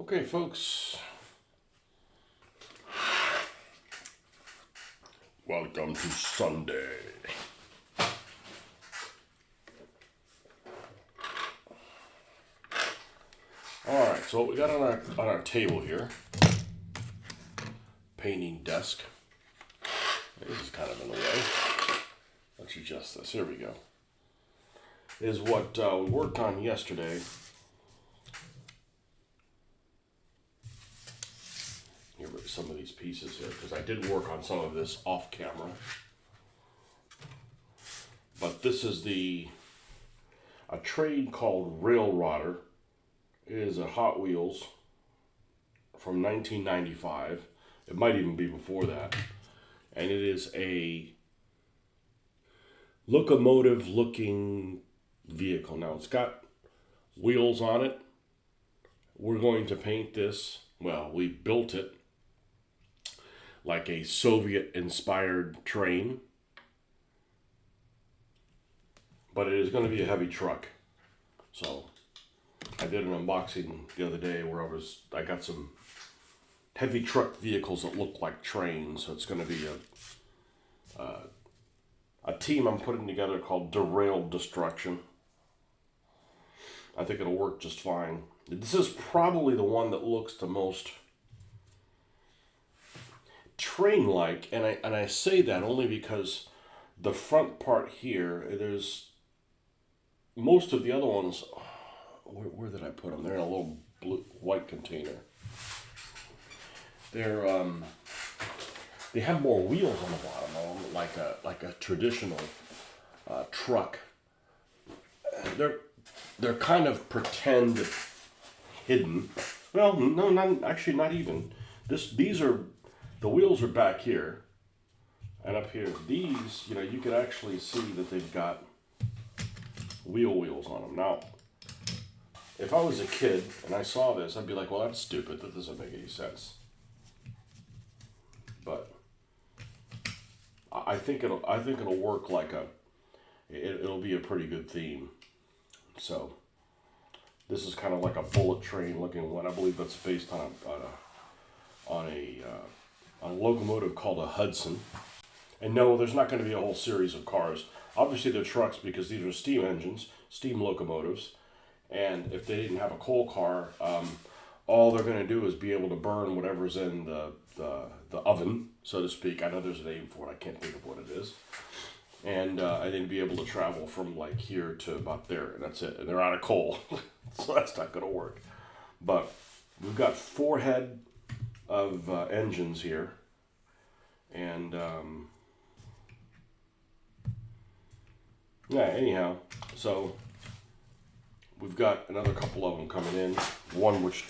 Okay, folks, welcome to Sunday. All right, so what we got on our table here, painting desk. This is kind of in the way. Let's adjust this. Here we go. Is what we worked on yesterday. Here are some of these pieces here, because I did work on some of this off camera. But this is a trade called Railrodder. It is a Hot Wheels from 1995. It might even be before that. And it is a locomotive looking vehicle. Now it's got wheels on it. We're going to paint this, well, we built it like a Soviet inspired train. But it is going to be a heavy truck. So I did an unboxing the other day where I got some heavy truck vehicles that look like trains. So it's going to be a team I'm putting together called Derailed Destruction. I think it'll work just fine. This is probably the one that looks the most train-like, and I say that only because the front part here, there's most of the other ones. Where did I put them? They're in a little white container. They have more wheels on the bottom of them, like a traditional truck. They're kind of pretend hidden. Well, no, not even. The wheels are back here, and up here. These, you could actually see that they've got wheels on them. Now, if I was a kid and I saw this, I'd be like, well, that's stupid. That doesn't make any sense. But I think it'll work like it'll be a pretty good theme. So this is kind of like a bullet train looking one. I believe that's based on a locomotive called a Hudson. And no, there's not going to be a whole series of cars. Obviously they're trucks because these are steam engines, steam locomotives. And if they didn't have a coal car, all they're going to do is be able to burn whatever's in the oven, so to speak. I know there's a name for it. I can't think of what it is. And then be able to travel from like here to about there, and that's it. And they're out of coal, so that's not going to work. But we've got 4 head of engines here, and yeah. Anyhow, so we've got another couple of them coming in. One which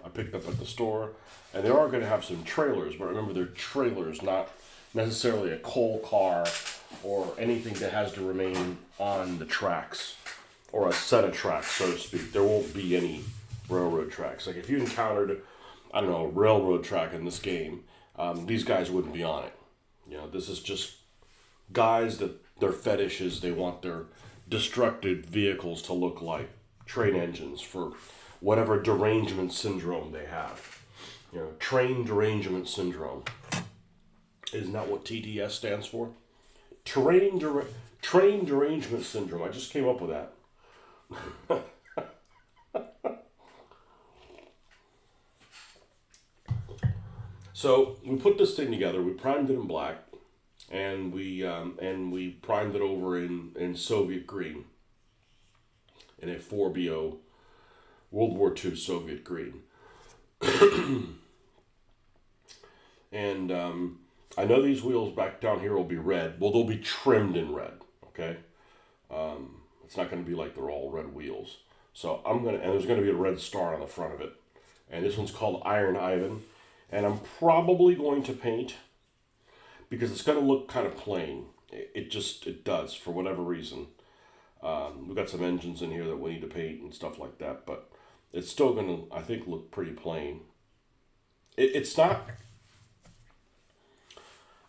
I picked up at the store, and they are going to have some trailers, but remember they're trailers, not necessarily a coal car or anything that has to remain on the tracks or a set of tracks, so to speak. There won't be any railroad tracks. Like if you encountered, I don't know, a railroad track in this game, these guys wouldn't be on it. This is just guys that their fetish is they want their destructed vehicles to look like train engines for whatever derangement syndrome they have. Train derangement syndrome. Isn't that what TDS stands for? Train derangement syndrome. I just came up with that. So we put this thing together. We primed it in black, and we primed it over in Soviet green, in a 4BO World War II Soviet green. And I know these wheels back down here will be red. Well, they'll be trimmed in red. Okay, it's not going to be like they're all red wheels. So and there's going to be a red star on the front of it. And this one's called Iron Ivan. And I'm probably going to paint, because it's going to look kind of plain. It does, for whatever reason. We've got some engines in here that we need to paint and stuff like that, but it's still going to, I think, look pretty plain. It's not...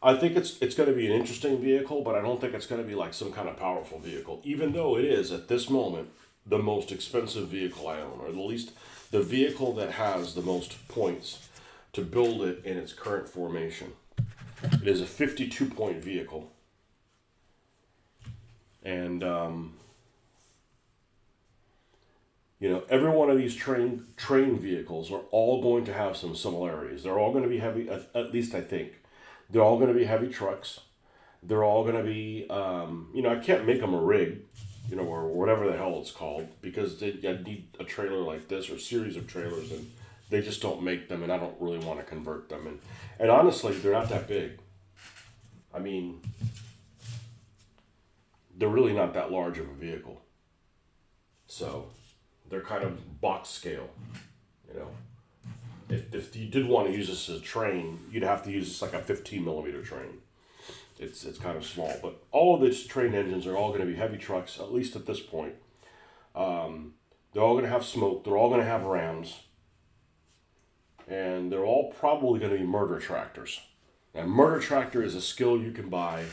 I think it's going to be an interesting vehicle, but I don't think it's going to be like some kind of powerful vehicle, even though it is, at this moment, the most expensive vehicle I own, or at least the vehicle that has the most points to build it in its current formation. It is a 52 point vehicle. And, every one of these train vehicles are all going to have some similarities. They're all going to be heavy, at least I think. They're all going to be heavy trucks. They're all going to be, I can't make them a rig, or whatever the hell it's called, because I need a trailer like this or a series of trailers, and they just don't make them, and I don't really want to convert them. And honestly, they're not that big. I mean, they're really not that large of a vehicle. So they're kind of box scale, If you did want to use this as a train, you'd have to use this like a 15 millimeter train. It's kind of small, but all of these train engines are all going to be heavy trucks, at least at this point. They're all going to have smoke. They're all going to have rams. And they're all probably going to be murder tractors. Now, murder tractor is a skill you can buy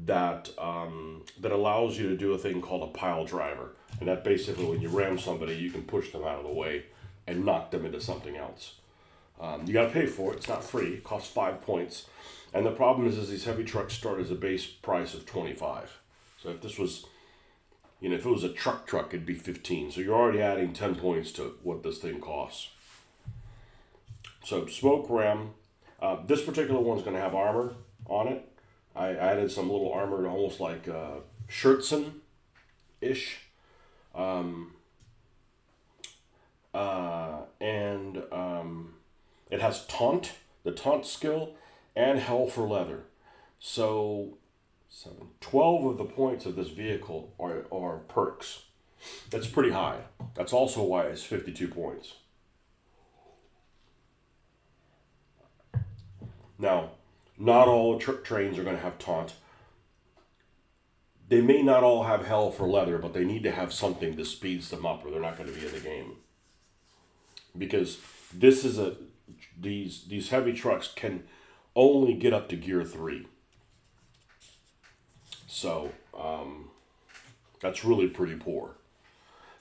that allows you to do a thing called a pile driver. And that basically, when you ram somebody, you can push them out of the way and knock them into something else. You got to pay for it. It's not free. It costs 5 points. And the problem is these heavy trucks start as a base price of 25. So if this was, if it was a truck, it'd be 15. So you're already adding 10 points to what this thing costs. So smoke ram. This particular one's going to have armor on it. I added some little armor, almost like Schertzen-ish. It has taunt, the taunt skill, and hell for leather. So 12 of the points of this vehicle are perks. That's pretty high. That's also why it's 52 points. Now, not all trains are going to have taunt. They may not all have hell for leather, but they need to have something that speeds them up or they're not going to be in the game. Because this is these heavy trucks can only get up to gear 3. So, that's really pretty poor.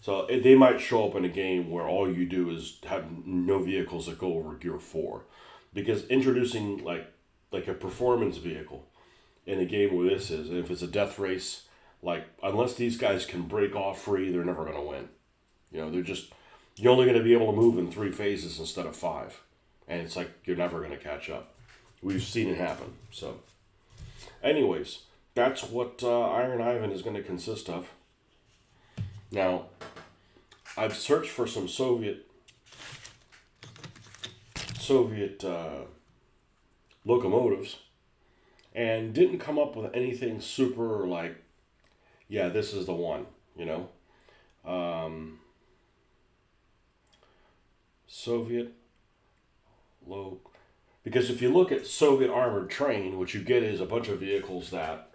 So they might show up in a game where all you do is have no vehicles that go over gear 4. Because introducing like a performance vehicle in a game where this is, and if it's a death race, unless these guys can break off free, they're never going to win. You're only going to be able to move in 3 phases instead of 5. And it's like you're never going to catch up. We've seen it happen. So, anyways, that's what Iron Ivan is going to consist of. Now, I've searched for some Soviet locomotives and didn't come up with anything super this is the one, Soviet because if you look at Soviet armored train, what you get is a bunch of vehicles that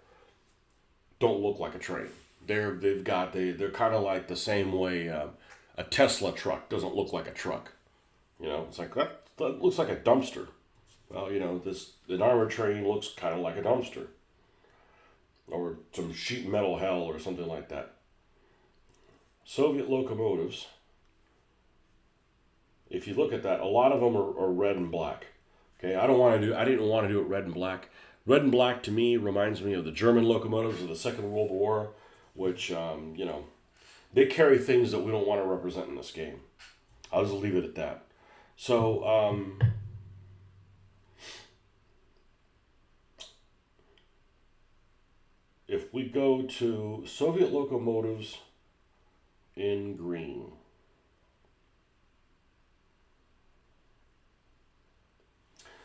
don't look like a train. They're kind of like the same way a Tesla truck doesn't look like a truck. It's like that looks like a dumpster. Well, an armored train looks kind of like a dumpster. Or some sheet metal hell or something like that. Soviet locomotives, if you look at that, a lot of them are red and black. Okay, I didn't want to do it red and black. Red and black to me reminds me of the German locomotives of the Second World War, which, they carry things that we don't want to represent in this game. I'll just leave it at that. So, if we go to Soviet locomotives in green.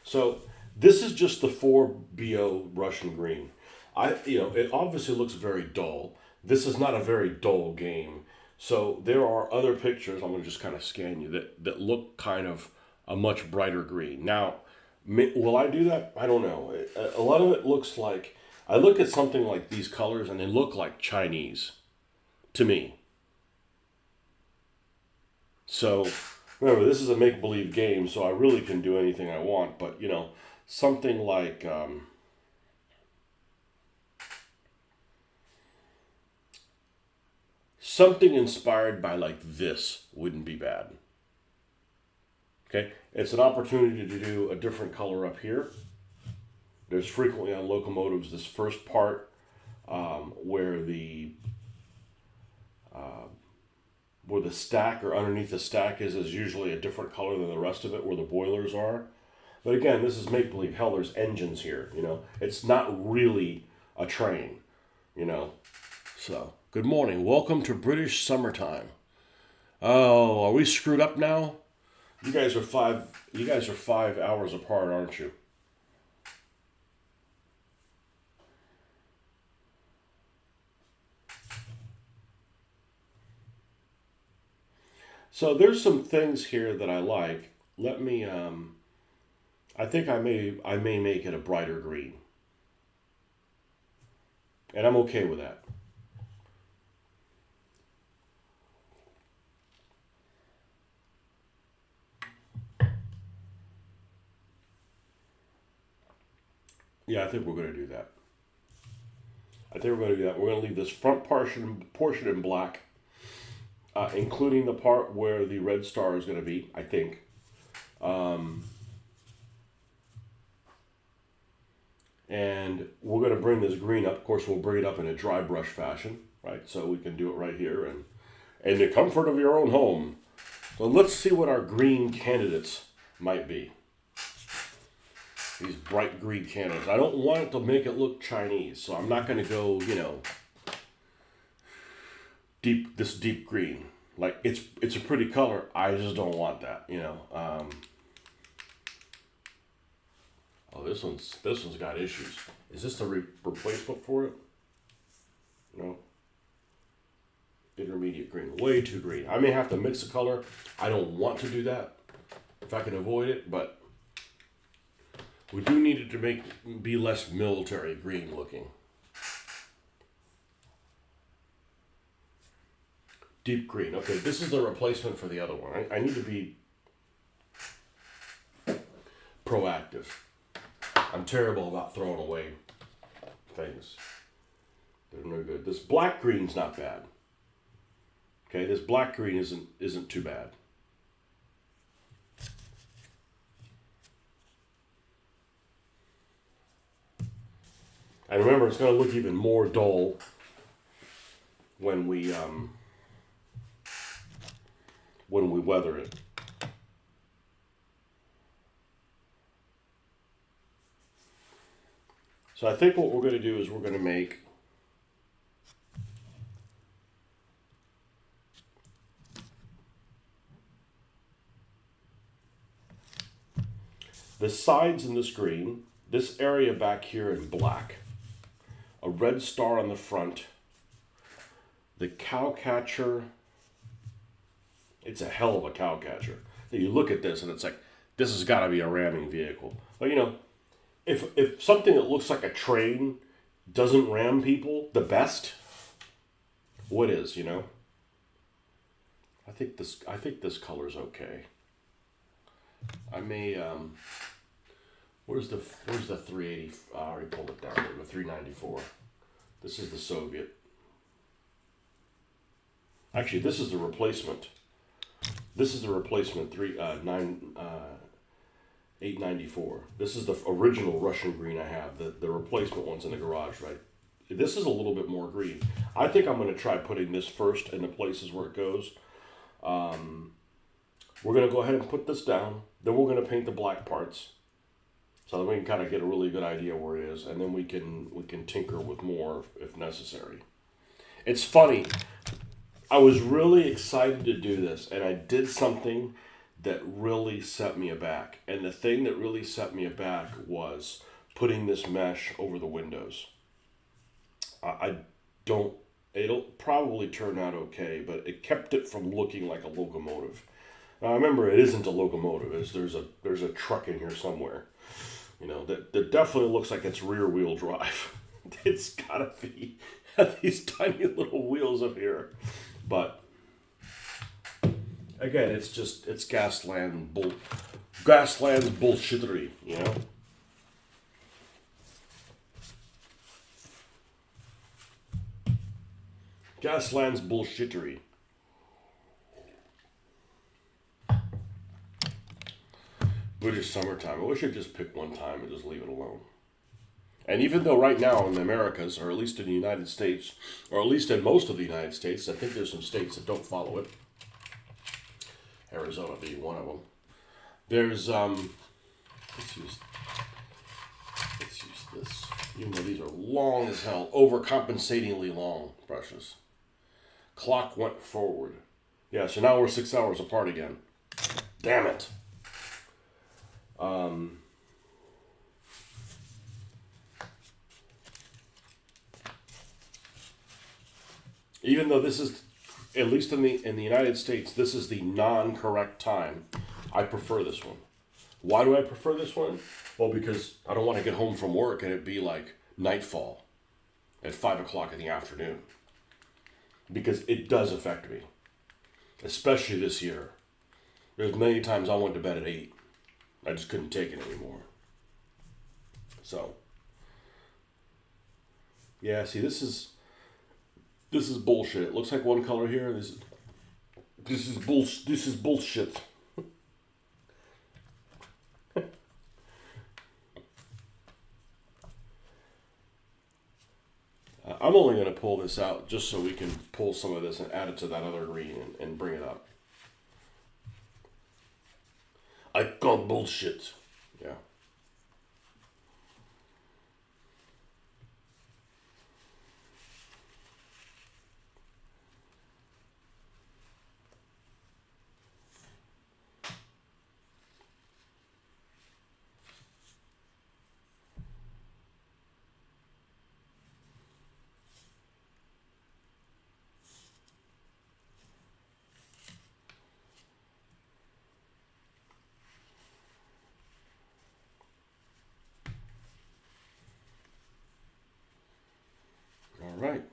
So this is just the 4BO Russian green. It obviously looks very dull. This is not a very dull game. So there are other pictures, I'm going to just kind of scan you, that look kind of a much brighter green. Now, will I do that? I don't know. A lot of it looks like, I look at something like these colors and they look like Chinese to me. So, remember, this is a make-believe game, so I really can do anything I want, but, something like, something inspired by this wouldn't be bad. Okay, it's an opportunity to do a different color up here. There's frequently on locomotives this first part where the stack or underneath the stack is usually a different color than the rest of it where the boilers are. But again, this is make-believe. Hell, there's engines here, you know. It's not really a train, you know. So, good morning. Welcome to British summertime. Oh, are we screwed up now? You guys are 5 hours apart, aren't you? So there's some things here that I like. Let me I think I may make it a brighter green. And I'm okay with that. Yeah, I think we're going to do that. I think we're going to do that. We're going to leave this front portion in black, including the part where the red star is going to be, I think. And we're going to bring this green up. Of course, we'll bring it up in a dry brush fashion, right? So we can do it right here and in the comfort of your own home. So let's see what our green candidates might be. These bright green candidates. I don't want it to make it look Chinese, so I'm not going to go, you know, deep green. Like it's a pretty color. I just don't want that, you know. Oh, this one's got issues. Is this the replacement for it? No. Intermediate green, way too green. I may have to mix the color. I don't want to do that if I can avoid it, but we do need it to be less military green looking. Deep green. Okay, this is the replacement for the other one. I need to be proactive. I'm terrible about throwing away things. They're no good. This black green's not bad. Okay, this black green isn't too bad. And remember, it's going to look even more dull when we weather it. So I think what we're going to do is we're going to make the sides in this green, this area back here in black, a red star on the front, the cow catcher. It's a hell of a cow catcher. You look at this and it's like, this has got to be a ramming vehicle. But you know, if something that looks like a train doesn't ram people the best, what is, you know? I think this color's okay. I may where's the 380? I already pulled it down. The 394. This is the Soviet. Actually, this is the replacement. This is the replacement 894. This is the original Russian green I have. The replacement one's in the garage, right? This is a little bit more green. I think I'm going to try putting this first in the places where it goes. We're going to go ahead and put this down. Then we're going to paint the black parts, so that we can kind of get a really good idea where it is, and then we can tinker with more if necessary. It's funny. I was really excited to do this, and I did something that really set me aback. And the thing that really set me aback was putting this mesh over the windows. It'll probably turn out okay, but it kept it from looking like a locomotive. Now remember, it isn't a locomotive. There's a truck in here somewhere. You know, that definitely looks like it's rear wheel drive. It's gotta be these tiny little wheels up here. But again, it's Gaslands bullshittery, you know. Gaslands bullshittery. But it's summertime. I wish I'd just pick one time and just leave it alone. And even though right now in the Americas, or at least in the United States, or at least in most of the United States, I think there's some states that don't follow it. Arizona being one of them. There's let's use this. Even though these are long as hell, overcompensatingly long brushes. Clock went forward. Yeah, so now we're 6 hours apart again. Damn it. Even though this is, at least in the United States, this is the non-correct time, I prefer this one. Why do I prefer this one? Well, because I don't want to get home from work and it be like nightfall at 5 o'clock in the afternoon. Because it does affect me. Especially this year. There's many times I went to bed at 8. I just couldn't take it anymore. So, yeah, see, this is bullshit. It looks like one color here. This is bullshit. I'm only going to pull this out just so we can pull some of this and add it to that other green and bring it up. I call bullshit. Yeah. All right.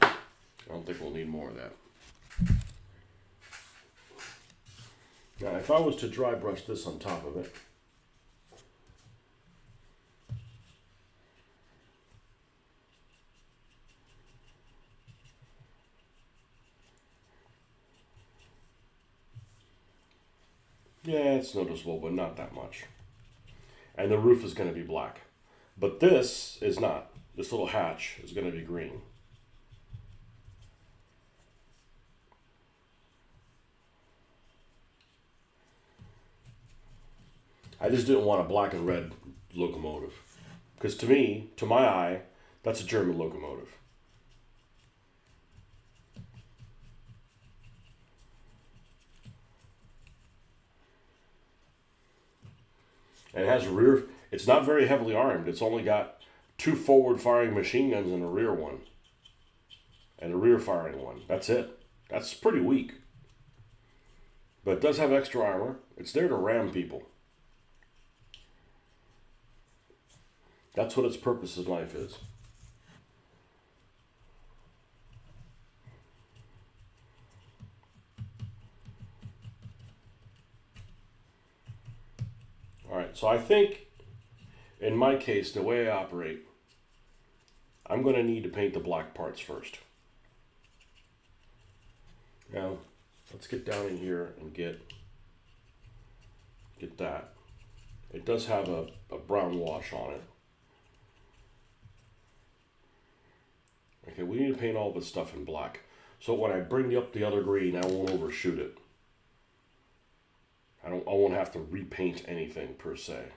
I don't think we'll need more of that. Now, if I was to dry brush this on top of it, yeah, it's noticeable, but not that much. And the roof is going to be black. But this is not. This little hatch is going to be green. I just didn't want a black and red locomotive. Because to me, to my eye, that's a German locomotive. And it has a rear, it's not very heavily armed. It's only got 2 forward firing machine guns and a rear one. And a rear firing one. That's it. That's pretty weak. But it does have extra armor. It's there to ram people. That's what its purpose in life is. Alright, so I think, in my case, the way I operate, I'm going to need to paint the black parts first. Now, let's get down in here and get that. It does have a brown wash on it. Okay, we need to paint all this stuff in black. So when I bring up the other green, I won't overshoot it. I won't have to repaint anything per se.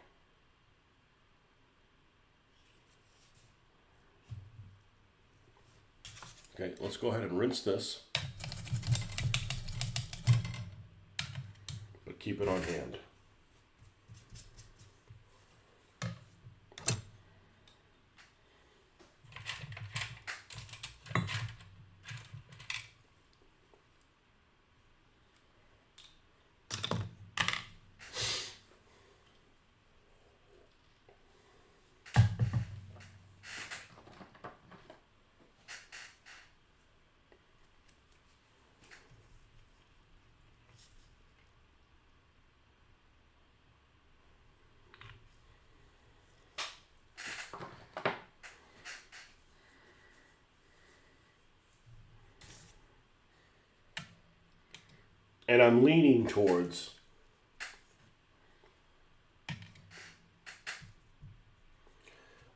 Okay, let's go ahead and rinse this. But keep it on hand. And I'm leaning towards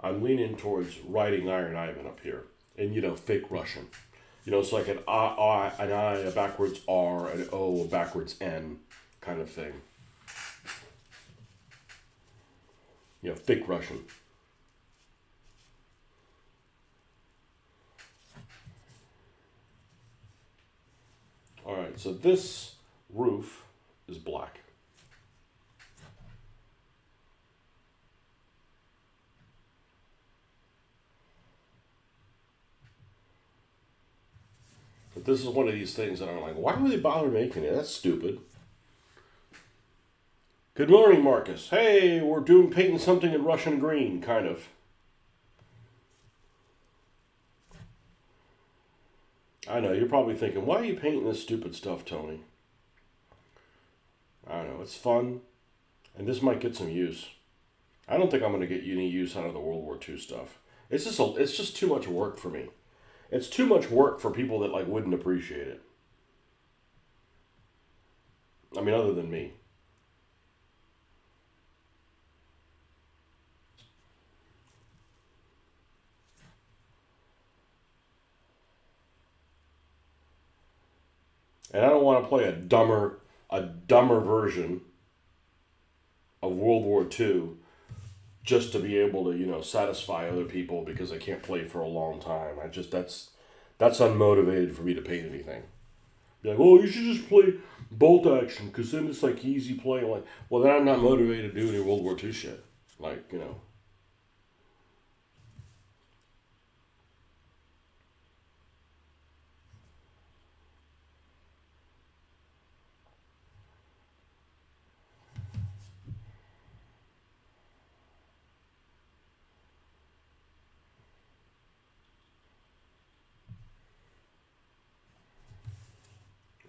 writing Iron Ivan up here, and fake Russian. It's like an an I, a backwards R, an O, a backwards N, kind of thing. Fake Russian. All right, so this roof is black. But this is one of these things that I'm like, why would they bother making it? That's stupid. Good morning, Marcus. Hey, we're painting something in Russian green, kind of. I know, you're probably thinking, why are you painting this stupid stuff, Tony? I don't know, it's fun, and this might get some use. I don't think I'm going to get any use out of the World War II stuff. It's just too much work for me. It's too much work for people that wouldn't appreciate it. I mean, other than me. And I don't want to play a dumber version of World War II just to be able to, satisfy other people because I can't play for a long time. That's unmotivated for me to paint anything. Be like, oh, you should just play bolt action because then it's easy play. I'm like, well, then I'm not motivated to do any World War II shit.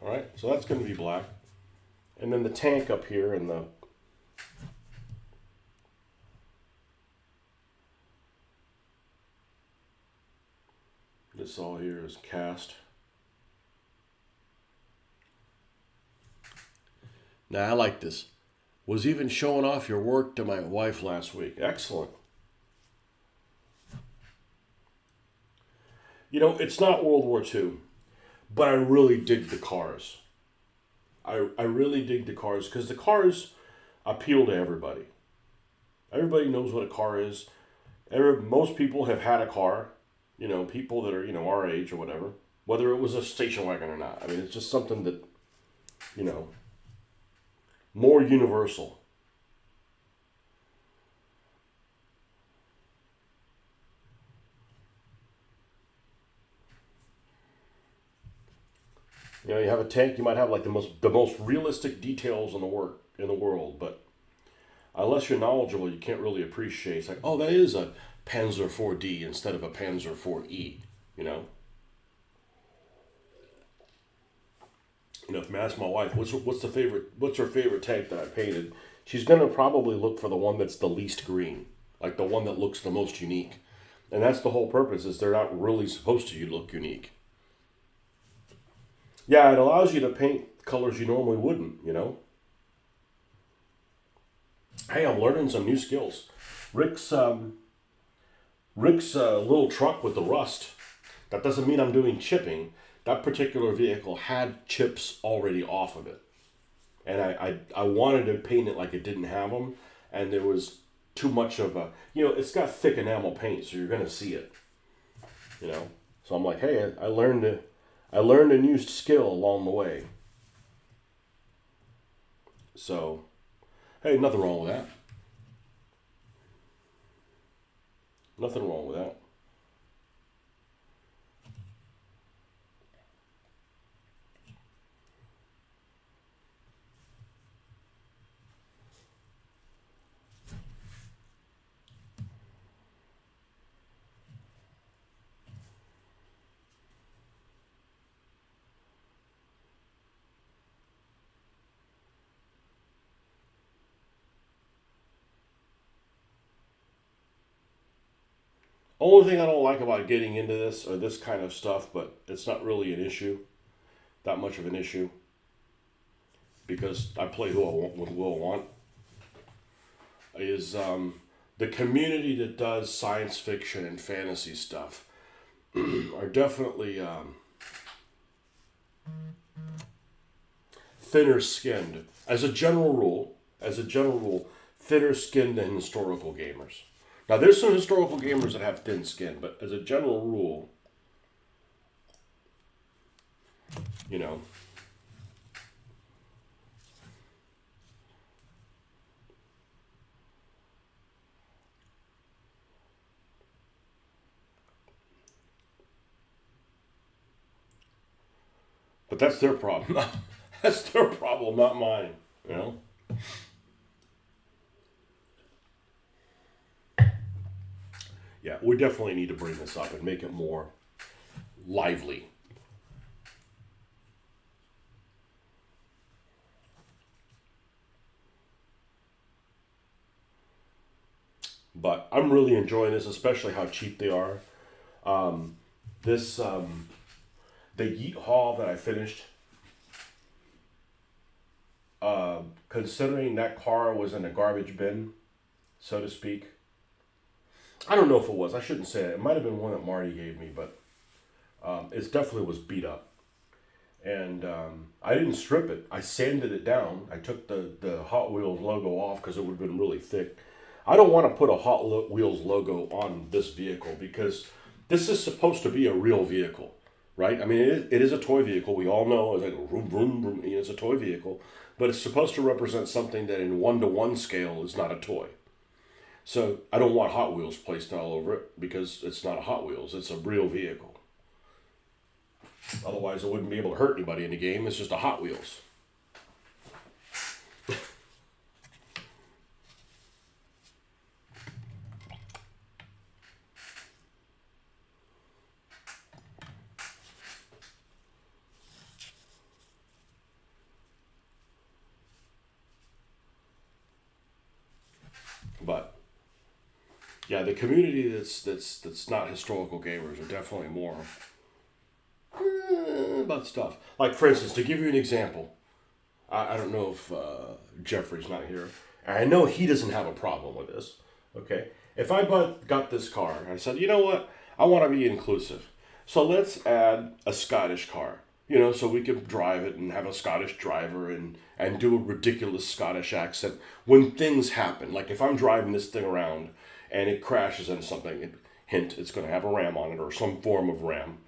All right, so that's going to be black. And then the tank up here and this all here is cast. Now, I like this. Was even showing off your work to my wife last week. Excellent. It's not World War II, but I really dig the cars. I really dig the cars because the cars appeal to everybody. Everybody knows what a car is. Most people have had a car. People that are, our age or whatever. Whether it was a station wagon or not. I mean, it's just something that, you know, more universal. You have a tank. You might have like the most realistic details in the world, but unless you're knowledgeable, you can't really appreciate. It's like, oh, that is a Panzer 4D instead of a Panzer 4E. You know. If I ask my wife, what's her favorite tank that I painted, she's gonna probably look for the one that's the least green, like the one that looks the most unique, and that's the whole purpose. Is they're not really supposed to look unique. Yeah, it allows you to paint colors you normally wouldn't. Hey, I'm learning some new skills. Rick's little truck with the rust. That doesn't mean I'm doing chipping. That particular vehicle had chips already off of it, and I wanted to paint it like it didn't have them, and there was too much of a it's got thick enamel paint, so you're gonna see it. So I'm like, hey, I learned a new skill along the way. So, hey, nothing wrong with that. Nothing wrong with that. Only thing I don't like about getting into this or this kind of stuff, but it's not really an issue, that much of an issue. because I play who I want with who I want, is the community that does science fiction and fantasy stuff are definitely thinner skinned. As a general rule, thinner skinned than historical gamers. Now, there's some historical gamers that have thin skin, but as a general rule, you know, but that's their problem. That's their problem, not mine. You know. Yeah, we definitely need to bring this up and make it more lively. But I'm really enjoying this, especially how cheap they are. This the Yeet Haul that I finished. Considering that car was in a garbage bin, so to speak. I don't know if it was. I shouldn't say it. It might have been one that Marty gave me, but it definitely was beat up. And I didn't strip it. I sanded it down. I took the Hot Wheels logo off because it would have been really thick. I don't want to put a Hot Wheels logo on this vehicle because this is supposed to be a real vehicle, right? I mean, it is a toy vehicle. We all know it's like vroom, vroom, vroom, it's a toy vehicle, but it's supposed to represent something that in 1-to-1 scale is not a toy. So I don't want Hot Wheels placed all over it because it's not a Hot Wheels. It's a real vehicle. Otherwise, it wouldn't be able to hurt anybody in the game. It's just a Hot Wheels. But yeah, the community that's not historical gamers are definitely more about stuff. Like for instance, to give you an example, I don't know if Jeffrey's not here. I know he doesn't have a problem with this. Okay, if I got this car, I said, you know what, I want to be inclusive, so let's add a Scottish car. You know, so we can drive it and have a Scottish driver and do a ridiculous Scottish accent when things happen. Like if I'm driving this thing around and it crashes into something, hint, it's going to have a ram on it or some form of ram.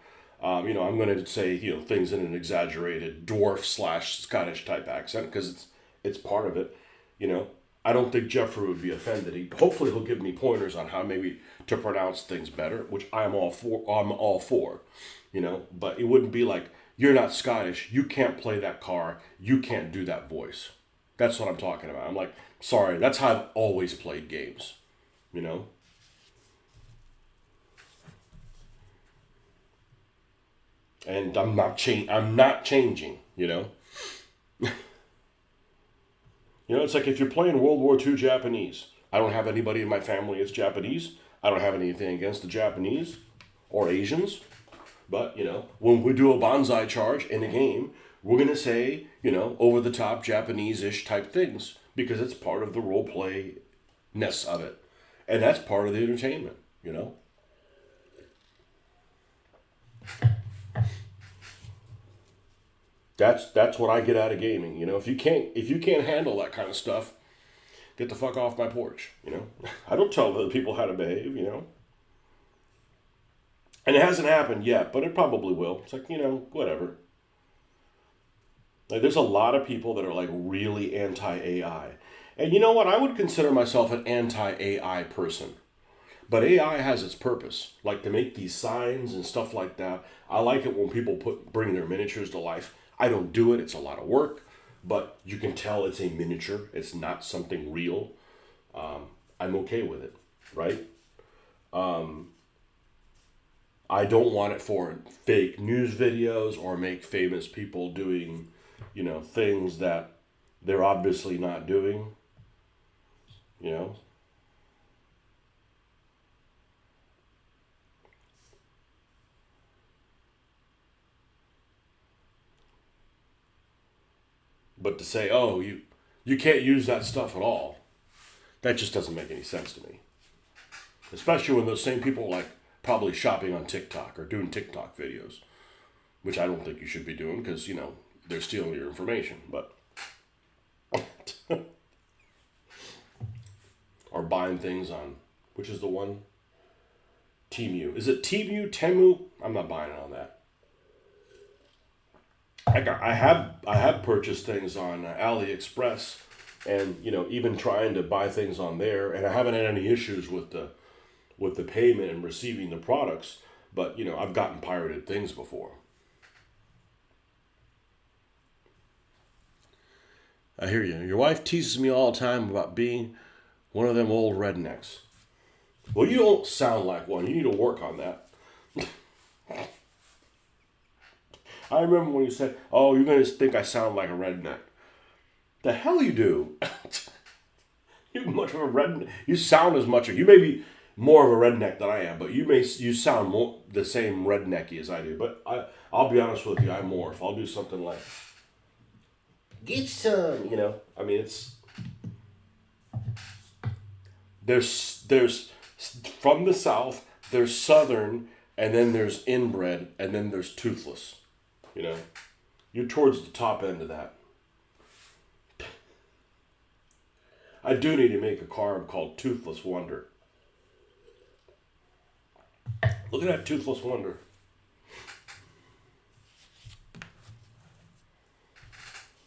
You know, I'm going to say, you know, things in an exaggerated dwarf slash Scottish type accent because it's part of it. You know, I don't think Jeffrey would be offended. Hopefully he'll give me pointers on how maybe to pronounce things better, which I'm all for. I'm all for. You know, but it wouldn't be like, you're not Scottish, you can't play that car, you can't do that voice. That's what I'm talking about. I'm like, sorry, that's how I've always played games. You know, and I'm not changing. You know. You know, it's like if you're playing World War II Japanese. I don't have anybody in my family that's Japanese. I don't have anything against the Japanese or Asians. But, you know, when we do a bonsai charge in a game, we're going to say, you know, over the top Japanese ish type things because it's part of the role play ness of it. And that's part of the entertainment, you know? That's what I get out of gaming, you know. If you can't handle that kind of stuff, get the fuck off my porch, you know. I don't tell other people how to behave, you know. And it hasn't happened yet, but it probably will. It's like, you know, whatever. Like, there's a lot of people that are like really anti AI. And you know what? I would consider myself an anti AI person. But AI has its purpose, like to make these signs and stuff like that. I like it when people bring their miniatures to life. I don't do it, it's a lot of work, but you can tell it's a miniature, it's not something real. I'm okay with it, right? I don't want it for fake news videos or make famous people doing, you know, things that they're obviously not doing, you know. But to say, oh, you can't use that stuff at all, that just doesn't make any sense to me. Especially when those same people are like probably shopping on TikTok or doing TikTok videos, which I don't think you should be doing because, they're stealing your information. But or buying things on, which is the one? Temu. Is it Temu? Temu? I'm not buying it on that. I have purchased things on AliExpress, and even trying to buy things on there, and I haven't had any issues with the payment and receiving the products. But I've gotten pirated things before. I hear you. Your wife teases me all the time about being one of them old rednecks. Well, you don't sound like one. You need to work on that. I remember when you said, "Oh, you're going to think I sound like a redneck." The hell you do. You're much of a redneck. You sound as much. You may be more of a redneck than I am, but you sound more the same rednecky as I do. But I'll be honest with you, I'm more. If I'll do something like, "Get some," I mean, there's from the South, there's Southern, and then there's inbred, and then there's toothless. You're towards the top end of that. I do need to make a carb called Toothless Wonder. Look at that Toothless Wonder.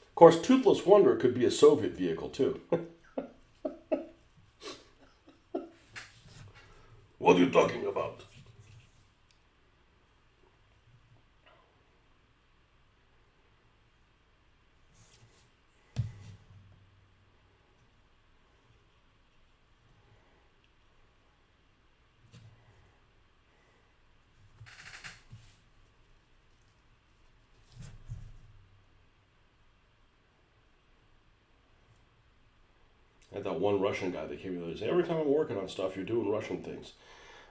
Of course, Toothless Wonder could be a Soviet vehicle too. What are you talking about? I had that one Russian guy that came in the other day. Every time I'm working on stuff, you're doing Russian things.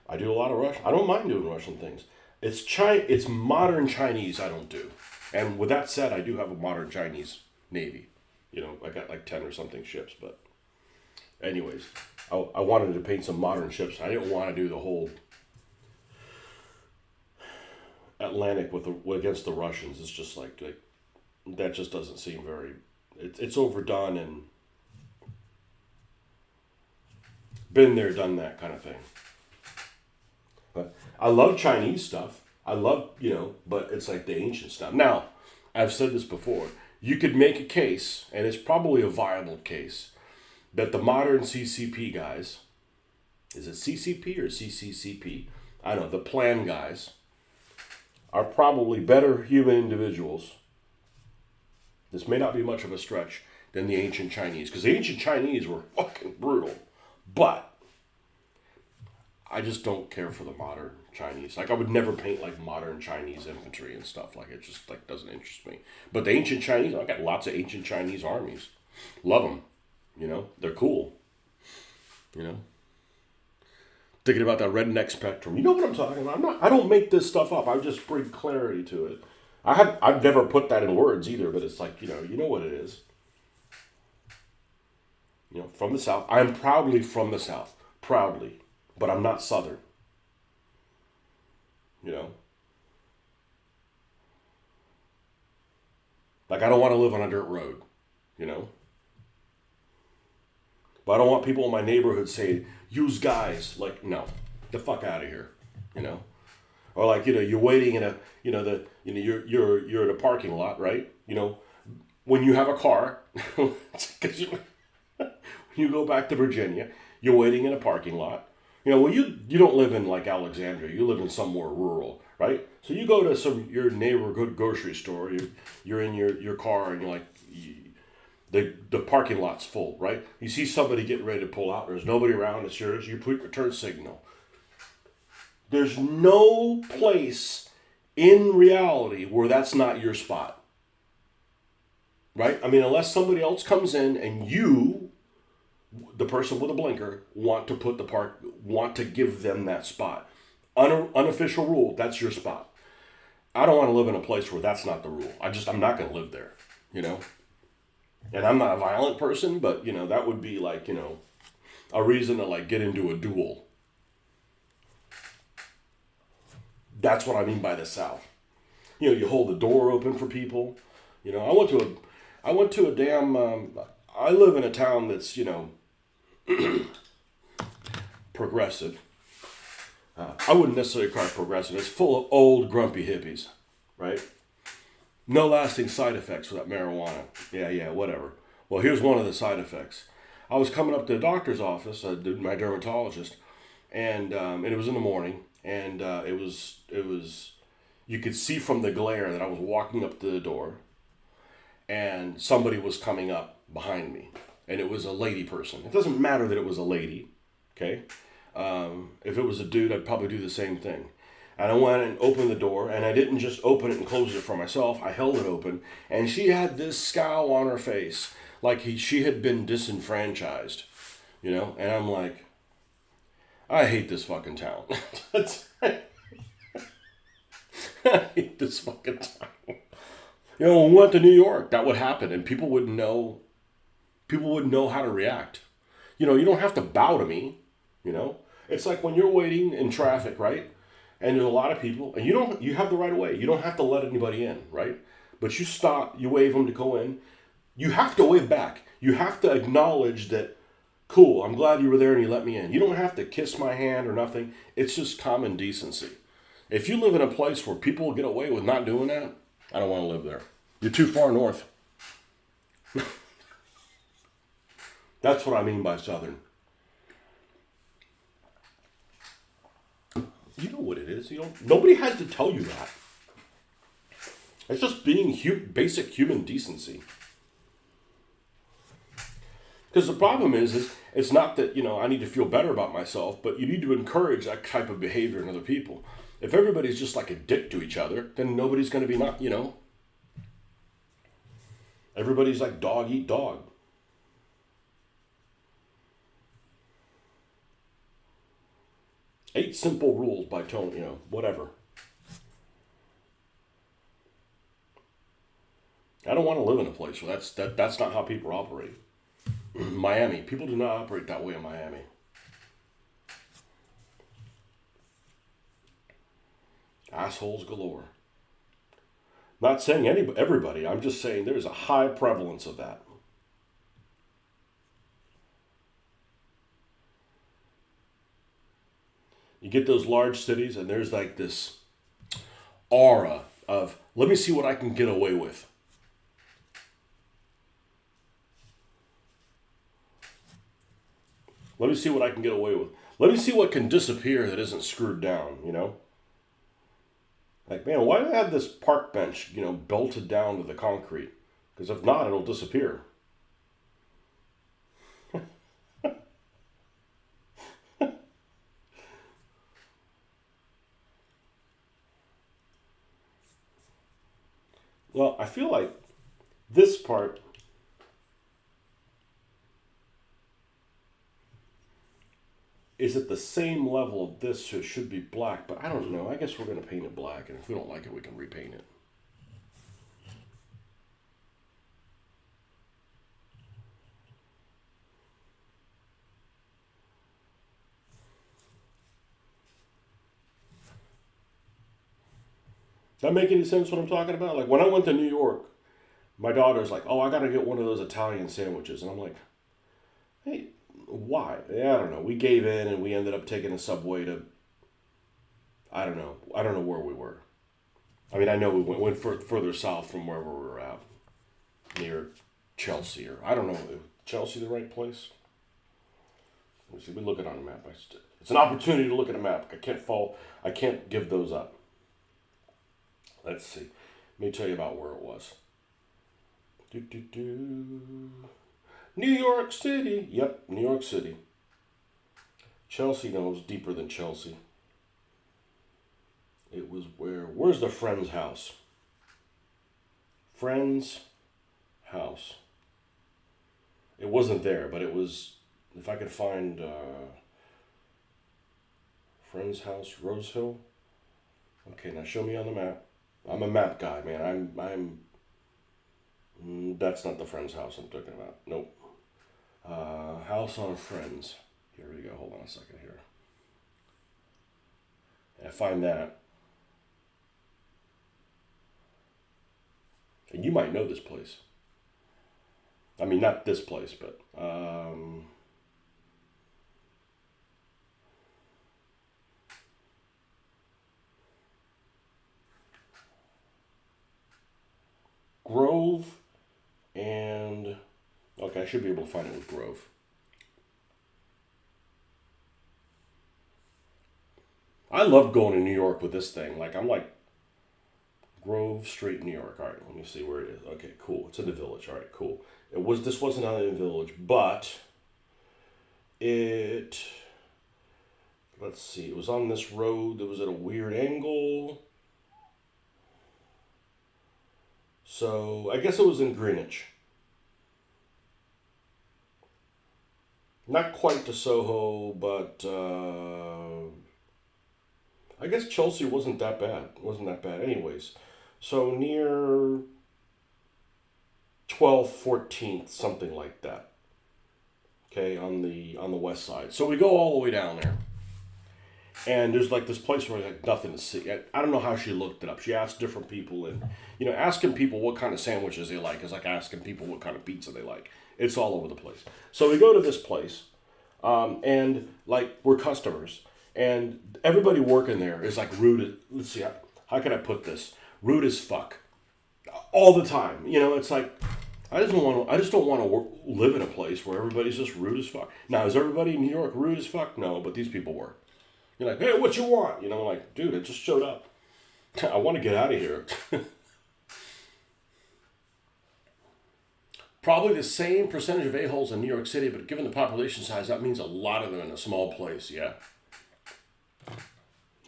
I do a lot of Russian. I don't mind doing Russian things. It's modern Chinese I don't do. And with that said, I do have a modern Chinese Navy. I got like 10 or something ships. But anyways, I wanted to paint some modern ships. I didn't want to do the whole Atlantic against the Russians. It's just like that just doesn't seem very... It's overdone and been there, done that kind of thing. But I love Chinese stuff. I love, but it's like the ancient stuff. Now, I've said this before. You could make a case, and it's probably a viable case, that the modern CCP guys, is it CCP or CCCP? I don't know, the plan guys, are probably better human individuals. This may not be much of a stretch than the ancient Chinese, because the ancient Chinese were fucking brutal. But I just don't care for the modern Chinese. Like, I would never paint like modern Chinese infantry and stuff. Like, it just like doesn't interest me. But the ancient Chinese, I got lots of ancient Chinese armies. Love them. They're cool. Thinking about that redneck spectrum. You know what I'm talking about? I don't make this stuff up. I just bring clarity to it. I've never put that in words either, but it's like, you know what it is. From the South. I'm proudly from the South. Proudly. But I'm not Southern. Like, I don't want to live on a dirt road. But I don't want people in my neighborhood saying, "Use guys." Like, no. The fuck out of here. Or like, you're waiting in a, you're in a parking lot, right? When you have a car, because when you go back to Virginia, you're waiting in a parking lot. Well, you don't live in like Alexandria. You live in somewhere rural, right? So you go to your neighborhood grocery store. You're in your car, and you're like, the parking lot's full, right? You see somebody getting ready to pull out. There's nobody around. It's yours. You put your turn signal. There's no place in reality where that's not your spot, right? I mean, unless somebody else comes in and you, the person with a blinker, want to give them that spot. Unofficial rule, that's your spot. I don't want to live in a place where that's not the rule. I'm not going to live there, And I'm not a violent person, but that would be like, a reason to like get into a duel. That's what I mean by the South. You hold the door open for people. I went to a damn. I live in a town that's progressive. I wouldn't necessarily call it progressive. It's full of old grumpy hippies, right? No lasting side effects without marijuana. Yeah, whatever. Well, here's one of the side effects. I was coming up to the doctor's office, my dermatologist, and it was in the morning, and it was you could see from the glare that I was walking up to the door, and somebody was coming up behind me, and it was a lady person. It doesn't matter that it was a lady, okay? If it was a dude, I'd probably do the same thing. And I went and opened the door, and I didn't just open it and close it for myself. I held it open, and she had this scowl on her face, like she had been disenfranchised, And I'm like, I hate this fucking town. I hate this fucking town. When we went to New York, that would happen, and people would know. People would know how to react. You don't have to bow to me. It's like when you're waiting in traffic, right? And there's a lot of people, and you have the right of way. You don't have to let anybody in, right? But you stop, you wave them to go in. You have to wave back. You have to acknowledge that, cool, I'm glad you were there and you let me in. You don't have to kiss my hand or nothing. It's just common decency. If you live in a place where people get away with not doing that, I don't want to live there. You're too far north. That's what I mean by Southern. You know what it is. Nobody has to tell you that. It's just being basic human decency. Because the problem is it's not that, I need to feel better about myself, but you need to encourage that type of behavior in other people. If everybody's just like a dick to each other, then nobody's going to be everybody's like dog eat dog. Eight simple rules by Tony, whatever. I don't want to live in a place where that's not how people operate. Miami, people do not operate that way in Miami. Assholes galore. Not saying everybody, I'm just saying there's a high prevalence of that. You get those large cities and there's like this aura of, let me see what I can get away with. Let me see what I can get away with. Let me see what can disappear that isn't screwed down, Like, man, why do I have this park bench, bolted down to the concrete? Because if not, it'll disappear. Well, I feel like this part is at the same level of this, so it should be black, but I don't know. I guess we're going to paint it black, and if we don't like it, we can repaint it. Does that make any sense what I'm talking about? Like, when I went to New York, my daughter's like, oh, I got to get one of those Italian sandwiches. And I'm like, hey, why? Yeah, I don't know. We gave in and we ended up taking a subway to, I don't know. I don't know where we were. I mean, I know we went further south from where we were at, near Chelsea, or I don't know. Is Chelsea the right place? Let me see. We look it on a map. It's an opportunity to look at a map. I can't give those up. Let's see. Let me tell you about where it was. New York City. Yep, New York City. Chelsea knows deeper than Chelsea. It was where's the friend's house? Friend's house. It wasn't there, but it was, if I could find friend's house, Rose Hill. Okay, now show me on the map. I'm a map guy, man. I'm That's not the friend's house I'm talking about. Nope. House on Friends. Here we go. Hold on a second here. I find that. And you might know this place. I mean, not this place, but Grove and okay, I should be able to find it with Grove. I love going to New York with this thing. Like I'm like Grove Street, New York. All right, let me see where it is. Okay, cool. It's in the Village. All right, cool. This wasn't out in the Village, but it let's see. It was on this road that was at a weird angle. So I guess it was in Greenwich. Not quite to Soho, but I guess Chelsea wasn't that bad. Wasn't that bad, anyways. So near 12th, 14th, something like that. Okay, on the west side. So we go all the way down there, and there's like this place where there's like nothing to see. I don't know how she looked it up. She asked different people, and asking people what kind of sandwiches they like is like asking people what kind of pizza they like. It's all over the place. So we go to this place, and like we're customers, and everybody working there is like rude. Let's see, how can I put this? Rude as fuck, all the time. It's like I just don't want to live in a place where everybody's just rude as fuck. Now, is everybody in New York rude as fuck? No, but these people were. You're like, hey, what you want? Like, dude, I just showed up. I want to get out of here. Probably the same percentage of a-holes in New York City, but given the population size, that means a lot of them in a small place. Yeah.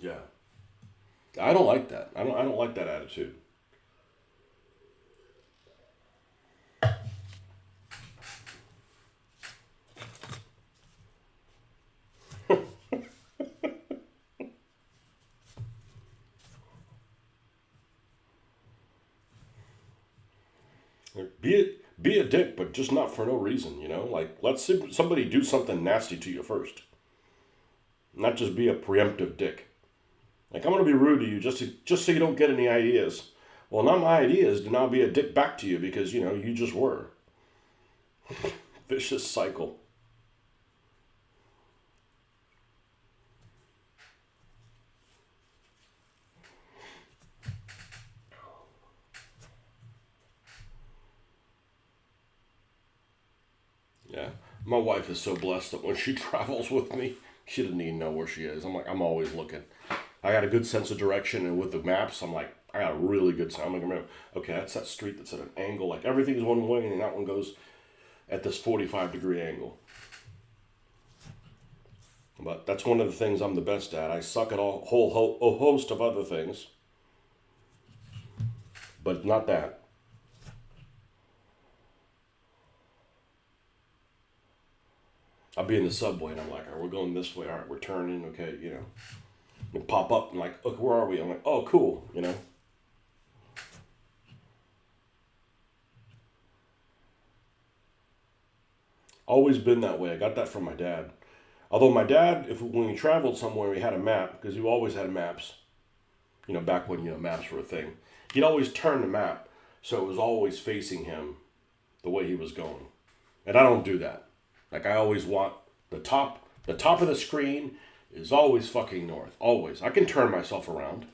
Yeah. I don't like that. I don't like that attitude. Be a dick, but just not for no reason. Like let somebody do something nasty to you first, not just be a preemptive dick. Like I'm gonna be rude to you just so you don't get any ideas. Well, not my ideas to now be a dick back to you because you just were. Vicious cycle. Yeah. My wife is so blessed that when she travels with me, she doesn't even know where she is. I'm always looking. I got a good sense of direction, and with the maps, I'm like, I got a really good sense. I'm like, remember, okay, that's that street that's at an angle. Like everything's one way, and that one goes at this 45-degree angle. But that's one of the things I'm the best at. I suck at a host of other things, but not that. I'll be in the subway and I'm like, all right, we're going this way. All right, we're turning. Okay, and pop up and like, look, where are we? I'm like, oh, cool. Always been that way. I got that from my dad. Although my dad, if when we traveled somewhere, we had a map because he always had maps. Back when maps were a thing. He'd always turn the map so it was always facing him the way he was going. And I don't do that. Like I always want the top of the screen is always fucking north. Always. I can turn myself around,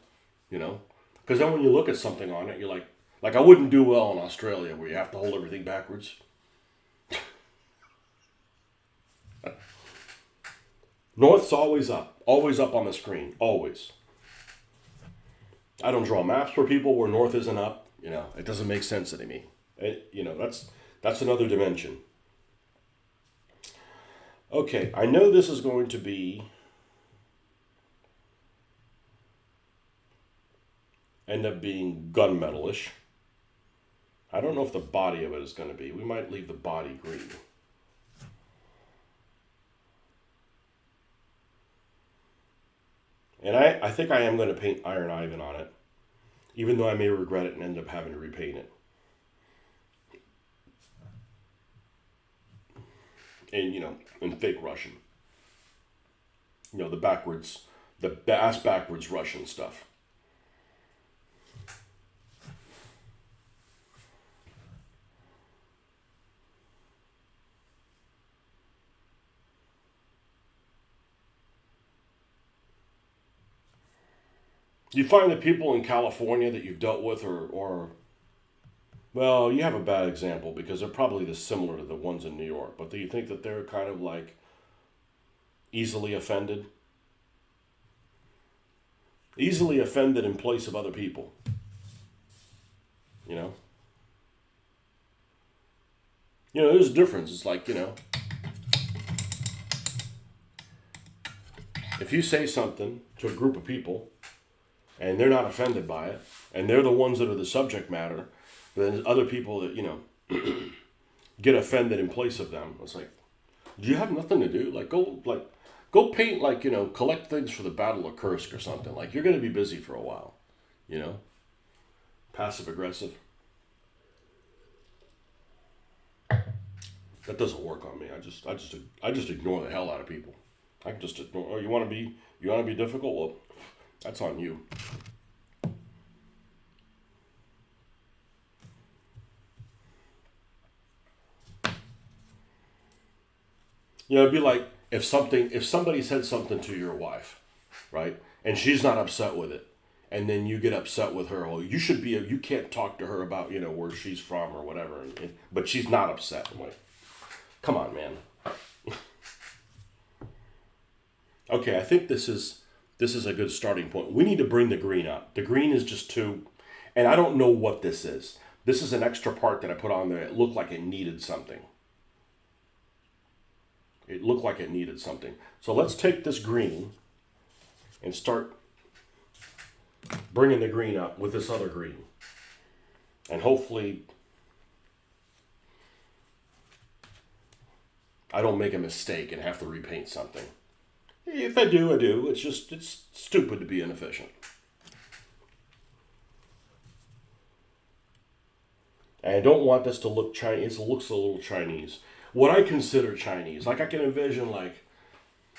you know? Because then when you look at something on it, you're like I wouldn't do well in Australia where you have to hold everything backwards. North's always up on the screen, always. I don't draw maps for people where north isn't up. It doesn't make sense to me. That's another dimension. Okay, I know this is going to be end up being gunmetalish. I don't know if the body of it is going to be. We might leave the body green. And I think I am going to paint Iron Ivan on it, even though I may regret it and end up having to repaint it. in fake Russian. The ass backwards Russian stuff. Do you find that people in California that you've dealt with or well, you have a bad example because they're probably similar to the ones in New York, but do you think that they're kind of like easily offended? Easily offended in place of other people, you know? There's a difference. It's like, if you say something to a group of people and they're not offended by it, and they're the ones that are the subject matter, but then other people that, get offended in place of them. It's like, do you have nothing to do? Go paint, collect things for the Battle of Kursk or something. Like, you're going to be busy for a while, Passive aggressive. That doesn't work on me. I just ignore the hell out of people. I can just ignore. Oh, you want to be difficult? Well, that's on you. It'd be like if somebody said something to your wife, right, and she's not upset with it, and then you get upset with her. Oh, you can't talk to her about where she's from or whatever, but she's not upset. I'm like, come on, man. Okay, I think this is a good starting point. We need to bring the green up. The green is just too, and I don't know what this is. This is an extra part that I put on there. It looked like it needed something. So let's take this green and start bringing the green up with this other green. And hopefully I don't make a mistake and have to repaint something. If I do, I do. It's stupid to be inefficient. And I don't want this to look Chinese. It looks a little Chinese. What I consider Chinese, like I can envision like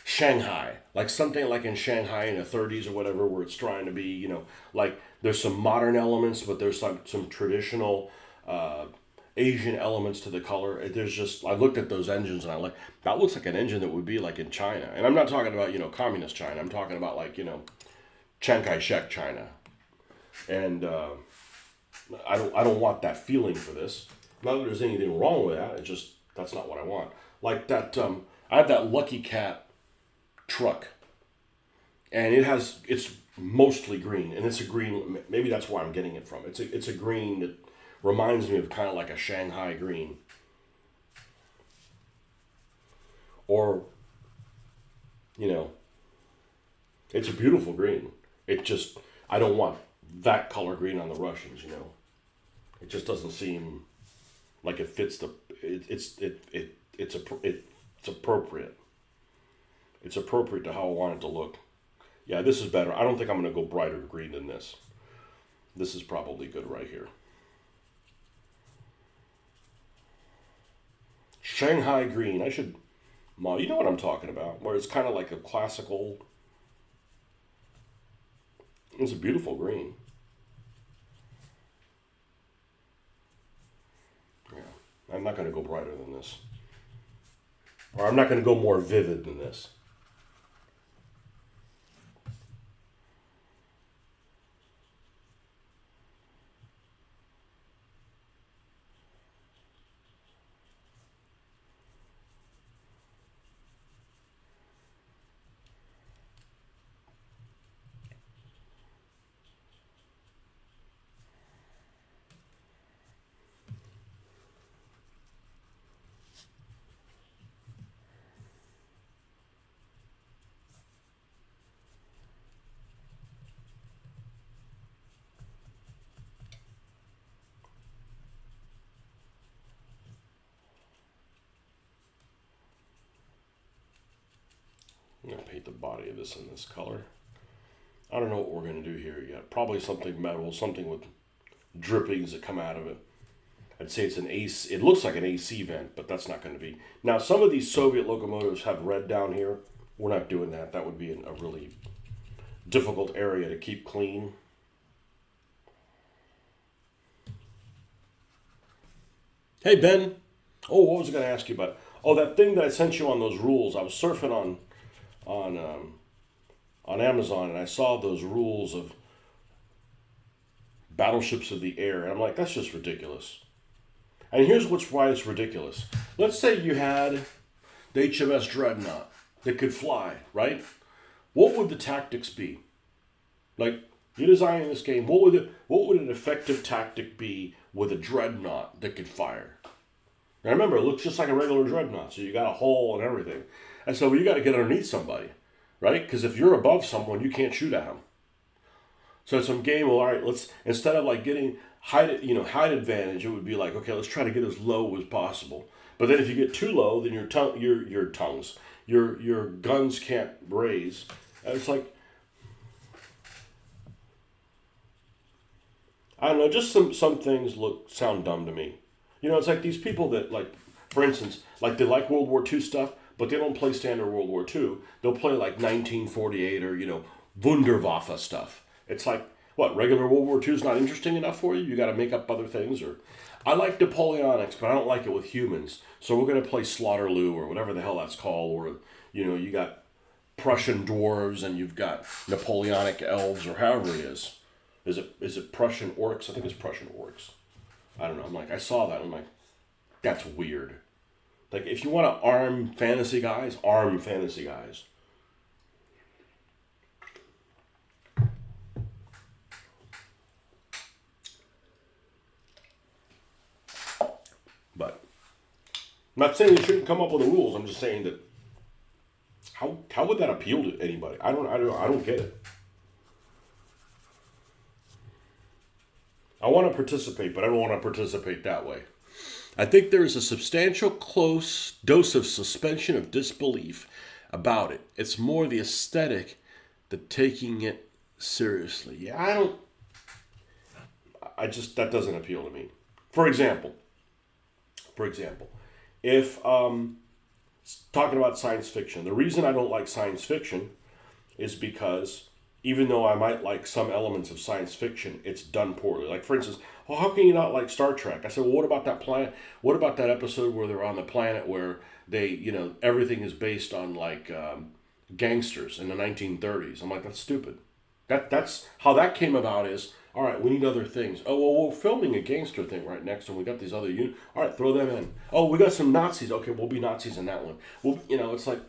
Shanghai, like something like in Shanghai in the 30s or whatever, where it's trying to be, like there's some modern elements, but there's some traditional Asian elements to the color. I looked at those engines and that looks like an engine that would be like in China. And I'm not talking about, communist China. I'm talking about like, Chiang Kai-shek China. And I don't want that feeling for this. Not that there's anything wrong with that. That's not what I want. Like that, I have that Lucky Cat truck. And it's mostly green. And it's a green, maybe that's where I'm getting it from. It's a green that reminds me of kind of like a Shanghai green. Or, it's a beautiful green. I don't want that color green on the Russians, It just doesn't seem like it fits it's appropriate. It's appropriate to how I want it to look. Yeah, this is better. I don't think I'm going to go brighter green than this. This is probably good right here. Shanghai green. You know what I'm talking about, where it's kind of like a classical. It's a beautiful green. Yeah, I'm not going to go brighter than this. Or I'm not going to go more vivid than this. I'm going to paint the body of this in this color. I don't know what we're going to do here yet. Probably something metal, something with drippings that come out of it. I'd say it's an AC. It looks like an AC vent, but that's not going to be. Now, some of these Soviet locomotives have red down here. We're not doing that. That would be a really difficult area to keep clean. Hey, Ben. Oh, what was I going to ask you about? Oh, that thing that I sent you on those rules. I was surfing on Amazon, and I saw those rules of battleships of the air, and I'm like, that's just ridiculous. And here's why it's ridiculous. Let's say you had the HMS Dreadnought that could fly, right? What would the tactics be? Like, you're designing this game, what would an effective tactic be with a Dreadnought that could fire? Now remember, it looks just like a regular Dreadnought, so you got a hole and everything. And so you got to get underneath somebody, right? Because if you're above someone, you can't shoot at them. So some game, well, all right, let's, instead of like getting height advantage, it would be like, okay, let's try to get as low as possible. But then if you get too low, then your guns can't raise. And it's like, I don't know, just some things sound dumb to me. You know, it's like these people that, like, for instance, like they like World War II stuff, but they don't play standard World War II. They'll play like 1948 or, Wunderwaffe stuff. It's like, what, regular World War II is not interesting enough for you? You got to make up other things? Or I like Napoleonics, but I don't like it with humans. So we're going to play Slaughterloo or whatever the hell that's called. Or, you got Prussian dwarves and you've got Napoleonic elves or however it is. Is it Prussian orcs? I think it's Prussian orcs. I don't know. I'm like, I saw that. I'm like, that's weird. Like, if you want to arm fantasy guys, arm fantasy guys. But I'm not saying you shouldn't come up with the rules. I'm just saying that how would that appeal to anybody? I don't get it. I want to participate, but I don't want to participate that way. I think there is a substantial close dose of suspension of disbelief about it. It's more the aesthetic than taking it seriously. Yeah, that doesn't appeal to me. For example, if talking about science fiction, the reason I don't like science fiction is because even though I might like some elements of science fiction, it's done poorly. Like, for instance, how can you not like Star Trek? I said, well, what about that planet? What about that episode where they're on the planet where they, everything is based on like gangsters in the 1930s? I'm like, that's stupid. That's how that came about is, all right, we need other things. Oh, well, we're filming a gangster thing right next, and we got these other units. All right, throw them in. Oh, we got some Nazis. Okay, we'll be Nazis in that one. Well, it's like,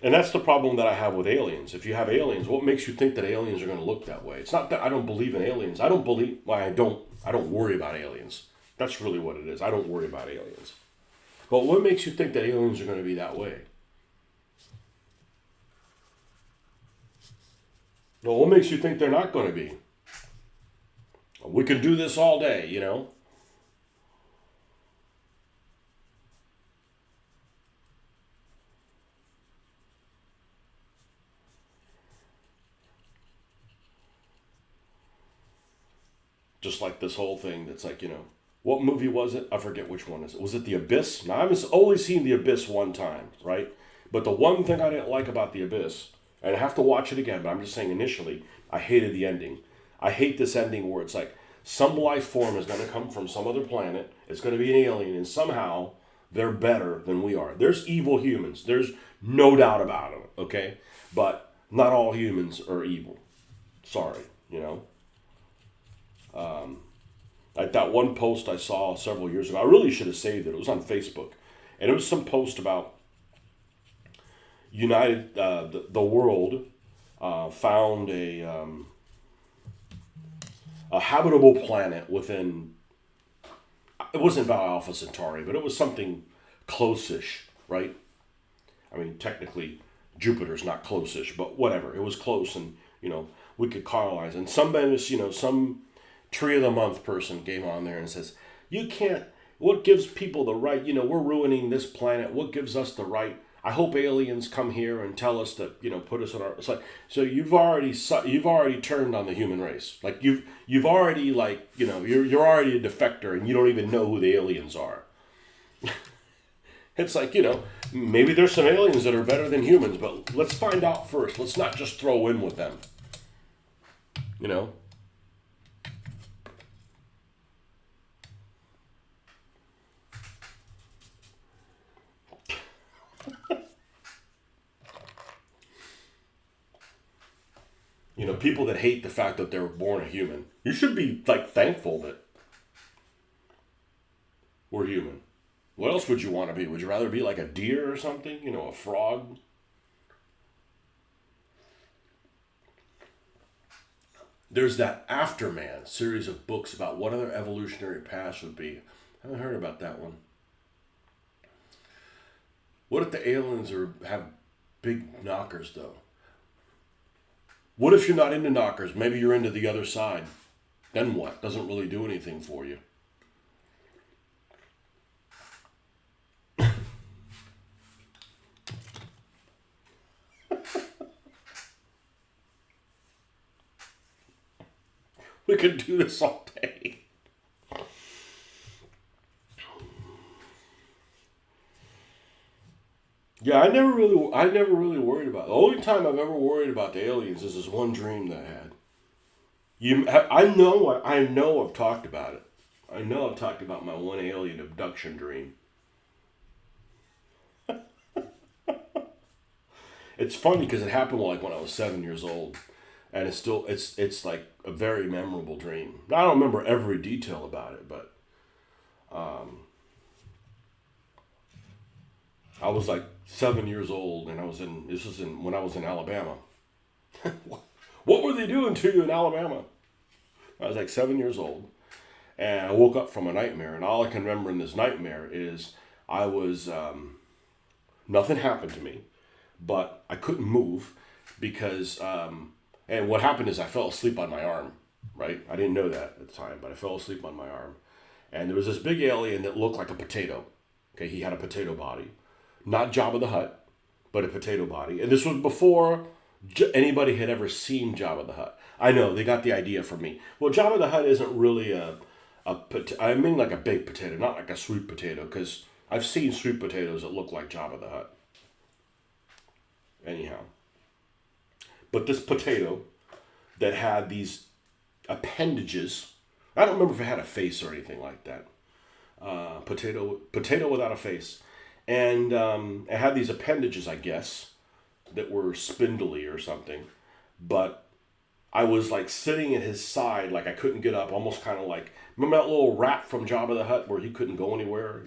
and that's the problem that I have with aliens. If you have aliens, what makes you think that aliens are going to look that way? It's not that I don't believe in aliens. I don't worry about aliens. That's really what it is. I don't worry about aliens. But what makes you think that aliens are going to be that way? Well, what makes you think they're not going to be? We can do this all day, Just like this whole thing that's like, what movie was it? I forget which one is it. Was it The Abyss? Now, I've only seen The Abyss one time, right? But the one thing I didn't like about The Abyss, and I have to watch it again, but I'm just saying initially, I hated the ending. I hate this ending where it's like, some life form is going to come from some other planet, it's going to be an alien, and somehow they're better than we are. There's evil humans. There's no doubt about it, okay? But not all humans are evil. Sorry, Like that one post I saw several years ago. I really should have saved it. It was on Facebook. And it was some post about the world found a habitable planet within, it wasn't about Alpha Centauri, but it was something close-ish, right? I mean, technically, Jupiter's not close-ish, but whatever. It was close, and, we could colonize. And some Tree of the Month person came on there and says, you can't, what gives people the right, we're ruining this planet, what gives us the right? I hope aliens come here and tell us that, put us on our. It's like, so you've already turned on the human race. Like you've already, like, you're already a defector and you don't even know who the aliens are. It's like, maybe there's some aliens that are better than humans, but let's find out first. Let's not just throw in with them. You know. People that hate the fact that they were born a human. You should be, like, thankful that we're human. What else would you want to be? Would you rather be like a deer or something? A frog? There's that Afterman series of books about what other evolutionary paths would be. I haven't heard about that one. What if the aliens have big knockers, though? What if you're not into knockers? Maybe you're into the other side. Then what? Doesn't really do anything for you. We could do this all day. Yeah, I never really worried about it. The only time I've ever worried about the aliens is this one dream that I had. I know I've talked about it. I know I've talked about my one alien abduction dream. It's funny because it happened like when I was 7 years old, and it's like a very memorable dream. I don't remember every detail about it, but I was like 7 years old, and when I was in Alabama. What were they doing to you in Alabama? I was like 7 years old, and I woke up from a nightmare, and all I can remember in this nightmare is I was nothing happened to me, but I couldn't move because and what happened is I fell asleep on my arm. Right, I didn't know that at the time, but I fell asleep on my arm, and there was this big alien that looked like a potato. Okay, he had a potato body. Not Jabba the Hutt, but a potato body. And this was before anybody had ever seen Jabba the Hutt. I know, they got the idea from me. Well, Jabba the Hutt isn't really I mean like a baked potato, not like a sweet potato, because I've seen sweet potatoes that look like Jabba the Hutt. Anyhow. But this potato that had these appendages, I don't remember if it had a face or anything like that. Potato without a face. And it had these appendages, I guess, that were spindly or something. But I was like sitting at his side, like I couldn't get up, almost kind of like, remember that little rat from Jabba the Hutt where he couldn't go anywhere?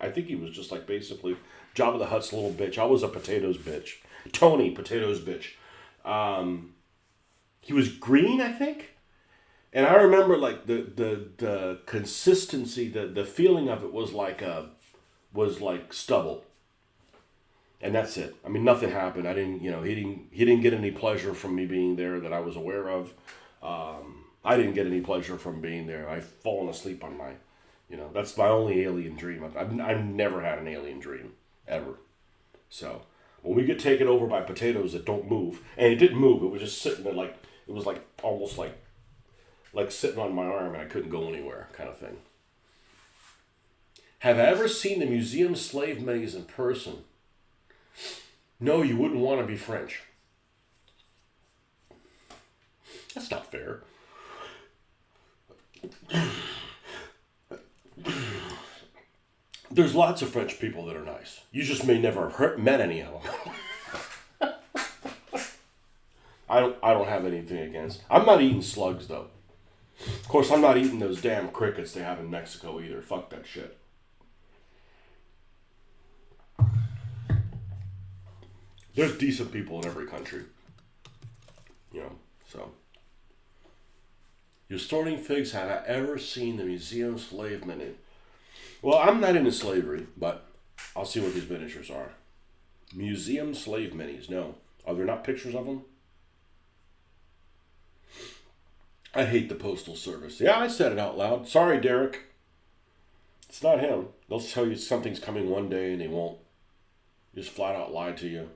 I think he was just like basically Jabba the Hutt's little bitch. I was a potato's bitch. Tony, potato's bitch. He was green, I think. And I remember like the consistency, the feeling of it was like stubble, and that's it. I mean, nothing happened. I didn't, he didn't get any pleasure from me being there that I was aware of. I didn't get any pleasure from being there. I've fallen asleep on my, that's my only alien dream. I've never had an alien dream ever. So when we get taken over by potatoes that don't move, and it didn't move, it was just sitting there like it was like almost like sitting on my arm and I couldn't go anywhere, kind of thing. Have I ever seen the museum slave menus in person? No, you wouldn't want to be French. That's not fair. There's lots of French people that are nice. You just may never have met any of them. I don't have anything against. I'm not eating slugs though. Of course, I'm not eating those damn crickets they have in Mexico either. Fuck that shit. There's decent people in every country. So. You're sorting figs. Have I ever seen the museum slave menu? Well, I'm not into slavery, but I'll see what these miniatures are. Museum slave minis. No. Are there not pictures of them? I hate the Postal Service. Yeah, I said it out loud. Sorry, Derek. It's not him. They'll tell you something's coming one day and they won't. Just flat out lie to you.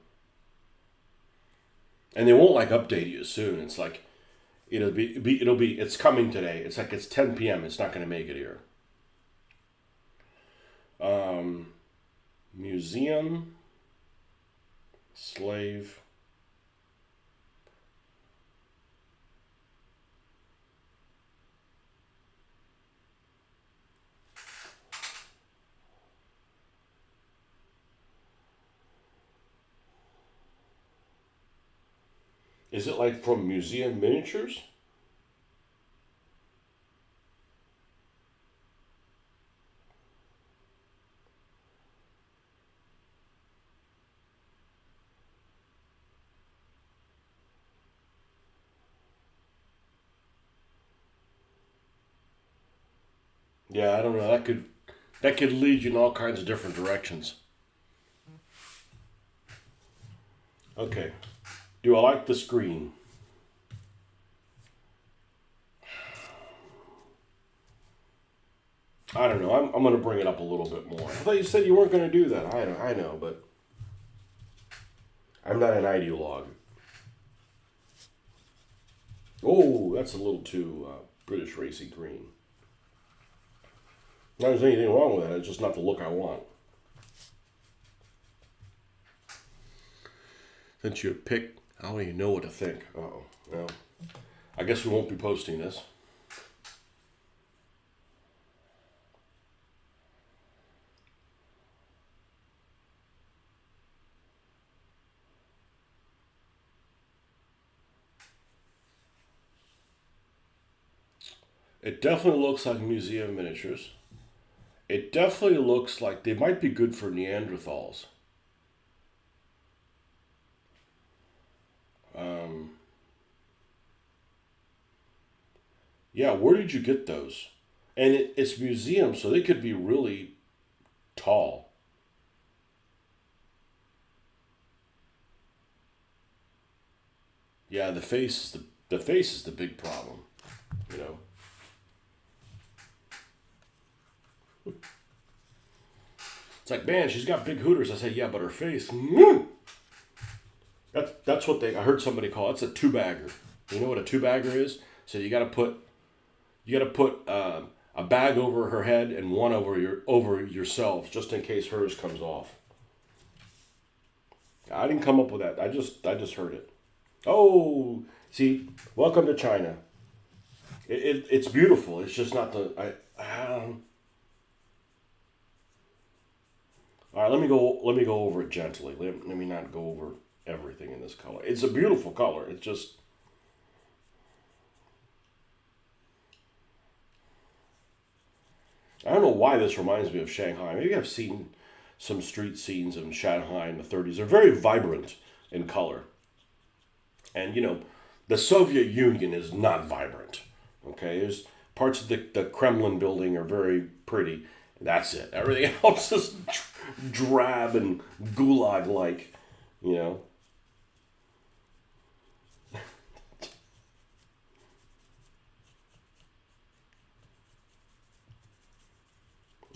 And they won't like update you soon. It's like it's coming today. It's like it's 10 p.m. It's not going to make it here. Museum, slave. Is it like from Museum Miniatures? Yeah, I don't know. That could lead you in all kinds of different directions. Okay. Do I like the screen? I don't know. I'm going to bring it up a little bit more. I thought you said you weren't going to do that. I know, but I'm not an ideologue. Oh, that's a little too British racy green. Not there's anything wrong with that. It's just not the look I want. Since you picked, I don't even know what to think. Uh-oh. Well, I guess we won't be posting this. It definitely looks like museum miniatures. It definitely looks like they might be good for Neanderthals. Yeah, where did you get those? And it's museum, so they could be really tall. Yeah, the face is the big problem. You know. It's like, man, she's got big hooters. I say, yeah, but her face. That's what I heard somebody call it. It's a two bagger. You know what a two bagger is? So you got to put a bag over her head and one over yourself, just in case hers comes off. I didn't come up with that. I just heard it. Oh, see, welcome to China. It's beautiful. It's just not the All right, let me go over it gently. Let me not go over everything in this color. It's a beautiful color. It's just I don't know why this reminds me of Shanghai. Maybe I've seen some street scenes in Shanghai in the 30s. They're very vibrant in color. And the Soviet Union is not vibrant. Okay, there's parts of the Kremlin building are very pretty. That's it. Everything else is drab and gulag-like. You know.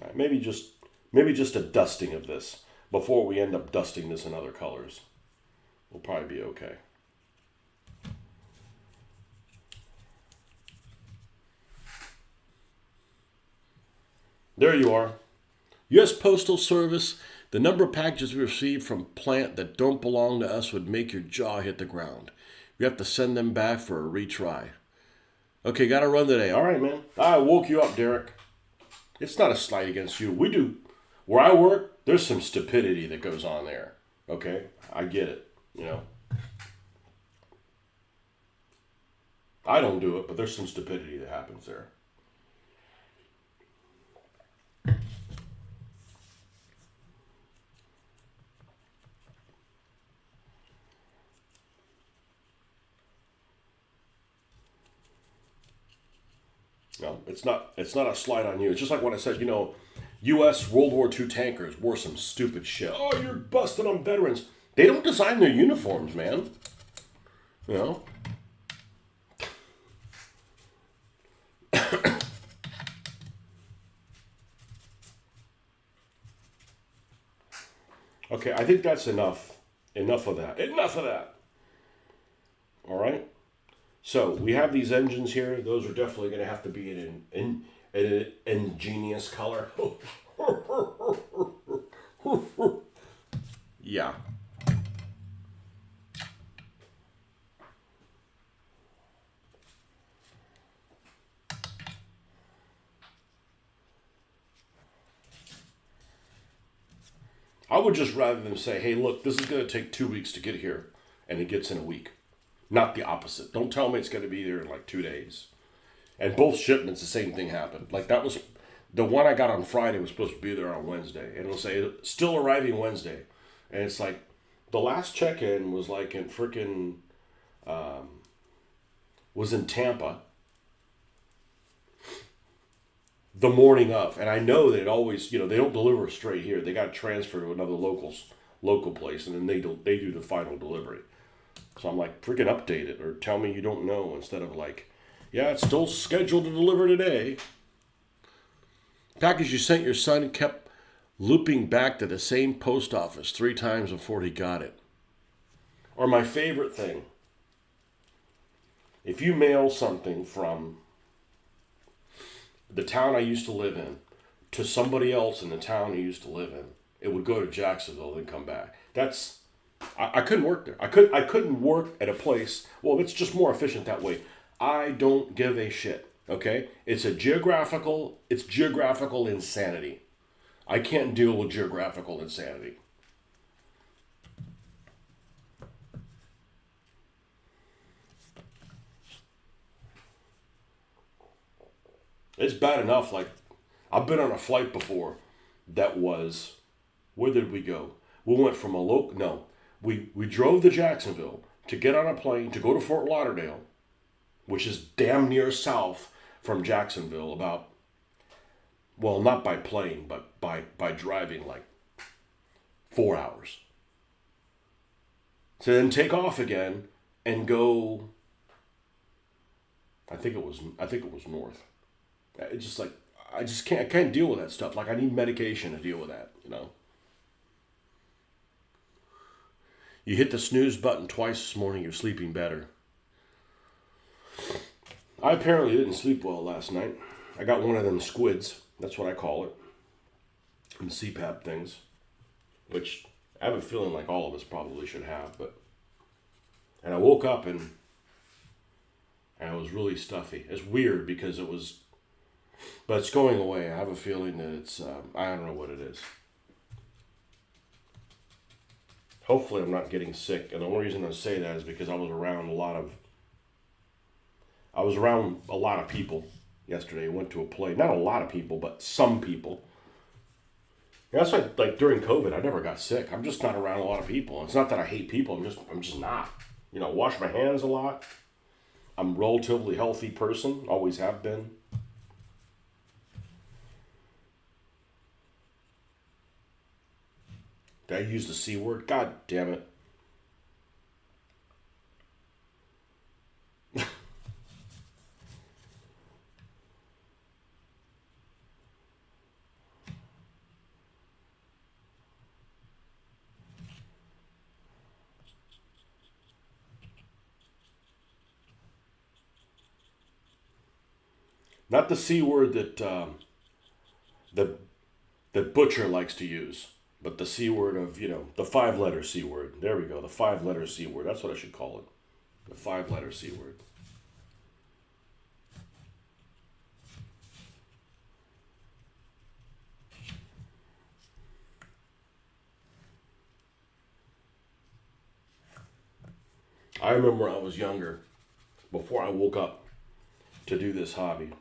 Right, maybe just a dusting of this before we end up dusting this in other colors. We'll probably be okay. There you are. U.S. Postal Service, the number of packages we receive from plant that don't belong to us would make your jaw hit the ground. We have to send them back for a retry. Okay, gotta run today. All right, man. I woke you up, Derek. It's not a slight against you. We do. Where I work, there's some stupidity that goes on there. Okay? I get it. I don't do it, but there's some stupidity that happens there. No, it's not. It's not a slight on you. It's just like when I said, U.S. World War II tankers wore some stupid shit. Oh, you're busting on veterans. They don't design their uniforms, man. You know. Okay, I think that's enough. Enough of that. Enough of that. All right. So we have these engines here. Those are definitely going to have to be an ingenious color. Yeah. I would just rather them say, hey, look, this is going to take 2 weeks to get here, and it gets in a week. Not the opposite. Don't tell me it's going to be there in like 2 days. And both shipments, the same thing happened. Like that was the one I got on Friday was supposed to be there on Wednesday, and it'll say still arriving Wednesday, and it's like the last check-in was like in freaking was in Tampa the morning of, and I know that it always they don't deliver straight here. They got to transfer to another local place, and then they do the final delivery. So I'm like, freaking update it or tell me you don't know instead of like, yeah, it's still scheduled to deliver today. Package you sent your son kept looping back to the same post office 3 times before he got it. Or my favorite thing, if you mail something from the town I used to live in to somebody else in the town I used to live in, it would go to Jacksonville and come back. I couldn't work there. I couldn't work at a place. Well, it's just more efficient that way. I don't give a shit. Okay? It's geographical insanity. I can't deal with geographical insanity. It's bad enough. Like, I've been on a flight before that was, where did we go? We went from we drove to Jacksonville to get on a plane to go to Fort Lauderdale, which is damn near south from Jacksonville, about, well, not by plane, but by driving like 4 hours. To then take off again and go, I think it was north. It's just like, I can't deal with that stuff. Like, I need medication to deal with that. You hit the snooze button twice this morning, you're sleeping better. I apparently didn't sleep well last night. I got one of them squids. That's what I call it. And CPAP things. Which I have a feeling like all of us probably should have. And I woke up and I was really stuffy. It's weird because but it's going away. I have a feeling that it's, I don't know what it is. Hopefully I'm not getting sick. And the only reason I say that is because I was around a lot of people yesterday. I went to a play. Not a lot of people, but some people. And that's like during COVID, I never got sick. I'm just not around a lot of people. It's not that I hate people. I'm just not. Wash my hands a lot. I'm a relatively healthy person. Always have been. Did I use the C word? God damn it. Not the C word that Butcher likes to use, but the C word of, the 5-letter C word. There we go, the 5-letter C word. That's what I should call it. The 5-letter C word. I remember when I was younger, before I woke up to do this hobby,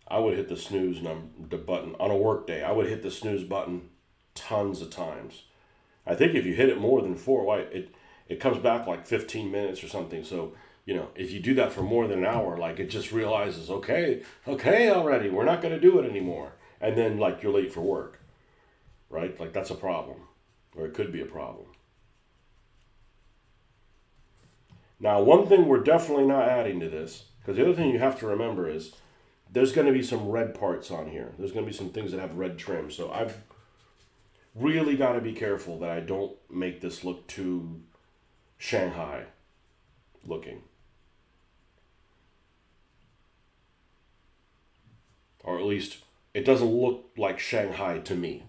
I would hit the the button on a work day. I would hit the snooze button tons of times. I think if you hit it more than 4, it comes back like 15 minutes or something. So, if you do that for more than an hour, like it just realizes, okay already, we're not going to do it anymore. And then like you're late for work, right? Like that's a problem, or it could be a problem. Now, one thing we're definitely not adding to this, because the other thing you have to remember is there's going to be some red parts on here. There's going to be some things that have red trim. So I've really got to be careful that I don't make this look too Shanghai looking. Or at least it doesn't look like Shanghai to me.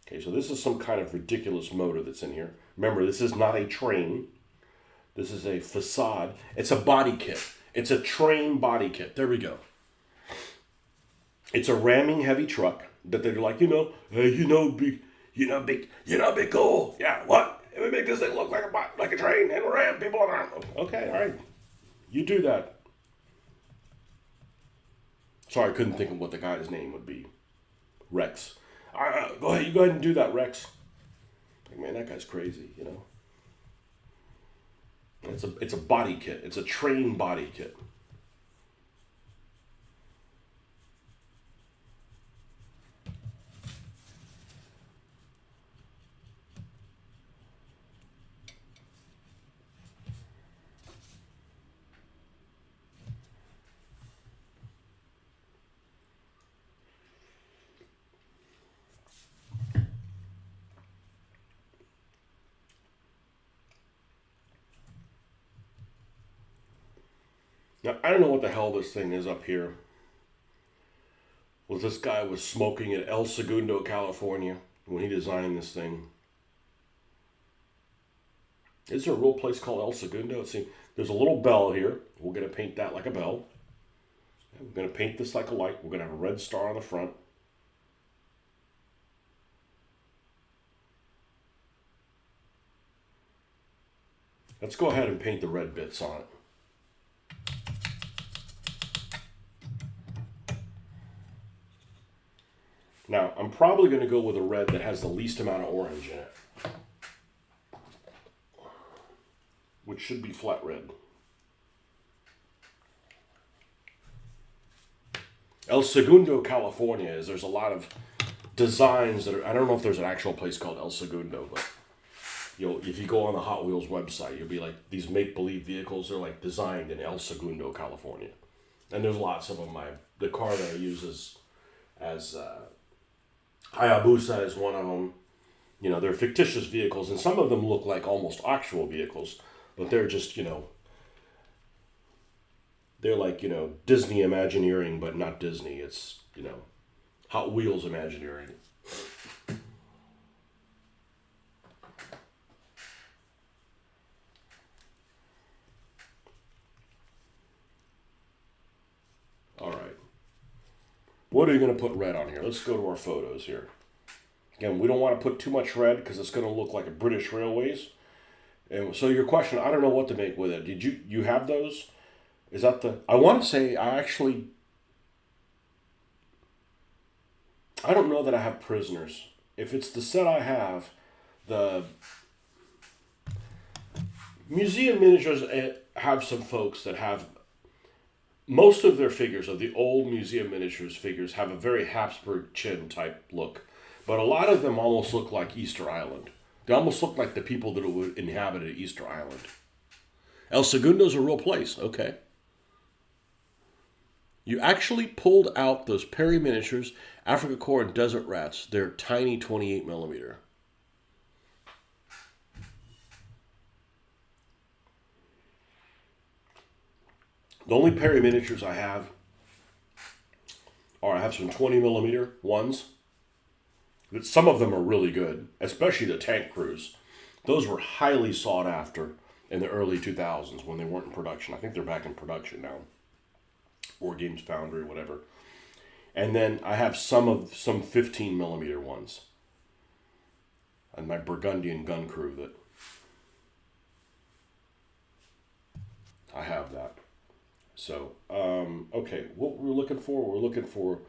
Okay, so this is some kind of ridiculous motor that's in here. Remember, this is not a train. This is a facade. It's a body kit. It's a train body kit. There we go. It's a ramming heavy truck that they're like, be cool. Yeah, what? It would make this thing look like a train and ram people around. Okay, all right. You do that. Sorry, I couldn't think of what the guy's name would be. Rex. Go ahead, you go ahead and do that, Rex. Like, man, that guy's crazy, It's a body kit. It's a train body kit. Now, I don't know what the hell this thing is up here. Well, this guy was smoking at El Segundo, California, when he designed this thing. Is there a real place called El Segundo? See, there's a little bell here. We're going to paint that like a bell. We're going to paint this like a light. We're going to have a red star on the front. Let's go ahead and paint the red bits on it. Now, I'm probably going to go with a red that has the least amount of orange in it, which should be flat red. El Segundo, California, there's a lot of designs that are, I don't know if there's an actual place called El Segundo, but if you go on the Hot Wheels website, you'll be like, these make-believe vehicles are like designed in El Segundo, California. And there's lots of them. The car that I use as Hayabusa is one of them. They're fictitious vehicles, and some of them look like almost actual vehicles, but they're just, they're like, Disney Imagineering, but not Disney. It's, Hot Wheels Imagineering. All right. What are you going to put red on here? Let's go to our photos here. Again, we don't want to put too much red because it's going to look like a British Railways. And so your question, I don't know what to make with it. Did you have those? Is that I want to say I don't know that I have Prisoners. If it's the set I have, the Museum Miniatures have some folks that have most of their figures, of the old Museum Miniatures figures, have a very Habsburg chin type look. But a lot of them almost look like Easter Island. They almost look like the people that would inhabit Easter Island. El Segundo's a real place, okay. You actually pulled out those Perry Miniatures, Africa Corps, and Desert Rats. They're tiny 28 millimeter. The only Perry Miniatures I have I have some 20 millimeter ones. Some of them are really good, especially the tank crews. Those were highly sought after in the early 2000s when they weren't in production. I think they're back in production now. War Games Foundry, whatever. And then I have some 15 millimeter ones. And my Burgundian gun crew that I have that. So, okay, what we're looking for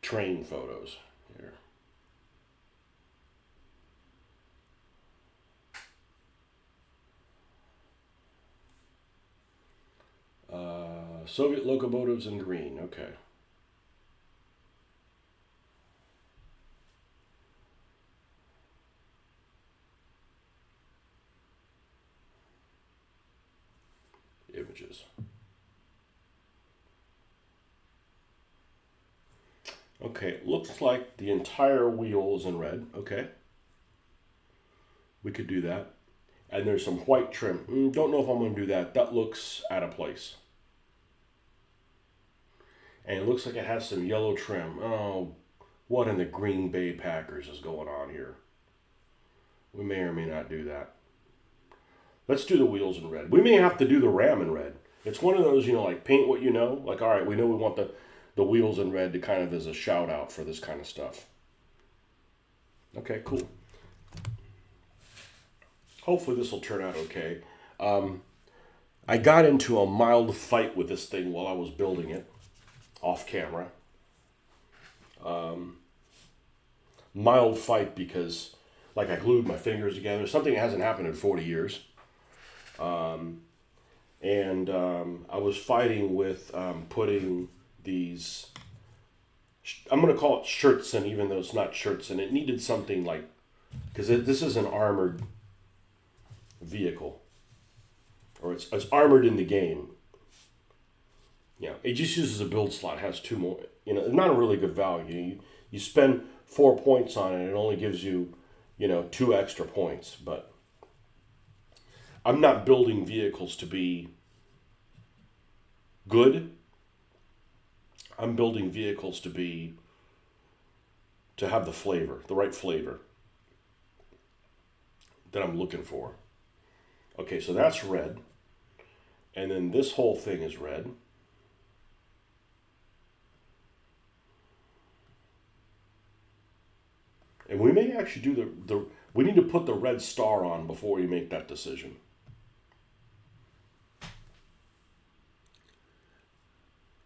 train photos here. Soviet locomotives in green, okay. Images. Okay, it looks like the entire wheel is in red. Okay, we could do that. And there's some white trim. Don't know if I'm going to do that. That looks out of place. And it looks like it has some yellow trim. Oh, what in the Green Bay Packers is going on here? We may or may not do that. Let's do the wheels in red. We may have to do the ram in red. It's one of those, like paint what you know. Like, all right, we know we want the wheels in red to kind of as a shout out for this kind of stuff. Okay, cool. Hopefully this will turn out okay. I got into a mild fight with this thing while I was building it, off camera. Mild fight because, like, I glued my fingers together. Something that hasn't happened in 40 years. And I was fighting with putting these, I'm going to call it shirts in, even though it's not shirts in. It needed something like, because this is an armored vehicle. Or it's armored in the game. Yeah, it just uses a build slot. It has two more. Not a really good value. You spend 4 points on it, it only gives you, 2 extra points. But I'm not building vehicles to be good. I'm building vehicles to have the flavor, the right flavor that I'm looking for. Okay, so that's red. And then this whole thing is red. And we may actually do we need to put the red star on before we make that decision.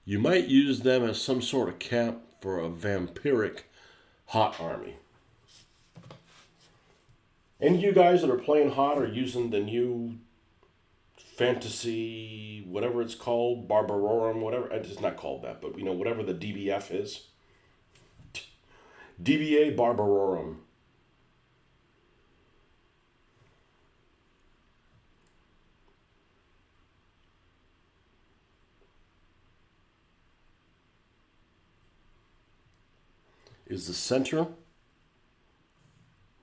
You might use them as some sort of camp for a vampiric hot army. Any of you guys that are playing hot are using the new fantasy, whatever it's called, Barbarorum, whatever. It's not called that, but whatever the DBF is. DBA Barbarorum. Is the center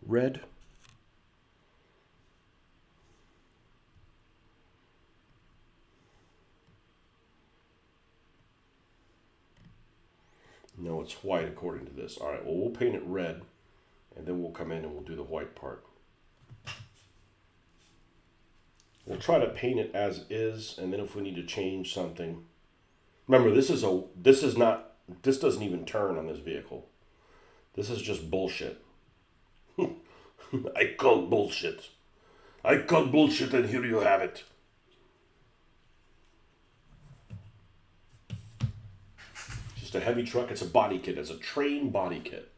red? No, it's white according to this. All right, well, we'll paint it red, and then we'll come in and we'll do the white part. We'll try to paint it as is, and then if we need to change something. Remember, this doesn't even turn on this vehicle. This is just bullshit. I call bullshit. I call bullshit, and here you have it. Just a heavy truck. It's a body kit. It's a train body kit.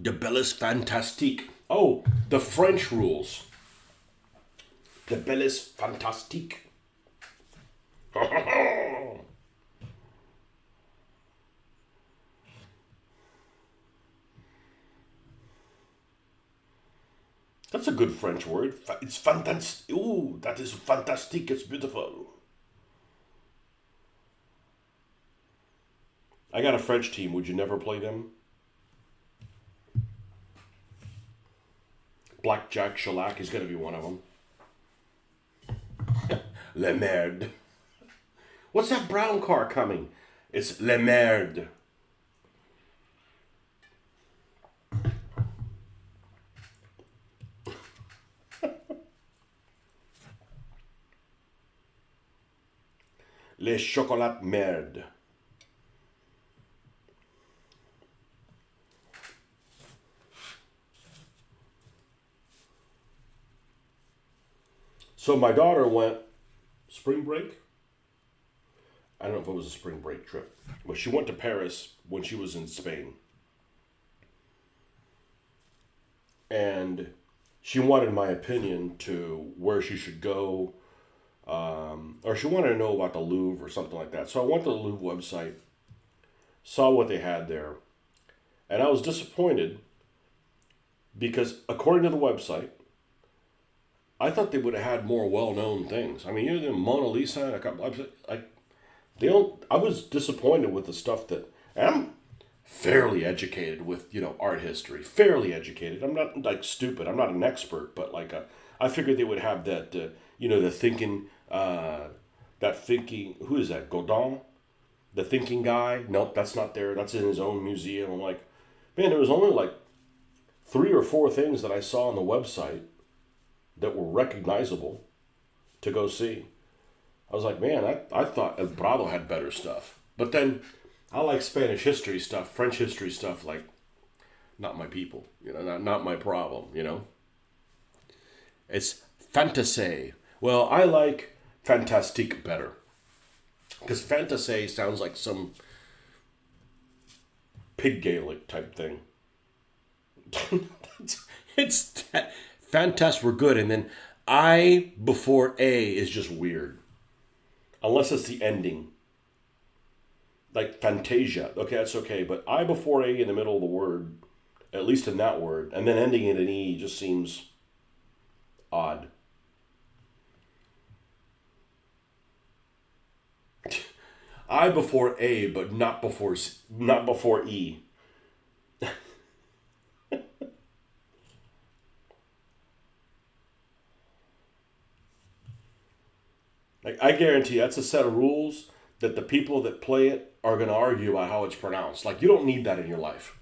De Bellis Fantastique. Oh, the French rules. De Bellis Fantastique. That's a good French word. It's fantastic. Ooh, that is fantastique. It's beautiful. I got a French team. Would you never play them? Blackjack Shellac is going to be one of them. Le merde. What's that brown car coming? It's Le merde. Les chocolats merde. So my daughter went spring break. I don't know if it was a spring break trip, but she went to Paris when she was in Spain. And she wanted my opinion to where she should go, or she wanted to know about the Louvre or something like that. So I went to the Louvre website, saw what they had there, and I was disappointed because according to the website, I thought they would have had more well-known things. I mean, you know, the Mona Lisa. They don't. I was disappointed with the stuff that. And I'm fairly educated with art history. Fairly educated. I'm not like stupid. I'm not an expert, but I figured they would have that. The thinking. That thinking. Who is that? Godin, the thinking guy. Nope, that's not there. That's in his own museum. I'm like, man, there was only like 3 or 4 things that I saw on the website that were recognizable to go see. I was like, man, I thought El Prado had better stuff. But then I like Spanish history stuff, French history stuff, like, not my people, not my problem. It's fantasy. Well, I like fantastique better. Because fantasy sounds like some pig Gaelic type thing. it's Fantas were good, and then I before A is just weird. Unless it's the ending. Like Fantasia. Okay, that's okay. But I before A in the middle of the word, at least in that word, and then ending in an E just seems odd. I before A, but not before E. Like, I guarantee that's a set of rules that the people that play it are going to argue about how it's pronounced. Like, you don't need that in your life.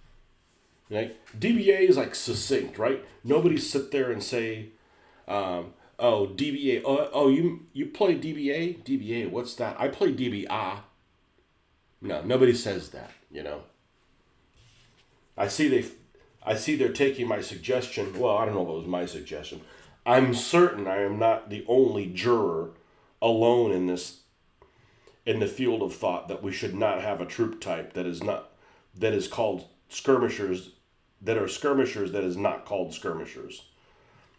Right? DBA is like succinct, right? Nobody sit there and say, DBA. You play DBA? DBA, what's that? I play DBA. No, nobody says that, I see they're taking my suggestion. Well, I don't know if it was my suggestion. I'm certain I am not the only juror alone in the field of thought that we should not have a troop type that is called skirmishers, that is not called skirmishers.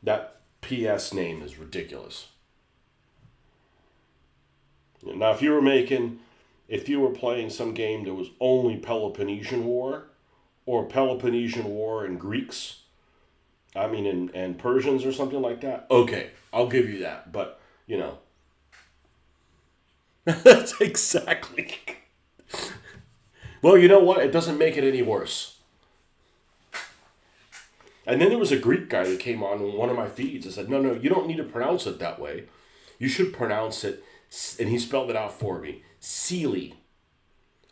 That PS name is ridiculous. Now, if you were playing some game that was only Peloponnesian War, or Peloponnesian War and Greeks, and Persians or something like that, okay, I'll give you that. But, that's exactly. Well, you know what? It doesn't make it any worse. And then there was a Greek guy that came on one of my feeds and said, no, you don't need to pronounce it that way. You should pronounce it, and he spelled it out for me, Sealy.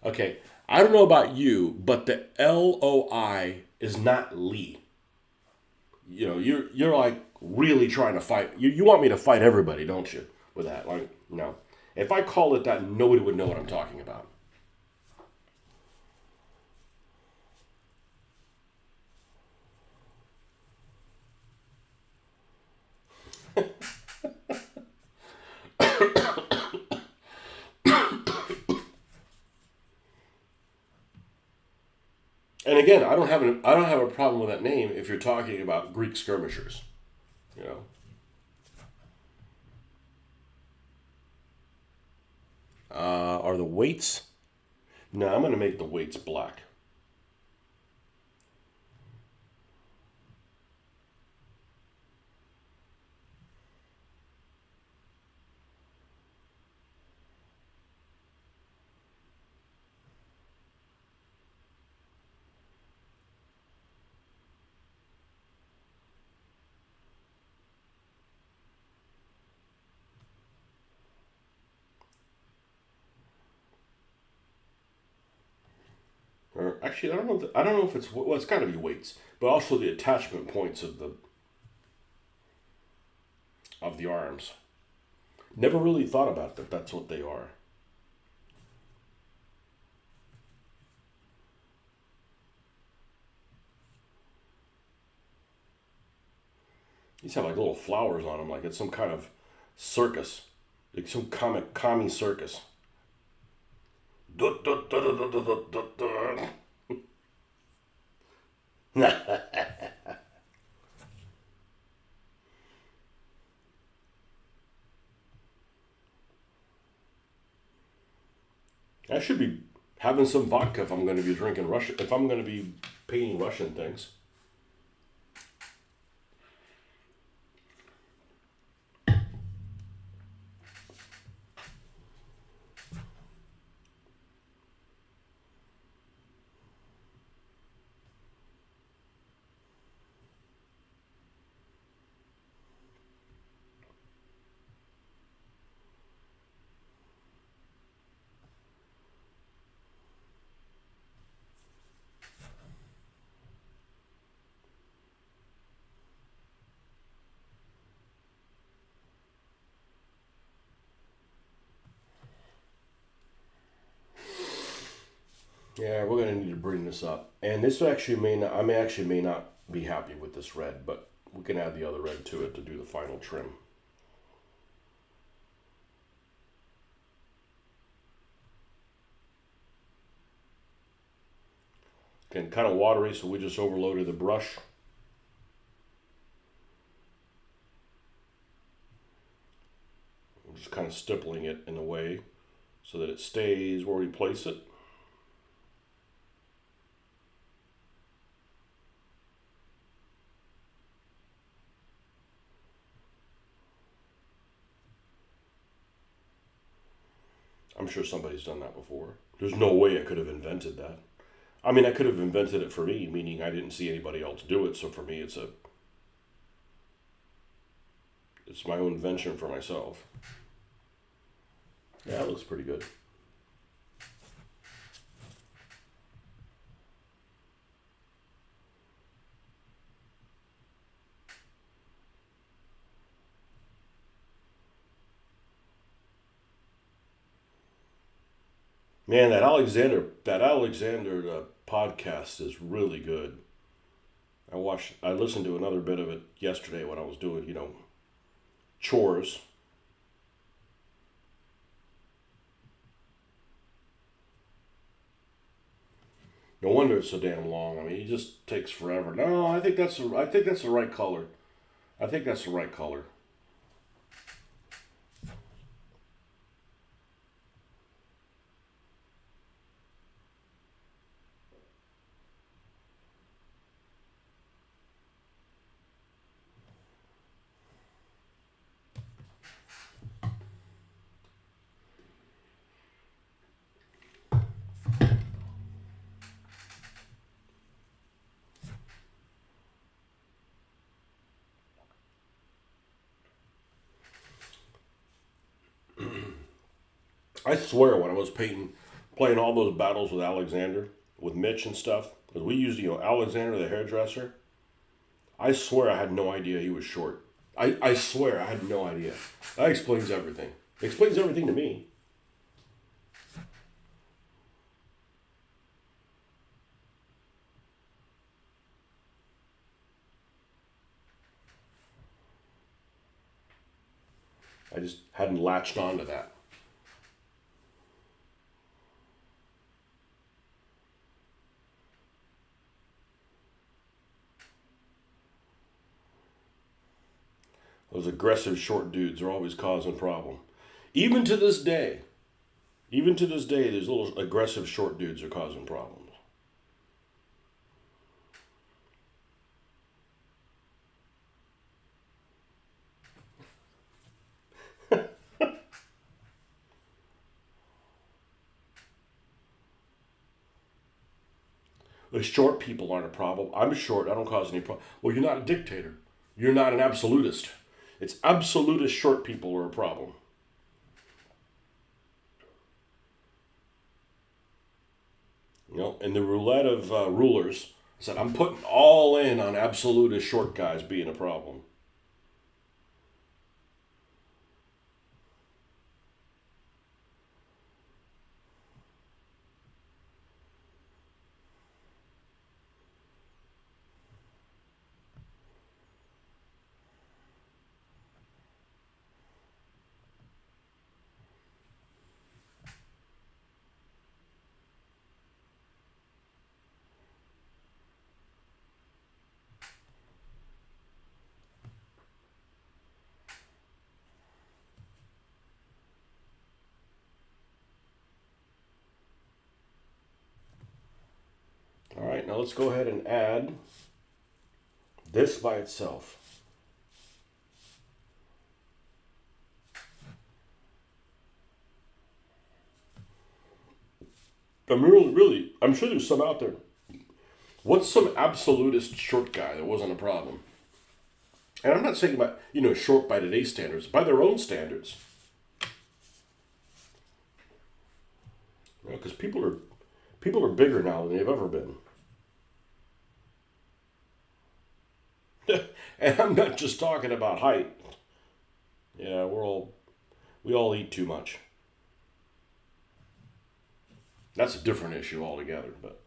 Okay, I don't know about you, but the LOI is not Lee. You're like really trying to fight. You want me to fight everybody, don't you, with that? Like, no. If I call it that, nobody would know what I'm talking about. And again, I don't have a problem with that name if you're talking about Greek skirmishers. Are the weights? No, I'm going to make the weights black. Or actually, I don't know if it's, well, it's got to be weights, but also the attachment points of the arms. Never really thought about that. That's what they are. These have like little flowers on them, like it's some kind of circus, like some commie circus. I should be having some vodka if I'm going to be drinking Russian. If I'm going to be painting Russian things. Yeah, we're gonna need to bring this up, and this actually may not. I may actually may not be happy with this red, but we can add the other red to it to do the final trim. Again, kind of watery, so we just overloaded the brush. We're just kind of stippling it in a way so that it stays where we place it. I'm sure somebody's done that before. There's no way I could have invented that. I mean, I could have invented it for me, meaning I didn't see anybody else do it. So for me, it's my own invention for myself. Yeah, it looks pretty good. Man, that Alexander podcast is really good. I listened to another bit of it yesterday when I was doing, chores. No wonder it's so damn long. I mean, it just takes forever. No, I think that's the right color. I think that's the right color. I swear, when I was playing all those battles with Alexander, with Mitch and stuff, because we used, Alexander the hairdresser. I swear I had no idea he was short. I swear I had no idea. That explains everything. It explains everything to me. I just hadn't latched on to that. Those aggressive short dudes are always causing problem. Even to this day, even to this day, these little aggressive short dudes are causing problems. The short people aren't a problem. I'm short. I don't cause any problem. Well, you're not a dictator. You're not an absolutist. It's absolutist short people are a problem. In the roulette of rulers, I said, I'm putting all in on absolutist short guys being a problem. All right, now let's go ahead and add this by itself. I'm sure there's some out there. What's some absolutist short guy that wasn't a problem? And I'm not saying about, short by today's standards, by their own standards. Because people are bigger now than they've ever been. And I'm not just talking about height. Yeah, we all eat too much. That's a different issue altogether, but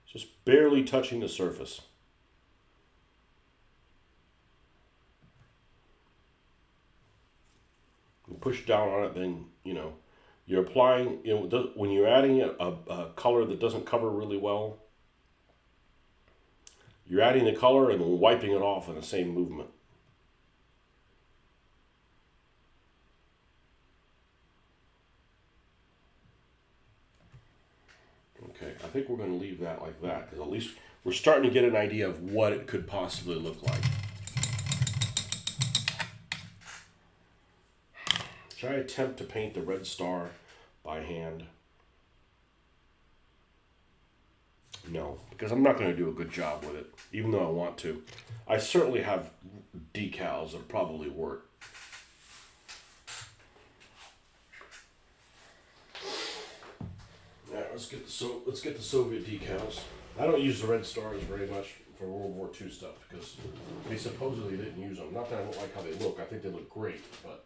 just barely touching the surface. You push down on it, then, you're applying, when you're adding a color that doesn't cover really well, you're adding the color and wiping it off in the same movement. Okay, I think we're going to leave that like that, because at least we're starting to get an idea of what it could possibly look like. Should I attempt to paint the red star by hand? No, because I'm not going to do a good job with it, even though I want to. I certainly have decals that probably work. Yeah, let's get the Soviet decals. I don't use the red stars very much for World War II stuff because they supposedly didn't use them. Not that I don't like how they look. I think they look great, but.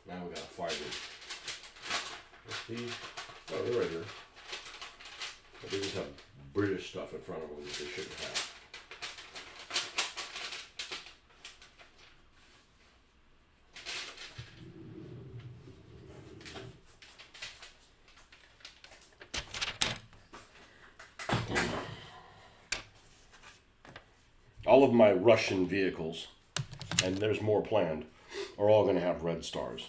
Now we gotta find it. Let's see. Oh, they're right here. But they just have British stuff in front of them that they shouldn't have. All of my Russian vehicles, and there's more planned, are all going to have red stars.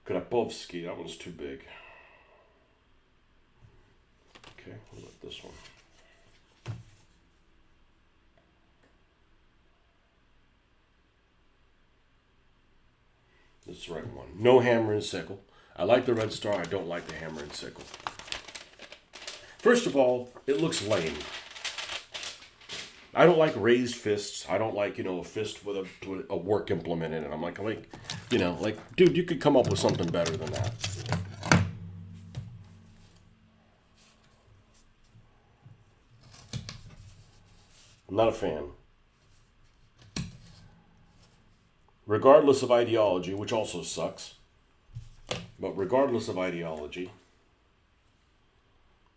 Grabowski, that one's too big. Okay, what about this one? This is the right one. No hammer and sickle. I like the red star. I don't like the hammer and sickle. First of all, it looks lame. I don't like raised fists. I don't like, a fist with a work implement in it. I'm like, dude, you could come up with something better than that. I'm not a fan. Regardless of ideology, which also sucks, but regardless of ideology,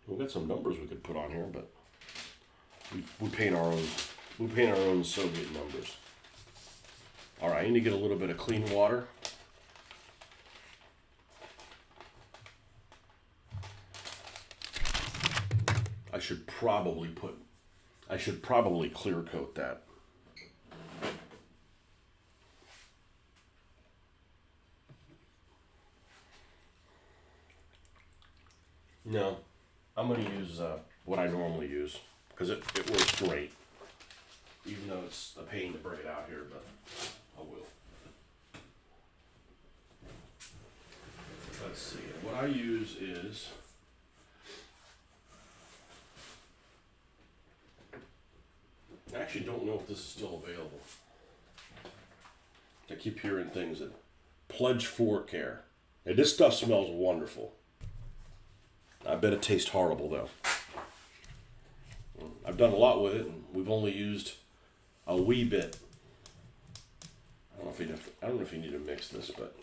we've got some numbers we could put on here, but we paint our own. We paint our own Soviet numbers. All right, I need to get a little bit of clean water. I should probably clear coat that. No, I'm going to use what I normally use because it works great. Even though it's a pain to bring it out here, but I will. Let's see. What I use is I actually don't know if this is still available. I keep hearing things that Pledge 4 Care. And this stuff smells wonderful. I bet it tastes horrible though. I've done a lot with it, and we've only used a wee bit. I don't know if you need to mix this, but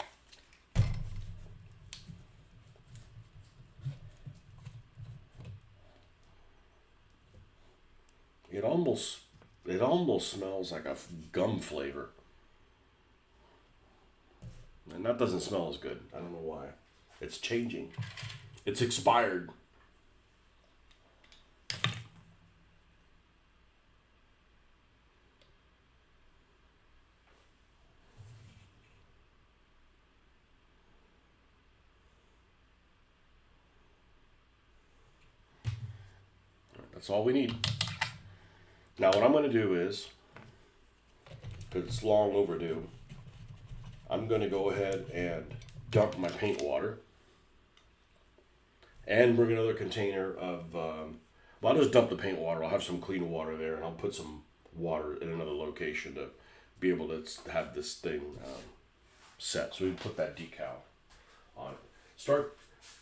it almost smells like a gum flavor, and that doesn't smell as good. I don't know why. It's changing. It's expired. That's all we need. Now what I'm going to do is, because it's long overdue, I'm going to go ahead and dump my paint water and bring another container of, well, I'll just dump the paint water. I'll have some clean water there, and I'll put some water in another location to be able to have this thing set. So we put that decal on it. Start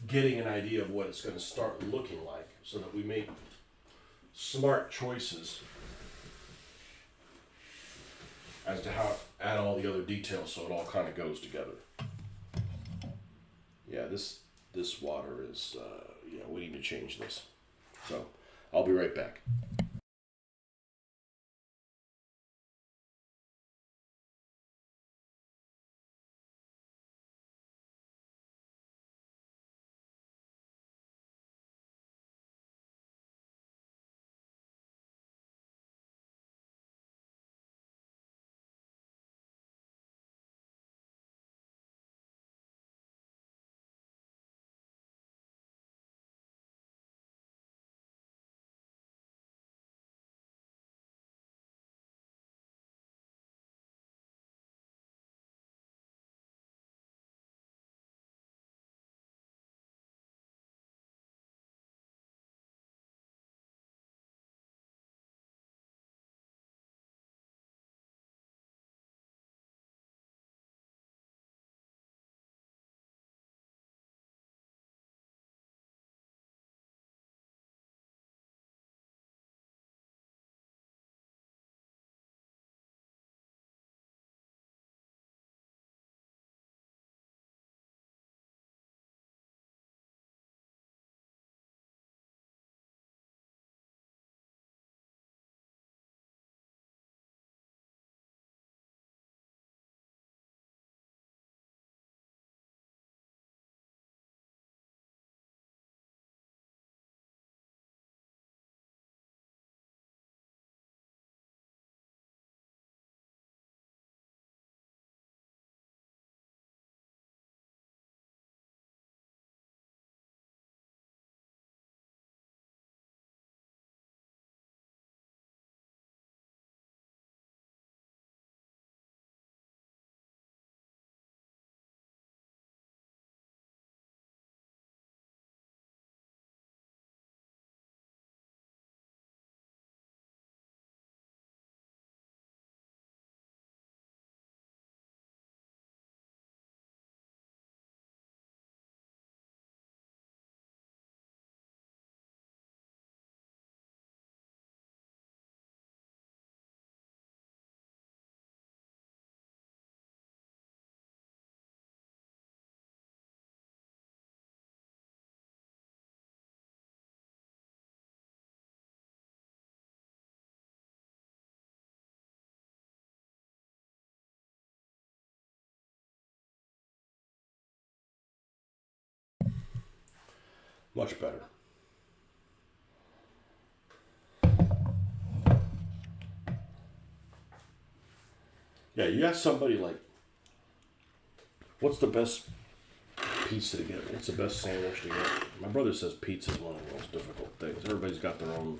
getting an idea of what it's going to start looking like so that we make smart choices as to how to add all the other details so it all kind of goes together. Yeah, this water is, yeah, we need to change this. So I'll be right back. Much better. Yeah, you got somebody like, what's the best pizza to get? What's the best sandwich to get? My brother says pizza is one of the most difficult things. Everybody's got their own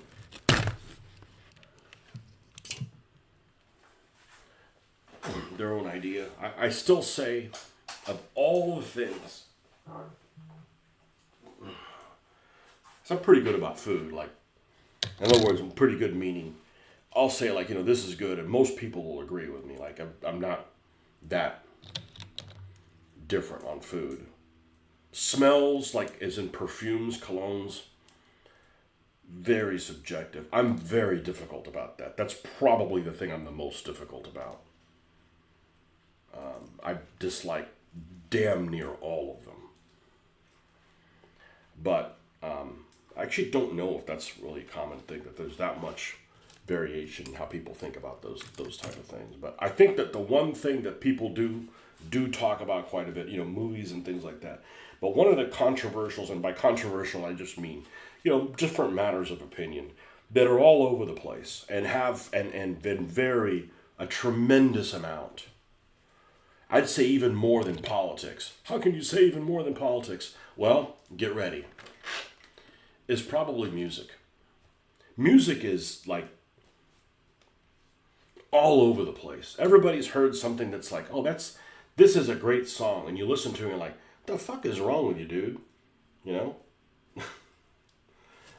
idea. I still say, of all the things, so I'm pretty good about food. Like, in other words, I'm pretty good meaning, I'll say like, this is good, and most people will agree with me. Like, I'm not that different on food. Smells, like as in perfumes, colognes, very subjective. I'm very difficult about that. That's probably the thing I'm the most difficult about. I dislike damn near all of them. But I actually don't know if that's really a common thing, that there's that much variation in how people think about those type of things. But I think that the one thing that people do talk about quite a bit, movies and things like that. But one of the controversials, and by controversial I just mean, different matters of opinion that are all over the place and have and been vary a tremendous amount. I'd say even more than politics. How can you say even more than politics? Well, get ready. Is probably music. Music is like all over the place. Everybody's heard something that's like, oh, this is a great song, and you listen to it and you're like, the fuck is wrong with you, dude? You know?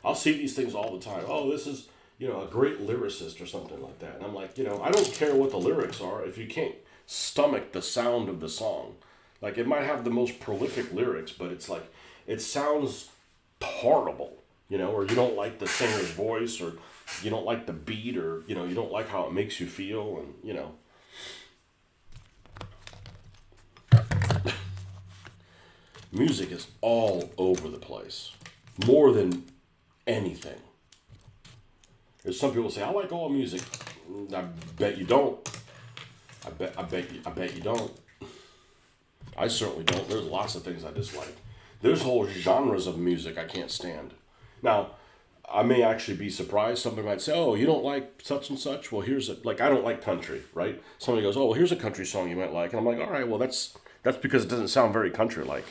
I'll see these things all the time. Oh, this is, a great lyricist or something like that. And I'm like, I don't care what the lyrics are if you can't stomach the sound of the song. Like, it might have the most prolific lyrics, but it's like, it sounds horrible, or you don't like the singer's voice, or you don't like the beat, or, you don't like how it makes you feel, and, music is all over the place. More than anything. There's some people say, I like all music. I bet you don't. I bet you don't. I certainly don't. There's lots of things I dislike. There's whole genres of music I can't stand. Now, I may actually be surprised. Somebody might say, oh, you don't like such and such? Well, I don't like country, right? Somebody goes, oh, well, here's a country song you might like. And I'm like, all right, well, that's because it doesn't sound very country-like,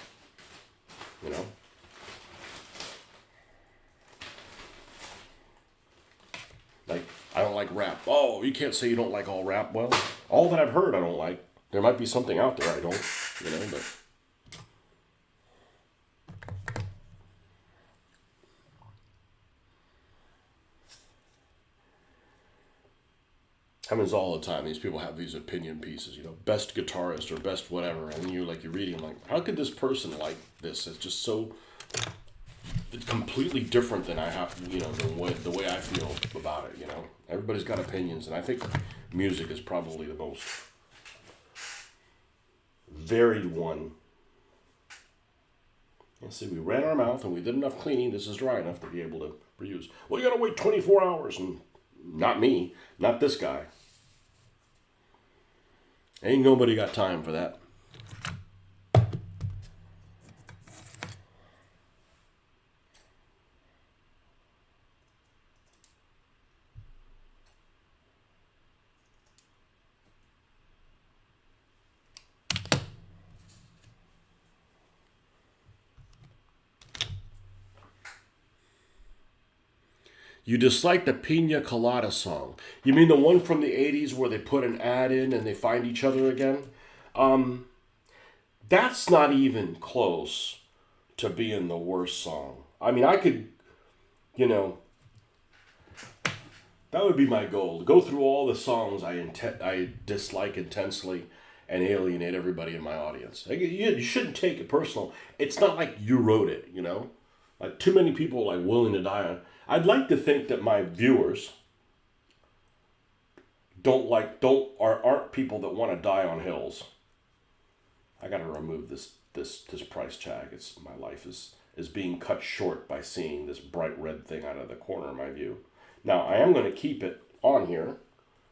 Like, I don't like rap. Oh, you can't say you don't like all rap. Well, all that I've heard I don't like. There might be something out there I don't, but... happens all the time. These people have these opinion pieces, best guitarist or best whatever, and you're reading like, how could this person like this? It's just so, it's completely different than I have, the way I feel about it. Everybody's got opinions, and I think music is probably the most varied one. And see, we ran our mouth and we did enough cleaning. This is dry enough to be able to reuse. Well, you got to wait 24 hours, and not me, not this guy. Ain't nobody got time for that. You dislike the Pina Colada song. You mean the one from the 80s where they put an ad in and they find each other again? That's not even close to being the worst song. I mean, I could, that would be my goal. To go through all the songs I dislike intensely and alienate everybody in my audience. You shouldn't take it personal. It's not like you wrote it, Like, too many people are willing to die on. I'd like to think that my viewers aren't people that want to die on hills. I got to remove this price tag. My life is being cut short by seeing this bright red thing out of the corner of my view. Now, I am going to keep it on here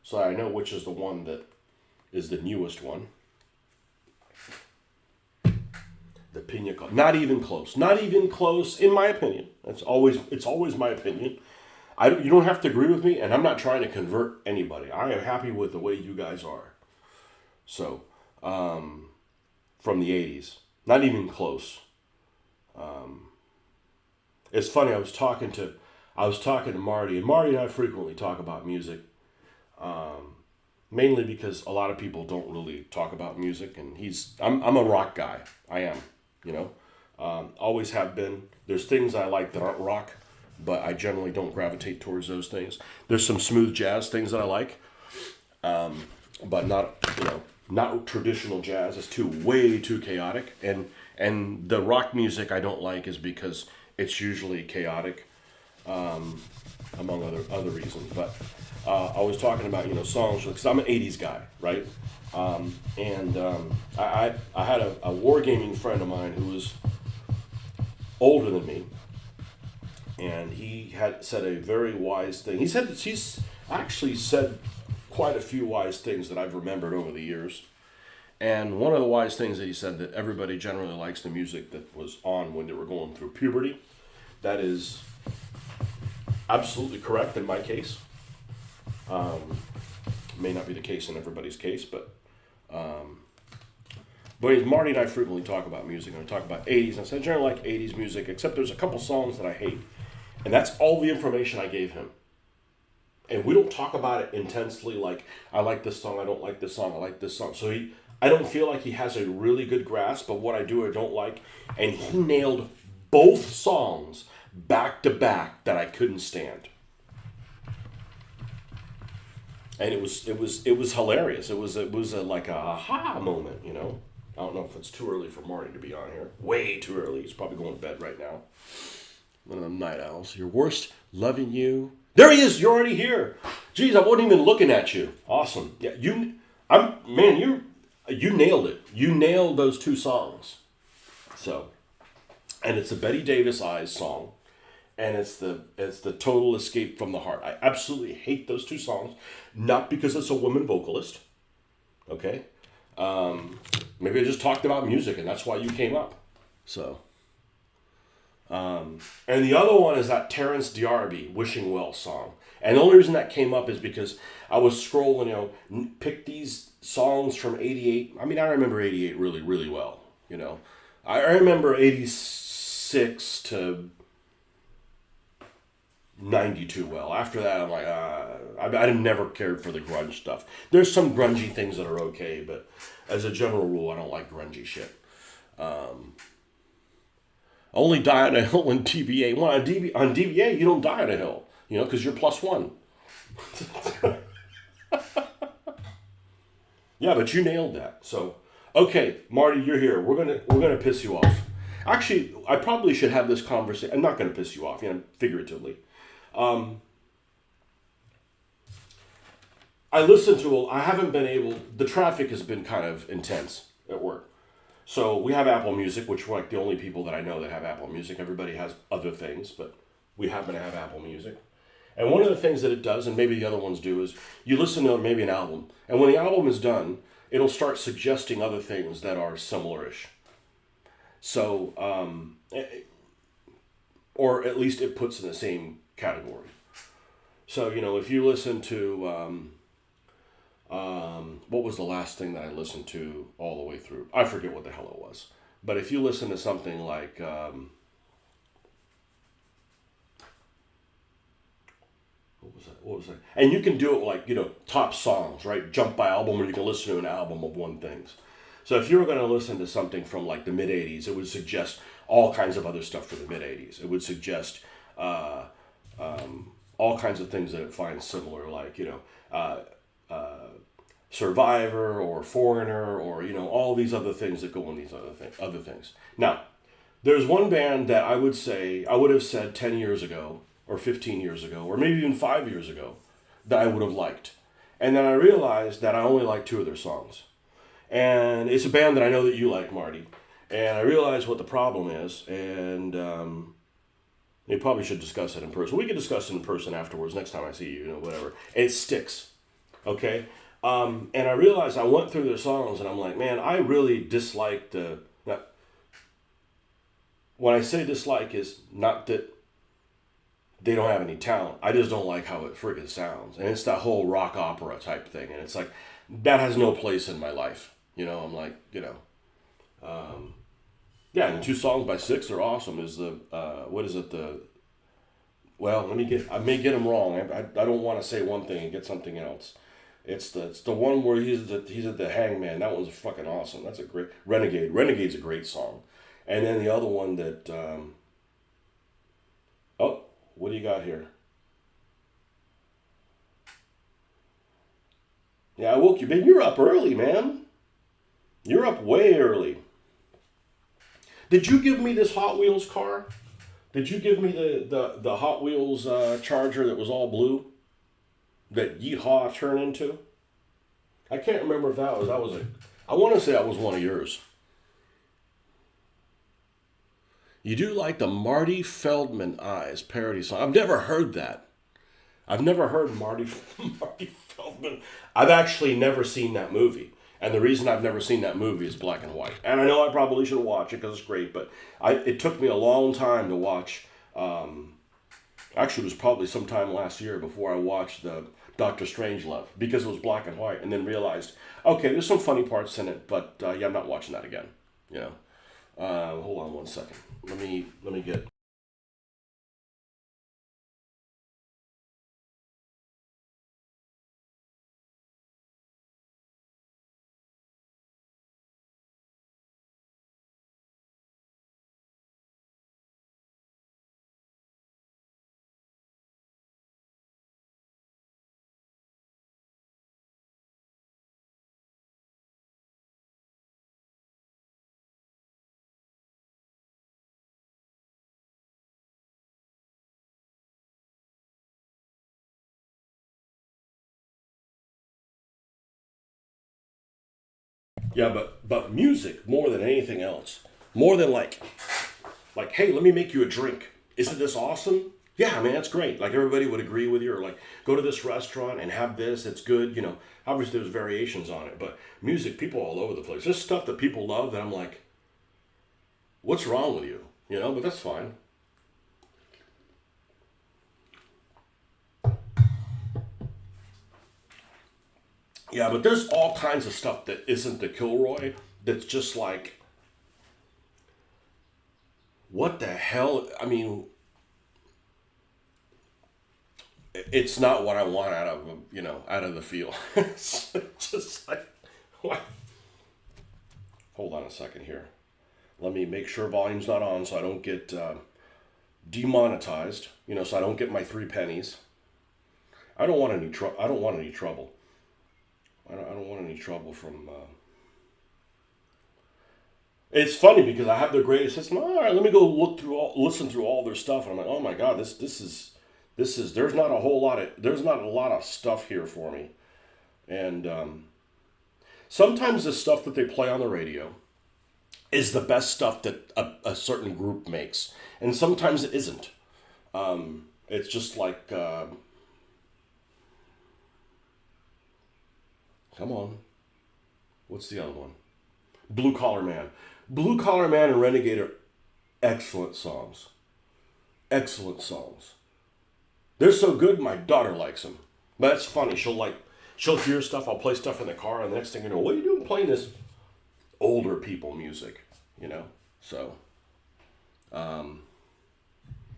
so I know which is the one that is the newest one. The Pina Colada. Not even close. Not even close, in my opinion. It's always my opinion. You don't have to agree with me, and I'm not trying to convert anybody. I am happy with the way you guys are. So, from the 80s. Not even close. It's funny, I was talking to Marty, and Marty and I frequently talk about music. Mainly because a lot of people don't really talk about music, and I'm a rock guy. I am. Always have been. There's things I like that aren't rock, but I generally don't gravitate towards those things. There's some smooth jazz things that I like, but not traditional jazz. It's way too chaotic. And the rock music I don't like is because it's usually chaotic. among other reasons. But I was talking about songs because I'm an '80s guy, right? I had a wargaming friend of mine who was older than me, and he had said a very wise thing. He's actually said quite a few wise things that I've remembered over the years. And one of the wise things that he said, that everybody generally likes the music that was on when they were going through puberty. That is absolutely correct in my case. May not be the case in everybody's case, but Marty and I frequently talk about music, and we talk about '80s. And I said, I generally like '80s music, except there's a couple songs that I hate. And that's all the information I gave him. And we don't talk about it intensely, like, I like this song, I don't like this song, I like this song. So I don't feel like he has a really good grasp of what I do or don't like. And he nailed both songs back to back that I couldn't stand. And it was hilarious. It was like a aha moment, I don't know if it's too early for Marty to be on here. Way too early. He's probably going to bed right now. One of them night owls. Your worst, loving you. There he is. You're already here. Jeez, I wasn't even looking at you. Awesome. Yeah, you nailed it. You nailed those two songs. So, and it's a Betty Davis Eyes song, and it's the Total Escape from the Heart. I absolutely hate those two songs, not because it's a woman vocalist. Okay, maybe I just talked about music, and that's why you came up. So. And the other one is that Terrence D'Arby Wishing Well song. And the only reason that came up is because I was scrolling, pick these songs from '88. I mean, I remember '88 really, really well, I remember '86 to '92 well. After that, I'm like, I never cared for the grunge stuff. There's some grungy things that are okay, but as a general rule, I don't like grungy shit. Only die on a hill in DBA. Well, on DBA, you don't die on a hill, because you're +1. Yeah, but you nailed that. So, okay, Marty, you're here. We're gonna piss you off. Actually, I probably should have this conversation. I'm not gonna piss you off, figuratively. I haven't been able. The traffic has been kind of intense at work. So we have Apple Music, which we're like the only people that I know that have Apple Music. Everybody has other things, but we happen to have Apple Music. And one of the things that it does, and maybe the other ones do, is you listen to maybe an album. And when the album is done, it'll start suggesting other things that are similar-ish. So, or at least it puts in the same category. So, if you listen to... what was the last thing that I listened to all the way through? I forget what the hell it was. But if you listen to something like, what was that? And you can do it like, top songs, right? Jump by album, or you can listen to an album of one things. So if you were going to listen to something from like the mid 80s, it would suggest all kinds of other stuff for the mid 80s. It would suggest, all kinds of things that it finds similar, like, Survivor or Foreigner, or all these other things that go on these other things. Now, there's one band that I would have said 10 years ago or 15 years ago or maybe even 5 years ago that I would have liked. And then I realized that I only like 2 of their songs. And it's a band that I know that you like, Marty. And I realized what the problem is, and we probably should discuss it in person. We can discuss it in person afterwards next time I see you, whatever. It sticks. Okay? And I realized I went through their songs and I'm like, man, I really dislike when I say dislike, is not that they don't have any talent. I just don't like how it friggin' sounds. And it's that whole rock opera type thing. And it's like, that has no place in my life. I'm like, yeah, and the 2 songs by Six are awesome. Is the, what is it? I may get them wrong. I don't want to say one thing and get something else. It's the one where he's at the hangman. That one's fucking awesome. That's a great Renegade. Renegade's a great song. And then the other one that what do you got here? Yeah, I woke you, man. You're up early, man. You're up way early. Did you give me this Hot Wheels car? Did you give me the Hot Wheels Charger that was all blue that Yeehaw turned into? I can't remember if that was a. I want to say that was one of yours. You do like the Marty Feldman Eyes parody song. I've never heard that. I've never heard Marty Feldman. I've actually never seen that movie. And the reason I've never seen that movie is black and white. And I know I probably should watch it because it's great, but it took me a long time to watch. Actually, it was probably sometime last year before I watched the Doctor Strangelove because it was black and white, and then realized, okay, there's some funny parts in it, but yeah, I'm not watching that again. You know. Hold on one second. Let me get. Yeah, but music more than anything else, more than like hey, let me make you a drink. Isn't this awesome? Yeah, I mean that's great. Like everybody would agree with you, or like go to this restaurant and have this. It's good. You know, obviously there's variations on it, but music, people all over the place. There's stuff that people love that I'm like, what's wrong with you? You know, but that's fine. Yeah, but there's all kinds of stuff that isn't the Kilroy. That's just like, what the hell? I mean, it's not what I want out of out of the field. It's just like, what? Hold on a second here. Let me make sure volume's not on so I don't get demonetized. So I don't get my 3 pennies. I don't want any trouble. I don't want any trouble. I don't want any trouble from. It's funny because I have their greatest hits. All right, let me go listen through all their stuff, and I'm like, oh my god, this is. There's not a lot of stuff here for me, and sometimes the stuff that they play on the radio is the best stuff that a certain group makes, and sometimes it isn't. It's just like, come on, what's the other one? Blue Collar Man. Blue Collar Man and Renegade are excellent songs. Excellent songs. They're so good, my daughter likes them. But that's funny. She'll hear stuff. I'll play stuff in the car, and the next thing you know, what are you doing playing this older people music? So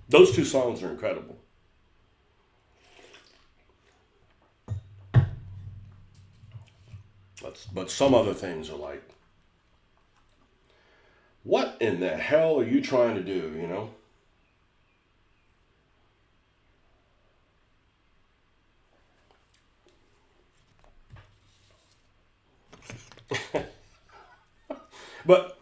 those two songs are incredible. But some other things are like, what in the hell are you trying to do? But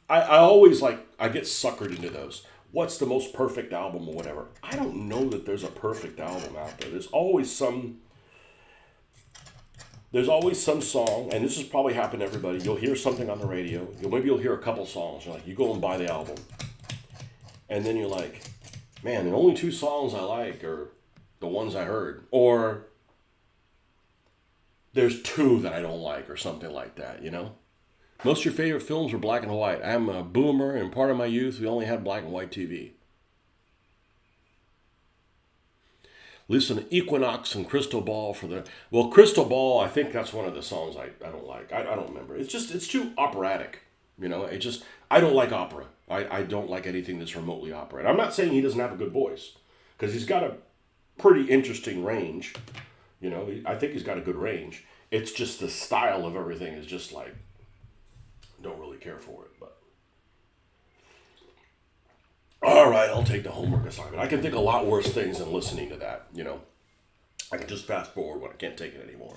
I always I get suckered into those. What's the most perfect album or whatever? I don't know that there's a perfect album out there. There's always some song, and this has probably happened to everybody. You'll hear something on the radio. Maybe you'll hear a couple songs. You're like, you go and buy the album, and then you're like, man, the only 2 songs I like are the ones I heard, or there's 2 that I don't like, or something like that. Most of your favorite films were black and white. I'm a boomer, and part of my youth, we only had black and white TV. Listen to Equinox and Crystal Ball for the. Well, Crystal Ball, I think that's one of the songs I don't like. I don't remember. It's too operatic. I don't like opera. I don't like anything that's remotely opera. And I'm not saying he doesn't have a good voice, because he's got a pretty interesting range. I think he's got a good range. It's just the style of everything is just like, don't really care for it. But all right, I'll take the homework assignment. I can think of a lot worse things than listening to that. I can just fast forward when I can't take it anymore.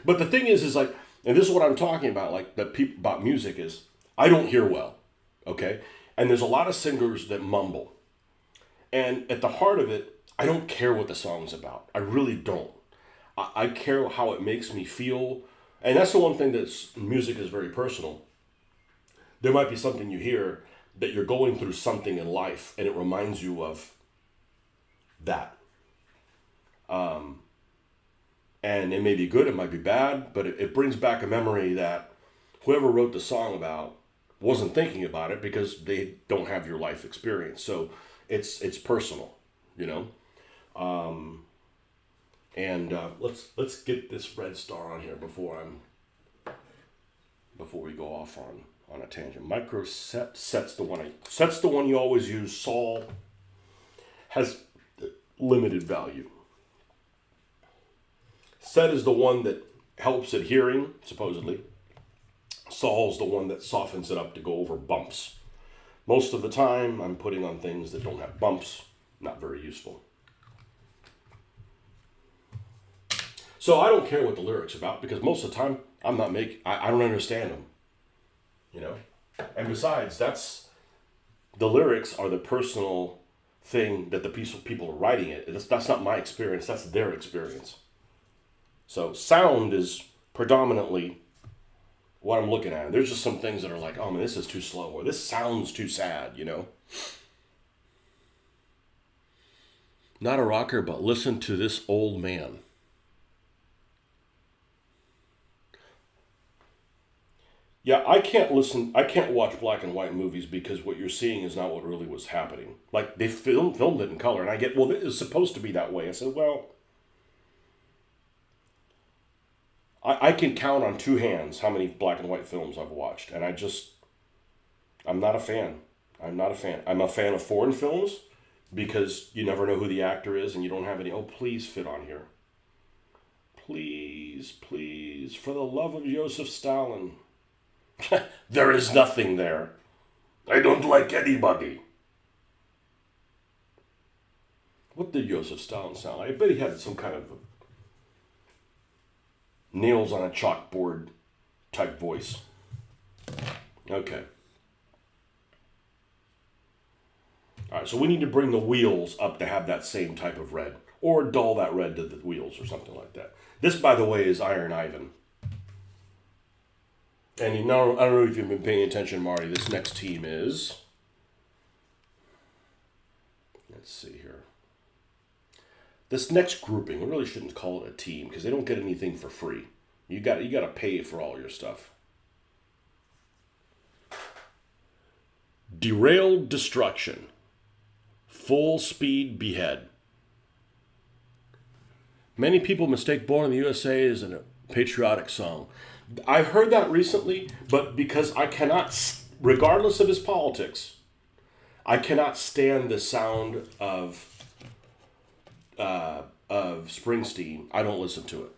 But the thing is like, and this is what I'm talking about. Like the people about music is, I don't hear well, okay? And there's a lot of singers that mumble. And at the heart of it, I don't care what the song's about. I really don't. I care how it makes me feel. And that's the one thing that's music is very personal. There might be something you hear that you're going through something in life and it reminds you of that. And it may be good, it might be bad, but it brings back a memory that whoever wrote the song about wasn't thinking about it because they don't have your life experience. So it's personal, you know. Let's get this red star on here before we go off on a tangent. Micro set's the one you always use. Sol has limited value. Set is the one that helps at hearing, supposedly. Sol's the one that softens it up to go over bumps. Most of the time, I'm putting on things that don't have bumps. Not very useful. So I don't care what the lyrics are about because most of the time I don't understand them. You know? And besides, the lyrics are the personal thing that the people are writing it. That's not my experience, that's their experience. So sound is predominantly what I'm looking at. There's just some things that are like, oh man, this is too slow, or this sounds too sad, you know? Not a rocker, but listen to this old man. Yeah, I can't watch black and white movies because what you're seeing is not what really was happening. Like, they filmed it in color, and I get, well, it was supposed to be that way. I said, well, I can count on two hands how many black and white films I've watched, and I'm not a fan. I'm not a fan. I'm a fan of foreign films because you never know who the actor is, and you don't have any, oh, please fit on here. Please, please, for the love of Joseph Stalin. There is nothing there. I don't like anybody. What did Joseph Stalin sound like? I bet he had some kind of nails on a chalkboard type voice. Okay. Alright, so we need to bring the wheels up to have that same type of red. Or dull that red to the wheels or something like that. This, by the way, is Iron Ivan. And I don't know if you've been paying attention, Marty. This next team is... Let's see here. This next grouping, we really shouldn't call it a team because they don't get anything for free. You got to pay for all your stuff. Derailed Destruction. Full Speed Behead. Many people mistake Born in the USA as a patriotic song. I've heard that recently, but because I cannot, regardless of his politics, I cannot stand the sound of Springsteen. I don't listen to it.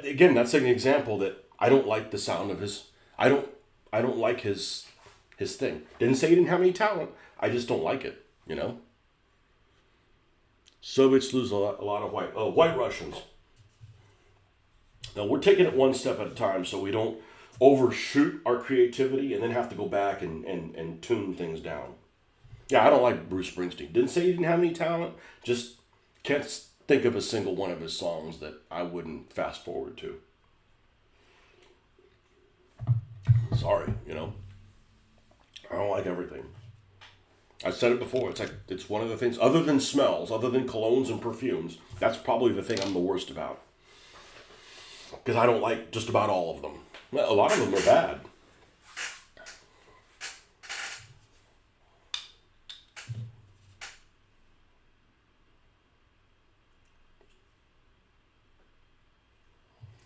Again, that's an example that I don't like the sound of his. I don't like his thing. Didn't say he didn't have any talent. I just don't like it. You know. Soviets lose a lot of White Russians. Now, we're taking it one step at a time so we don't overshoot our creativity and then have to go back and tune things down. Yeah, I don't like Bruce Springsteen. Didn't say he didn't have any talent. Just can't think of a single one of his songs that I wouldn't fast forward to. Sorry, you know. I don't like everything. I said it before. It's one of the things, other than smells, other than colognes and perfumes, that's probably the thing I'm the worst about. Because I don't like just about all of them. A lot of them are bad.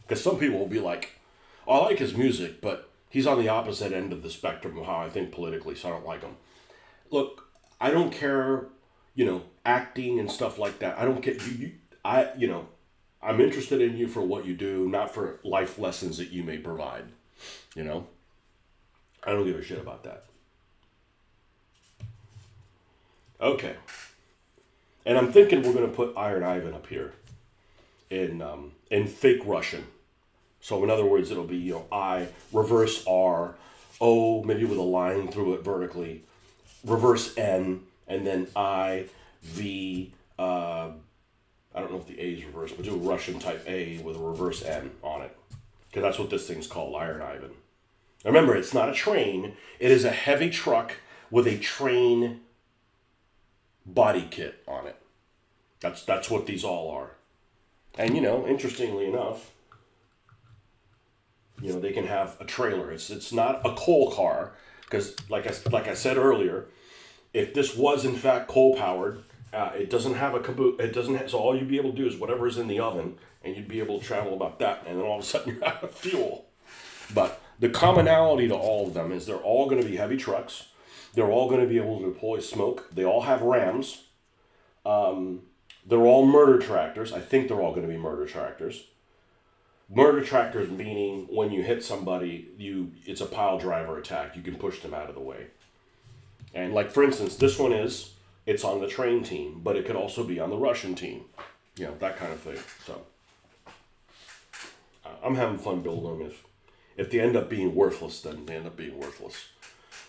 Because some people will be like, oh, I like his music, but he's on the opposite end of the spectrum of how I think politically, so I don't like him. Look, I don't care, acting and stuff like that. I don't care. I'm interested in you for what you do, not for life lessons that you may provide. I don't give a shit about that. Okay. And I'm thinking we're going to put Iron Ivan up here in fake Russian. So in other words, it'll be, I, reverse R, O, maybe with a line through it vertically, reverse N, and then I, V, I don't know if the A is reversed, but do a Russian type A with a reverse N on it. Because that's what this thing's called, Iron Ivan. Remember, it's not a train. It is a heavy truck with a train body kit on it. That's what these all are. And, interestingly enough, they can have a trailer. It's not a coal car, because like I said earlier, if this was in fact coal powered, it doesn't have a caboose. It doesn't have, so all you'd be able to do is whatever is in the oven, and you'd be able to travel about that, and then all of a sudden you're out of fuel. But the commonality to all of them is they're all going to be heavy trucks. They're all going to be able to deploy smoke. They all have rams. They're all murder tractors. I think they're all going to be murder tractors. Murder tractors meaning when you hit somebody, it's a pile driver attack. You can push them out of the way. And like, for instance, this one it's on the train team, but it could also be on the Russian team. That kind of thing. So I'm having fun building them. If they end up being worthless, then they end up being worthless.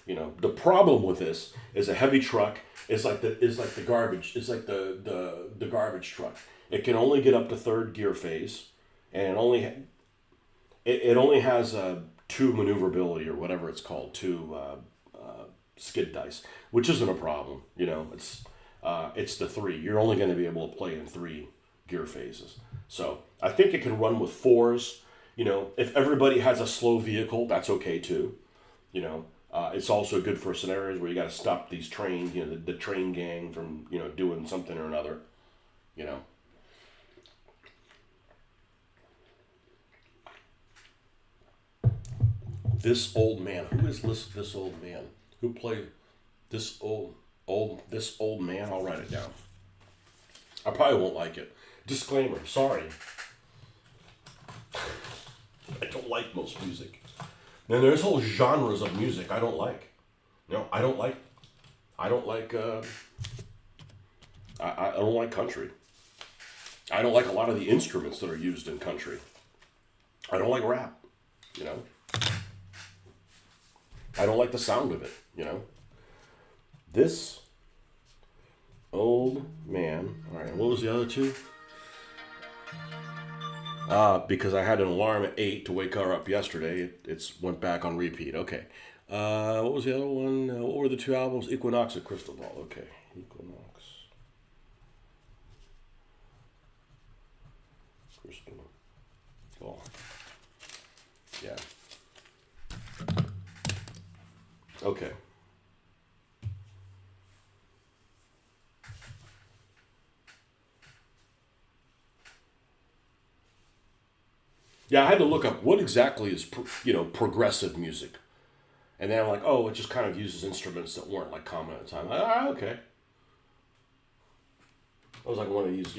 The problem with this is a heavy truck is like the garbage. It's like the garbage truck. It can only get up to third gear phase, and it only has two maneuverability or whatever it's called, two skid dice, which isn't a problem. It's the three. You're only going to be able to play in three gear phases. So I think it can run with fours. If everybody has a slow vehicle, that's okay too. It's also good for scenarios where you got to stop these trains, the train gang from, doing something or another, This old man. Who is this old man? Who played this old man? I'll write it down. I probably won't like it. Disclaimer, sorry. I don't like most music. And there's whole genres of music I don't like. I don't like I don't like country. I don't like a lot of the instruments that are used in country. I don't like rap, I don't like the sound of it, This old man. All right, what was the other two? Because I had an alarm at 8 to wake her up yesterday. It's went back on repeat. Okay. What was the other one? What were the two albums? Equinox and Crystal Ball. Okay. Equinox. Crystal Ball. Yeah. Okay. Yeah, I had to look up what exactly is progressive music, and then I'm like, oh, it just kind of uses instruments that weren't like common at the time. Okay. I was like one of these,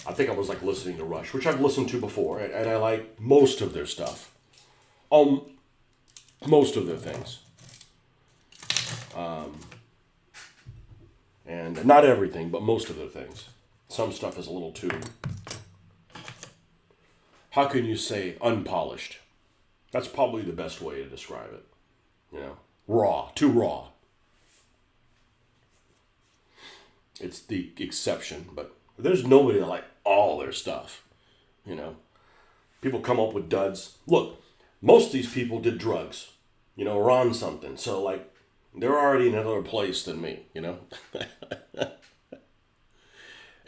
I think I was like listening to Rush, which I've listened to before, and I like most of their stuff. Most of their things. And not everything, but most of their things. Some stuff is a little too, how can you say unpolished? That's probably the best way to describe it. Raw, too raw. It's the exception, but there's nobody that like all their stuff. People come up with duds. Look, most of these people did drugs, or on something. So like, they're already in another place than me,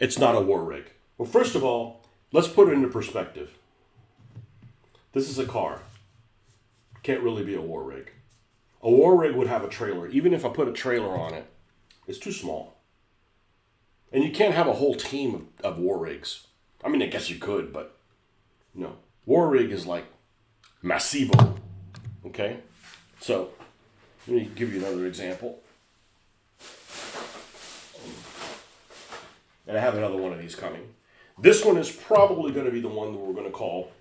It's not a war rig. Well, first of all, let's put it into perspective. This is a car. Can't really be a war rig. A war rig would have a trailer. Even if I put a trailer on it, it's too small. And you can't have a whole team of war rigs. I mean, I guess you could, but no. War rig is like massivo. Okay? So, let me give you another example. And I have another one of these coming. This one is probably going to be the one that we're going to call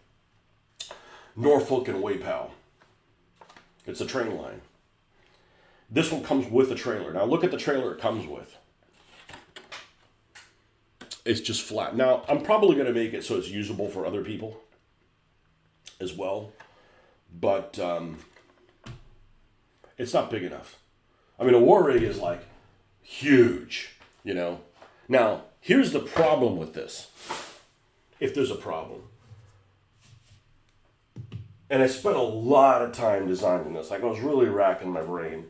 Norfolk and Waypal. It's a train line. This one comes with a trailer. Now look at the trailer it comes with. It's just flat. Now I'm probably going to make it so it's usable for other people as well. But It's not big enough. I mean, a war rig is like huge, you know. Now, here's the problem with this, if there's a problem. And I spent a lot of time designing this. Like, I was really racking my brain.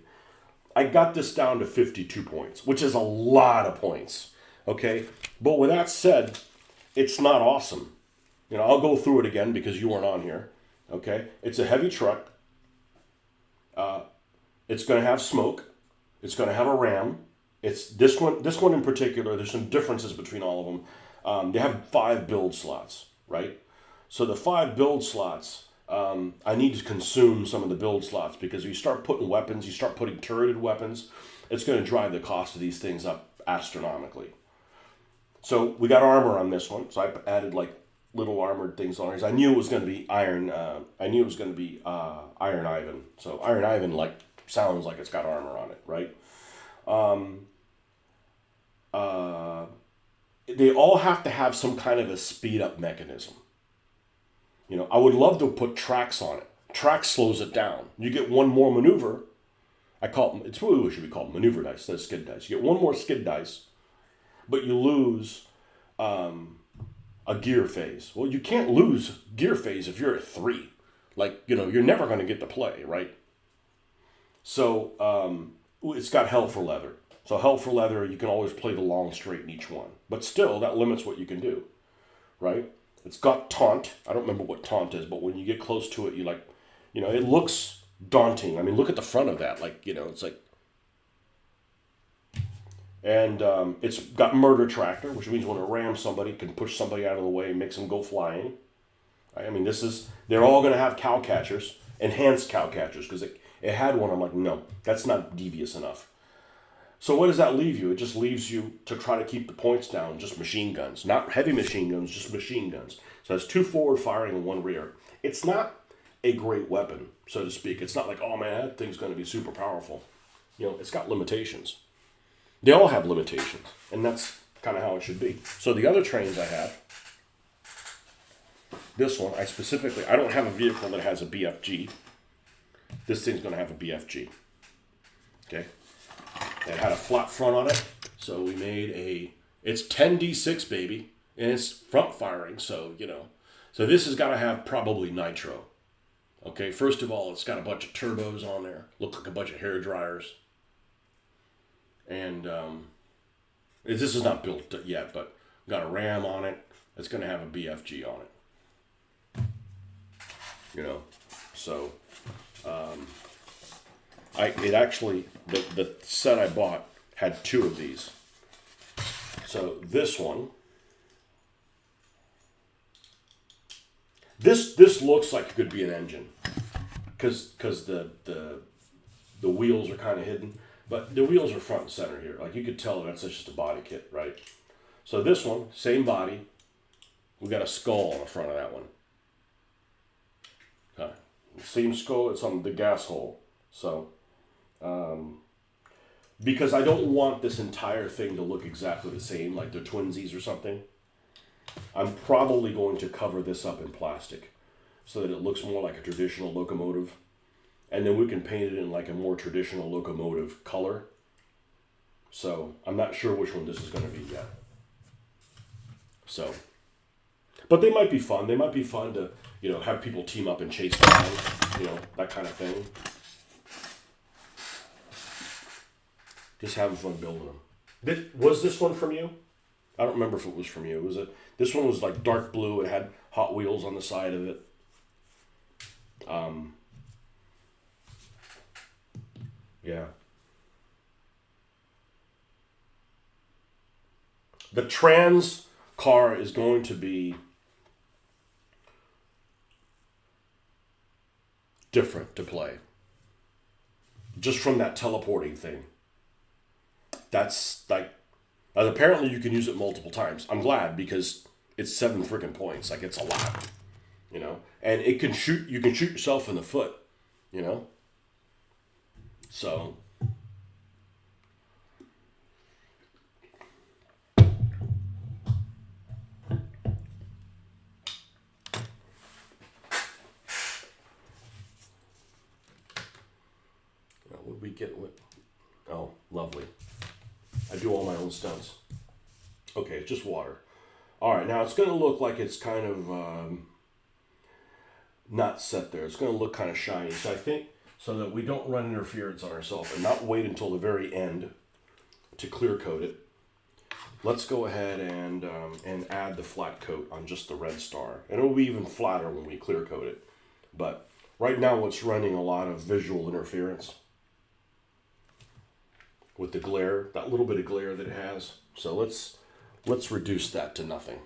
I got this down to 52 points, which is a lot of points, okay? But with that said, it's not awesome. You know, I'll go through it again because you weren't on here, okay? It's a heavy truck. It's going to have smoke. It's going to have a ram. It's this one in particular. There's some differences between all of them. They have 5 build slots, right? So the 5 build slots, I need to consume some of the build slots because if you start putting weapons, you start putting turreted weapons, it's going to drive the cost of these things up astronomically. So we got armor on this one. So I added like little armored things on here. I knew it was going to be iron. I knew it was going to be Iron Ivan. So Iron Ivan like sounds like it's got armor on it, right? They all have to have some kind of a speed up mechanism. You know, I would love to put tracks on it. Track slows it down. You get one more maneuver. It's really should be called maneuver dice instead of skid dice. You get one more skid dice, but you lose a gear phase. Well, you can't lose gear phase if you're at 3. Like, you know, you're never going to get to play, right? So it's got hell for leather. So hell for leather, you can always play the long straight in each one. But still, that limits what you can do, right? It's got taunt. I don't remember what taunt is, but when you get close to it, you like, you know, it looks daunting. I mean, look at the front of that. Like, you know, it's like... And it's got murder tractor, which means when it rams somebody, it can push somebody out of the way and makes them go flying. I mean, they're all going to have cow catchers, enhanced cow catchers, because it had one. I'm like, no, that's not devious enough. So what does that leave you? It just leaves you to try to keep the points down, just machine guns. Not heavy machine guns, just machine guns. So it's 2 forward firing and 1 rear. It's not a great weapon, so to speak. It's not like, oh man, that thing's going to be super powerful. You know, it's got limitations. They all have limitations, and that's kind of how it should be. So the other trains I have, this one, I don't have a vehicle that has a BFG. This thing's going to have a BFG. Okay? It had a flat front on it, so we made it's 10d6, baby, and it's front firing, so, you know. So this has got to have probably nitro. Okay, first of all, it's got a bunch of turbos on there. Look like a bunch of hair dryers. And this is not built yet, but got a ram on it. It's going to have a BFG on it. You know, so... the set I bought had 2 of these. So this one, this looks like it could be an engine, because the wheels are kind of hidden, but the wheels are front and center here. Like you could tell that's just a body kit, right? So this one, same body, we got a skull on the front of that one. Okay. Same skull, it's on the gas hole. So, because I don't want this entire thing to look exactly the same, like they're twinsies or something, I'm probably going to cover this up in plastic so that it looks more like a traditional locomotive. And then we can paint it in like a more traditional locomotive color. So, I'm not sure which one this is going to be yet. So, but they might be fun. They might be fun to, you know, have people team up and chase down, you know, that kind of thing. Just having fun building them. Was this one from you? I don't remember if it was from you. This one was like dark blue. It had Hot Wheels on the side of it. Yeah. The trans car is going to be different to play. Just from that teleporting thing. That's like, apparently you can use it multiple times. I'm glad because it's 7 freaking points. Like it's a lot, you know. And it can shoot. You can shoot yourself in the foot, you know. So. we get with? Oh, lovely. I do all my own stunts. Okay, it's just water. All right, now it's going to look like it's kind of not set there. It's going to look kind of shiny. So I think so that we don't run interference on ourselves and not wait until the very end to clear coat it. Let's go ahead and add the flat coat on just the red star. And it'll be even flatter when we clear coat it. But right now it's running a lot of visual interference with the glare, that little bit of glare that it has. So let's reduce that to nothing.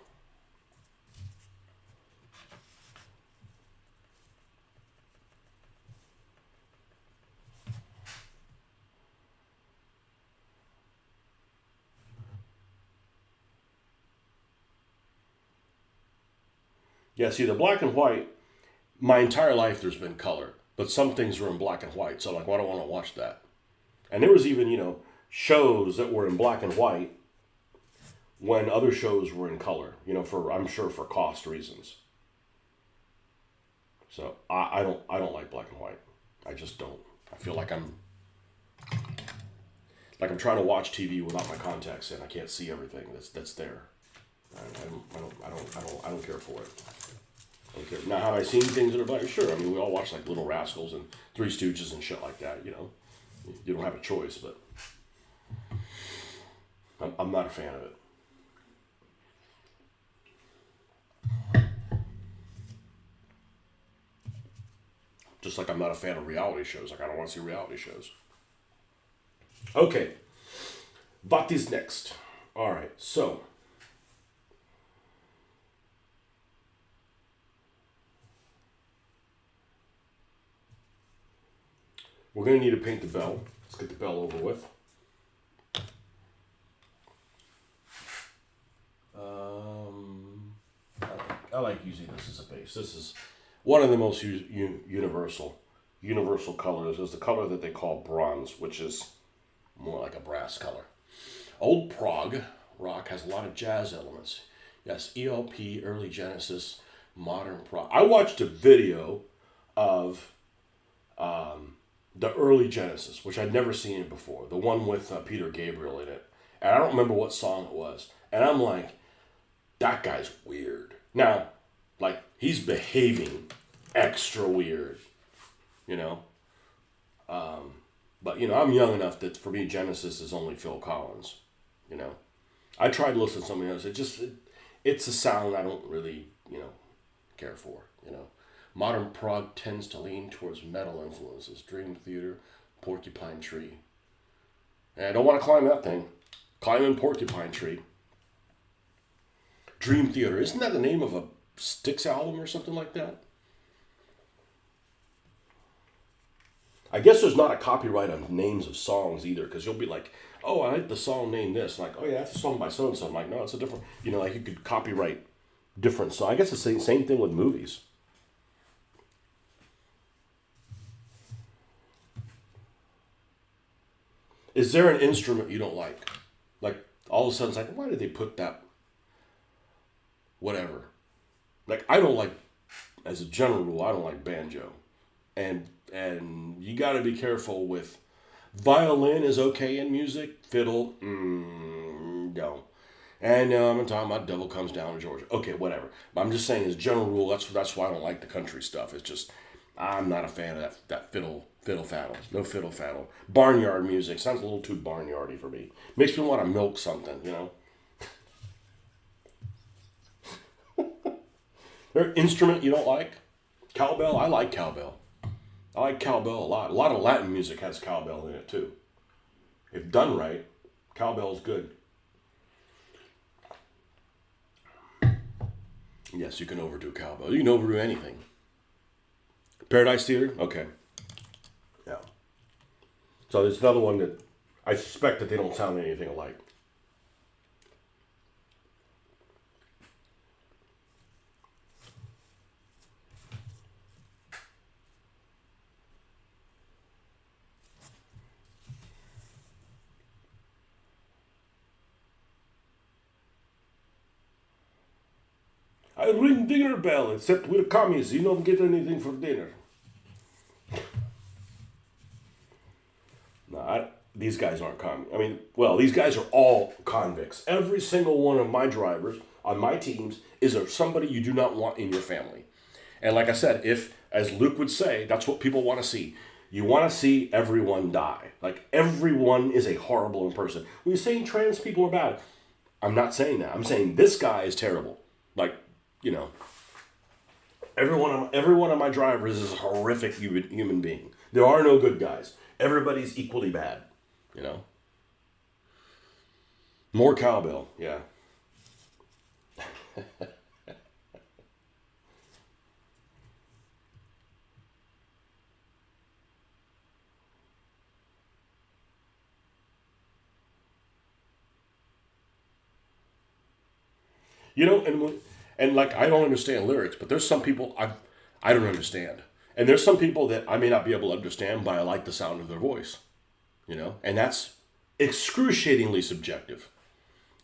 Yeah, see, the black and white, my entire life there's been color, but some things were in black and white, so I'm like, well, I don't want to watch that. And there was even, shows that were in black and white when other shows were in color, I'm sure for cost reasons. So I don't like black and white. I just don't. I feel like I'm trying to watch TV without my contacts in. I can't see everything that's there. I don't care for it. I don't care. Now, have I seen things that are black? Sure. I mean, we all watch like Little Rascals and Three Stooges and shit like that. You don't have a choice, but I'm not a fan of it. Just like I'm not a fan of reality shows. Like I don't want to see reality shows. Okay. What is next? All right. So. We're going to need to paint the bell. Let's get the bell over with. I like using this as a base. This is one of the most universal colors. Is the color that they call bronze, which is more like a brass color. Old prog rock has a lot of jazz elements. Yes, ELP, early Genesis, modern prog. I watched a video of the early Genesis, which I'd never seen it before. The one with Peter Gabriel in it. And I don't remember what song it was. And I'm like, that guy's weird. Now, like, he's behaving extra weird, But, I'm young enough that for me, Genesis is only Phil Collins, I tried to listen to something else. It's a sound I don't really, care for, Modern prog tends to lean towards metal influences. Dream Theater, Porcupine Tree. And I don't want to climb that thing. Climbing Porcupine Tree. Dream Theater. Isn't that the name of a Styx album or something like that? I guess there's not a copyright on names of songs either, because you'll be like, oh, I like the song named this. Like, oh yeah, that's a song by so-and-so. I'm like, no, it's a different, like you could copyright different songs. I guess it's the same thing with movies. Is there an instrument you don't like? Like, all of a sudden it's like, why did they put that? Whatever. Like, I don't like, as a general rule, I don't like banjo. And you got to be careful with, violin is okay in music, fiddle, no. And I'm talking about Devil Comes Down to Georgia. Okay, whatever. But I'm just saying, as a general rule, that's why I don't like the country stuff. It's just, I'm not a fan of that fiddle faddle. No fiddle faddle. Barnyard music sounds a little too barnyardy for me. Makes me want to milk something, There instrument you don't like? Cowbell? I like cowbell. I like cowbell a lot. A lot of Latin music has cowbell in it too. If done right, cowbell's good. Yes, you can overdo cowbell. You can overdo anything. Paradise Theater? Okay. Yeah. So there's another one that I suspect that they don't sound anything alike. I ring dinner bell, except we're commies. You don't get anything for dinner. these guys aren't I mean, well, these guys are all convicts. Every single one of my drivers on my teams is somebody you do not want in your family. And like I said, if, as Luke would say, that's what people want to see. You want to see everyone die. Like, everyone is a horrible person. When you're saying trans people are bad, I'm not saying that. I'm saying this guy is terrible. Like, you know, every one of my drivers is a horrific human being. There are no good guys. Everybody's equally bad, you know. More cowbell, yeah. You know, and like, I don't understand lyrics, but there's some people I don't understand, and there's some people that I may not be able to understand, but I like the sound of their voice, you know, and that's excruciatingly subjective,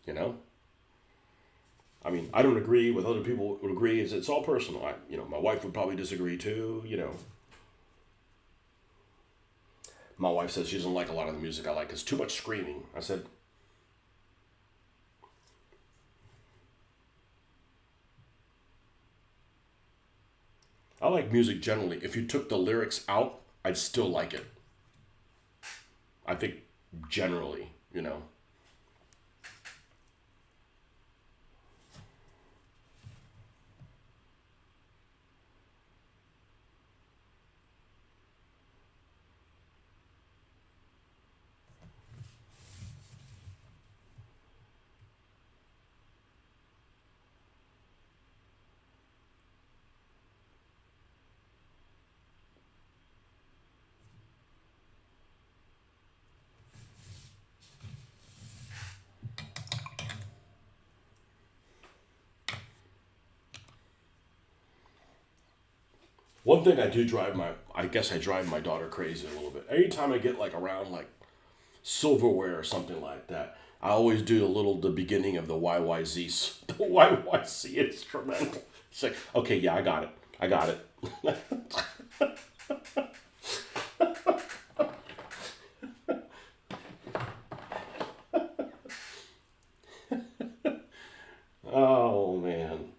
you know. I mean, I don't agree with other people would agree. It's all personal. You know, my wife would probably disagree too. You know, my wife says she doesn't like a lot of the music I like. It's too much screaming. I said, I like music generally. If you took the lyrics out, I'd still like it. I think generally, you know. One thing I do I guess I drive my daughter crazy a little bit. Anytime I get like around like silverware or something like that, I always do the beginning of the YYZ, the YYC instrumental. It's like, okay, yeah, I got it. Oh man.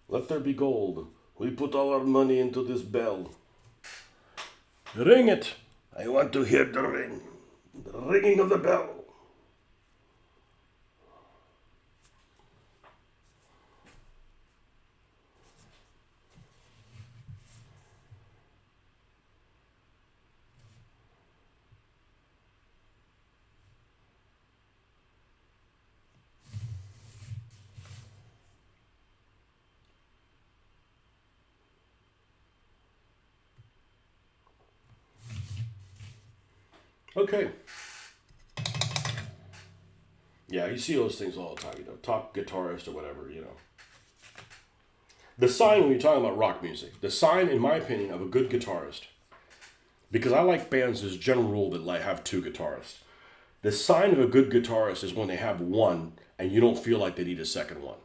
Let there be gold. We put all our money into this bell. Ring it. I want to hear the ring. The ringing of the bell. Okay. Yeah, you see those things all the time, you know, top guitarist or whatever, you know. The sign when you're talking about rock music, the sign, in my opinion, of a good guitarist, because I like bands as a general rule that like have two guitarists. The sign of a good guitarist is when they have one and you don't feel like they need a second one.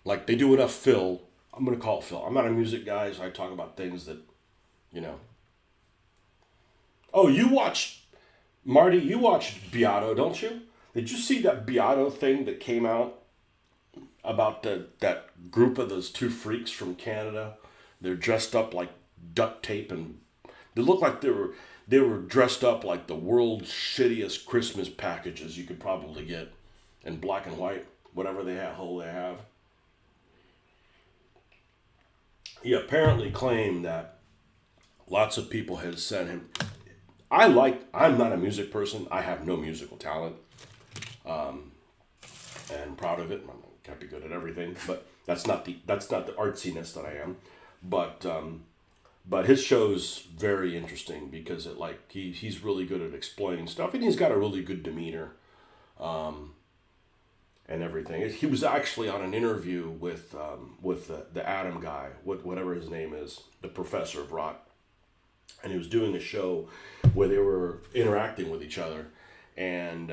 Like they do enough fill. I'm gonna call it fill. I'm not a music guy, so I talk about things that, you know. Oh, you watch Marty, you watched Beato, don't you? Did you see that Beato thing that came out about that group of those two freaks from Canada? They're dressed up like duct tape, and they look like they were dressed up like the world's shittiest Christmas packages you could probably get in black and white, whatever they have. He apparently claimed that lots of people had sent him. I'm not a music person. I have no musical talent. And proud of it. I can't be good at everything, but that's not the artsiness that I am. But his show's very interesting because he's really good at explaining stuff, and he's got a really good demeanor. and everything. He was actually on an interview with the Atom guy, whatever his name is, the professor of rock, and he was doing a show where they were interacting with each other, and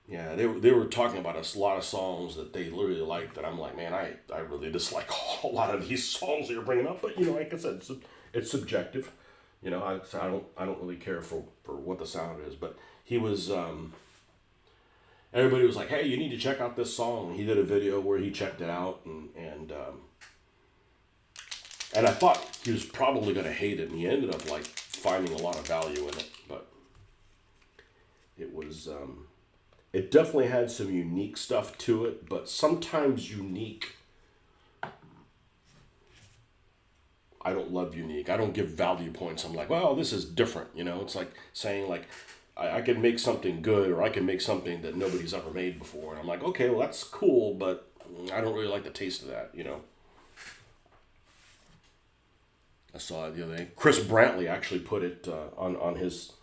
yeah, they were talking about a lot of songs that they really liked, and I'm like, man, I really dislike a lot of these songs that you're bringing up, but like I said, it's subjective. I don't really care for what the sound is, but he was. Everybody was like, hey, you need to check out this song. He did a video where he checked it out, and I thought he was probably going to hate it, and he ended up like finding a lot of value in it. But it was, it definitely had some unique stuff to it, but sometimes unique. I don't love unique. I don't give value points. I'm like, well, this is different. It's like saying like, I can make something good, or I can make something that nobody's ever made before. And I'm like, okay, well, that's cool, but I don't really like the taste of that, I saw it the other day. Chris Brantley actually put it on his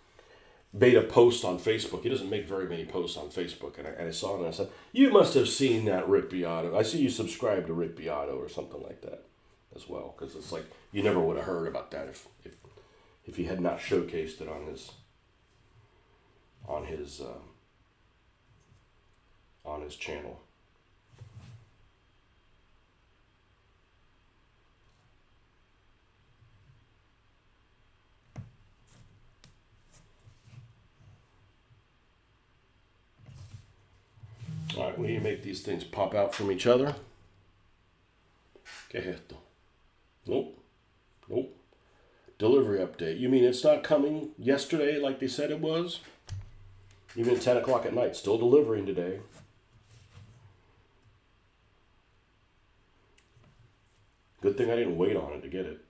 beta post on Facebook. He doesn't make very many posts on Facebook. And I saw it and I said, you must have seen that Rick Beato. I see you subscribe to Rick Beato or something like that as well. Because it's like, you never would have heard about that if he had not showcased it on his channel. All right, we need to make these things pop out from each other. ¿Qué es esto? Nope. Delivery update. You mean it's not coming yesterday like they said it was? Even at 10 o'clock at night, still delivering today. Good thing I didn't wait on it to get it.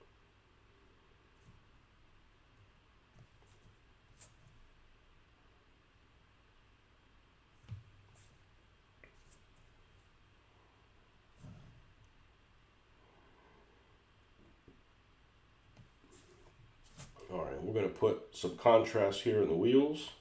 All right, we're going to put some contrast here in the wheels.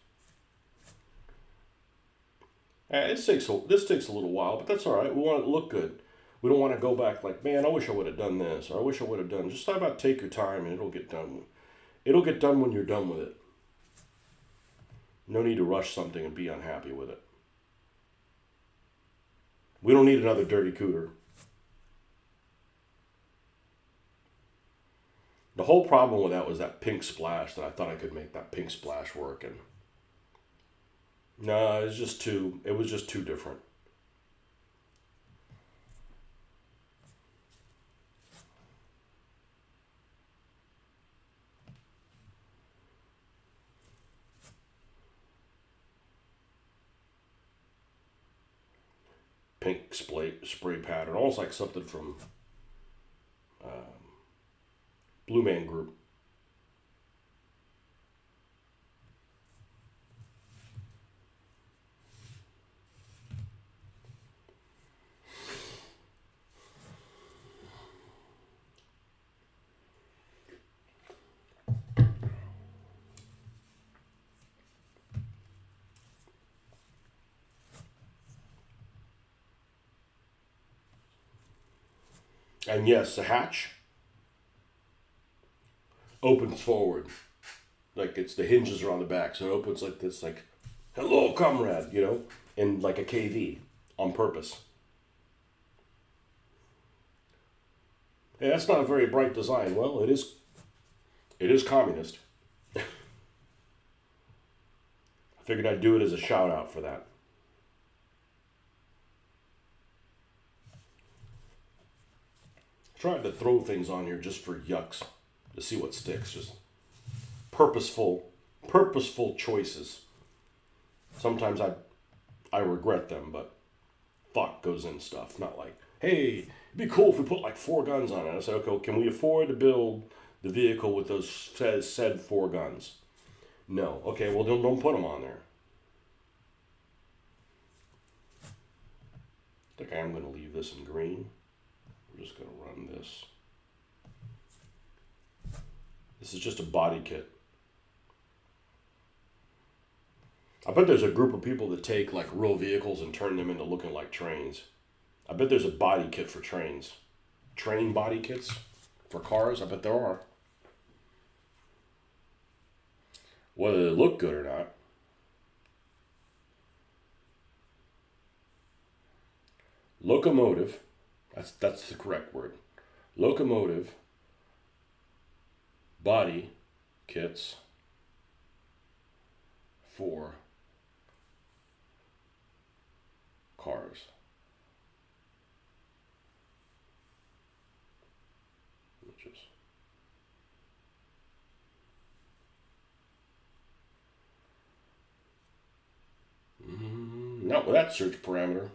This takes a little while, but that's all right. We want it to look good. We don't want to go back like, man, I wish I would have done this, or I wish I would have done. Just how about take your time and it'll get done. It'll get done when you're done with it. No need to rush something and be unhappy with it. We don't need another dirty cooter. The whole problem with that was that pink splash that I thought I could make that pink splash work, and no, it was just too different. Pink spray pattern, almost like something from Blue Man Group. And yes, the hatch opens forward. Like the hinges are on the back. So it opens like this, like, hello, comrade, in like a KV on purpose. And that's not a very bright design. Well, it is communist. I figured I'd do it as a shout out for that. Trying to throw things on here just for yucks to see what sticks. Just purposeful choices. Sometimes I regret them, but thought goes in stuff. Not like, hey, it'd be cool if we put like 4 guns on it. I said, okay, can we afford to build the vehicle with those said 4 guns? No. Okay, well don't put them on there. I think I am going to leave this in green. We're just going to run this. This is just a body kit. I bet there's a group of people that take like real vehicles and turn them into looking like trains. I bet there's a body kit for trains. Train body kits for cars, I bet there are. Whether they look good or not. Locomotive, that's the correct word. Locomotive body kits for cars. Which is not with that search parameter.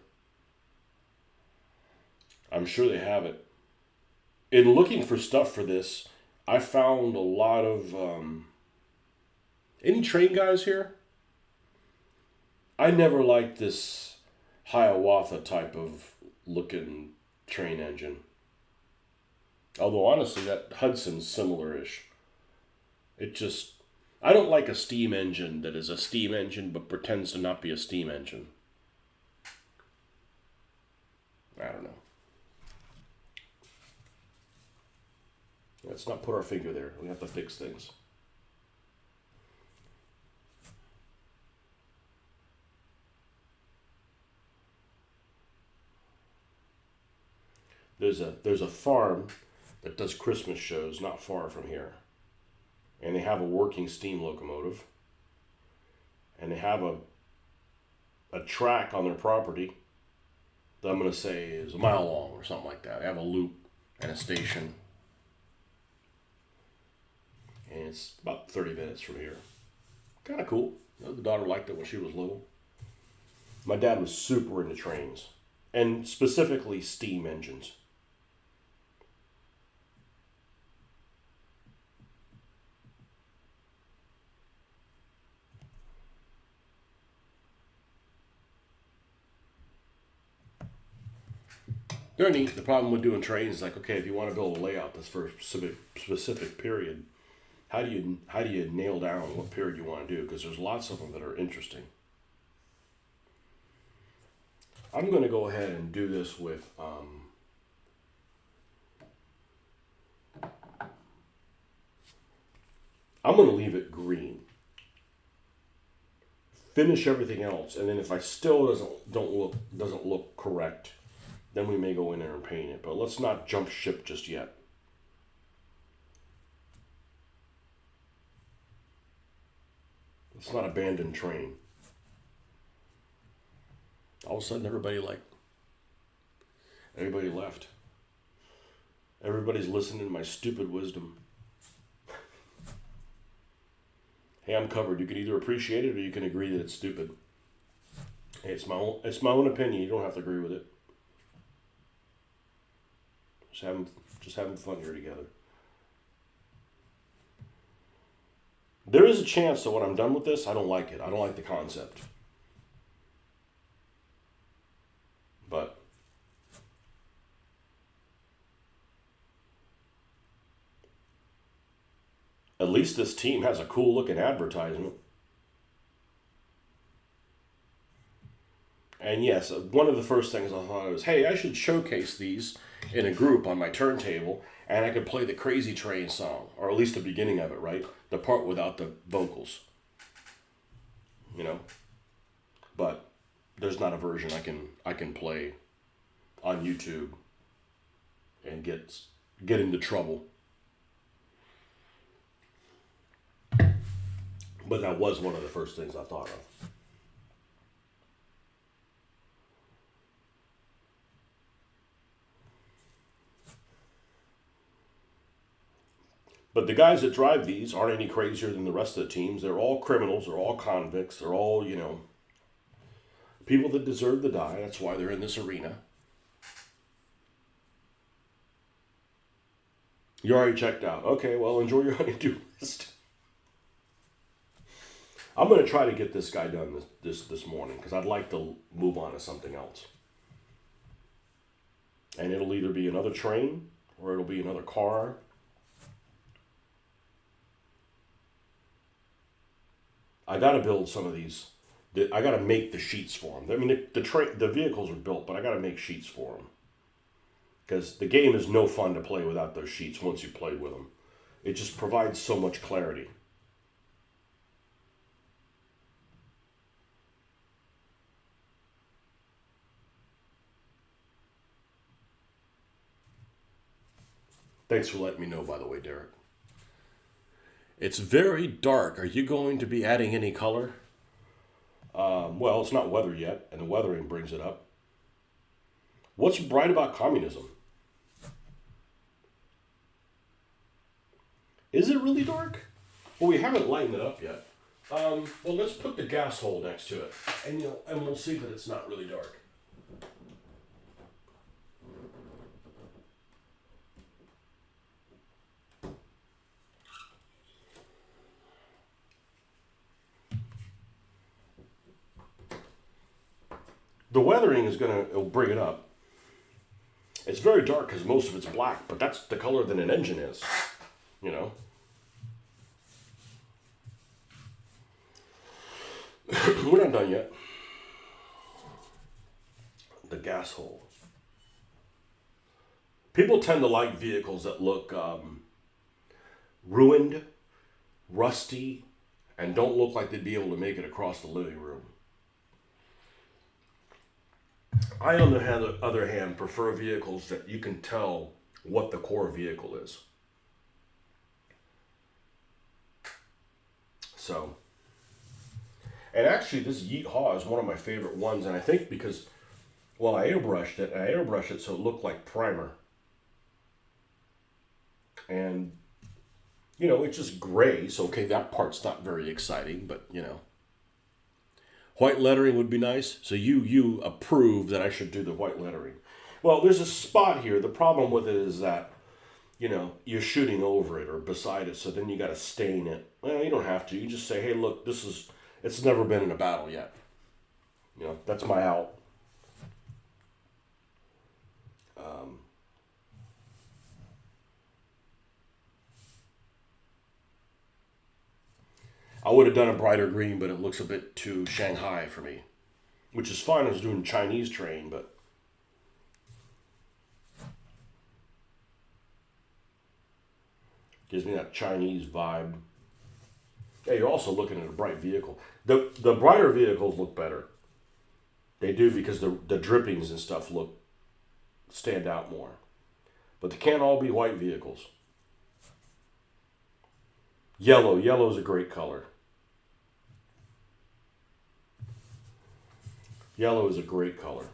I'm sure they have it. In looking for stuff for this, I found a lot of any train guys here? I never liked this Hiawatha type of looking train engine. Although honestly, that Hudson's similar-ish. It just, I don't like a steam engine that is a steam engine but pretends to not be a steam engine. I don't know. Let's not put our finger there. We have to fix things. There's a farm that does Christmas shows not far from here. And they have a working steam locomotive. And they have a track on their property that I'm going to say is a mile long or something like that. They have a loop and a station. And it's about 30 minutes from here. Kind of cool. You know, the daughter liked it when she was little. My dad was super into trains. And specifically steam engines. They're neat. The problem with doing trains is like, okay, if you want to build a layout that's for a specific period, how do you nail down what period you want to do? Because there's lots of them that are interesting. I'm going to go ahead and do this with I'm going to leave it green. Finish everything else, and then if I still doesn't look correct, then we may go in there and paint it. But let's not jump ship just yet. Let's not abandon train. All of a sudden, everybody left. Everybody's listening to my stupid wisdom. Hey, I'm covered. You can either appreciate it or you can agree that it's stupid. Hey, it's my own opinion. You don't have to agree with it. Just having fun here together. There is a chance that when I'm done with this, I don't like it. I don't like the concept. But at least this team has a cool looking advertisement. And yes, one of the first things I thought was, hey, I should showcase these in a group on my turntable, and I could play the Crazy Train song, or at least the beginning of it, right? The part without the vocals. You know? But there's not a version I can play on YouTube and get into trouble. But that was one of the first things I thought of. But the guys that drive these aren't any crazier than the rest of the teams. They're all criminals. They're all convicts. They're all, people that deserve to die. That's why they're in this arena. You already checked out. Okay, well, enjoy your honey-do list. I'm going to try to get this guy done this morning because I'd like to move on to something else. And it'll either be another train or it'll be another car. I got to build some of these I got to make the sheets for them. I mean, the vehicles are built, but I got to make sheets for them because the game is no fun to play without those sheets. Once you play with them, it just provides so much clarity. Thanks for letting me know, by the way, Derek. It's very dark. Are you going to be adding any color? Well, it's not weather yet, and the weathering brings it up. What's bright about communism? Is it really dark? Well, we haven't lightened it up yet. Well, let's put the gas hole next to it, and we'll see that it's not really dark. The weathering is it'll bring it up. It's very dark because most of it's black, but that's the color that an engine is, you know. We're not done yet. The gas hole. People tend to like vehicles that look ruined, rusty, and don't look like they'd be able to make it across the living room. I, on the other hand, prefer vehicles that you can tell what the core vehicle is. So, and actually, this Yeehaw is one of my favorite ones, and I think because, well, I airbrushed it so it looked like primer. And, it's just gray, so okay, that part's not very exciting, but, White lettering would be nice, so you approve that I should do the white lettering. Well, there's a spot here. The problem with it is that, you're shooting over it or beside it, so then you got to stain it. Well, you don't have to. You just say, hey, look, it's never been in a battle yet. That's my out. I would have done a brighter green, but it looks a bit too Shanghai for me. Which is fine. I was doing Chinese train, but gives me that Chinese vibe. Yeah, you're also looking at a bright vehicle. The brighter vehicles look better. They do because the drippings and stuff stand out more. But they can't all be white vehicles. Yellow's a great color. Yellow is a great color.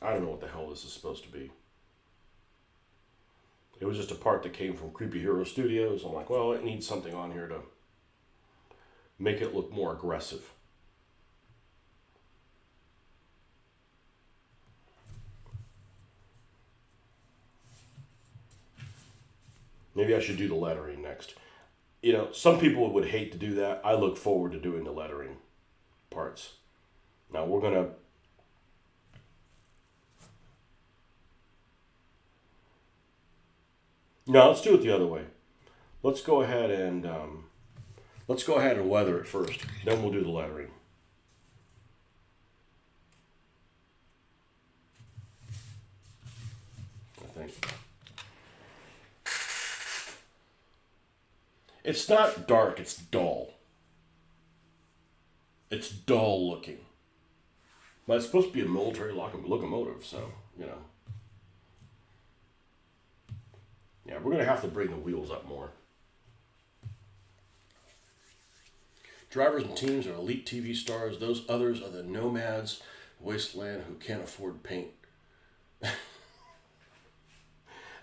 I don't know what the hell this is supposed to be. It was just a part that came from Creepy Hero Studios. I'm like, well, it needs something on here to make it look more aggressive. Maybe I should do the lettering next. Some people would hate to do that. I look forward to doing the lettering parts. Now we're going to... No, let's do it the other way. Let's go ahead and weather it first. Then we'll do the lettering. I think. It's not dark, it's dull. It's dull looking. But it's supposed to be a military locomotive, so, Yeah, we're going to have to bring the wheels up more. Drivers and teams are elite TV stars. Those others are the nomads, wasteland who can't afford paint.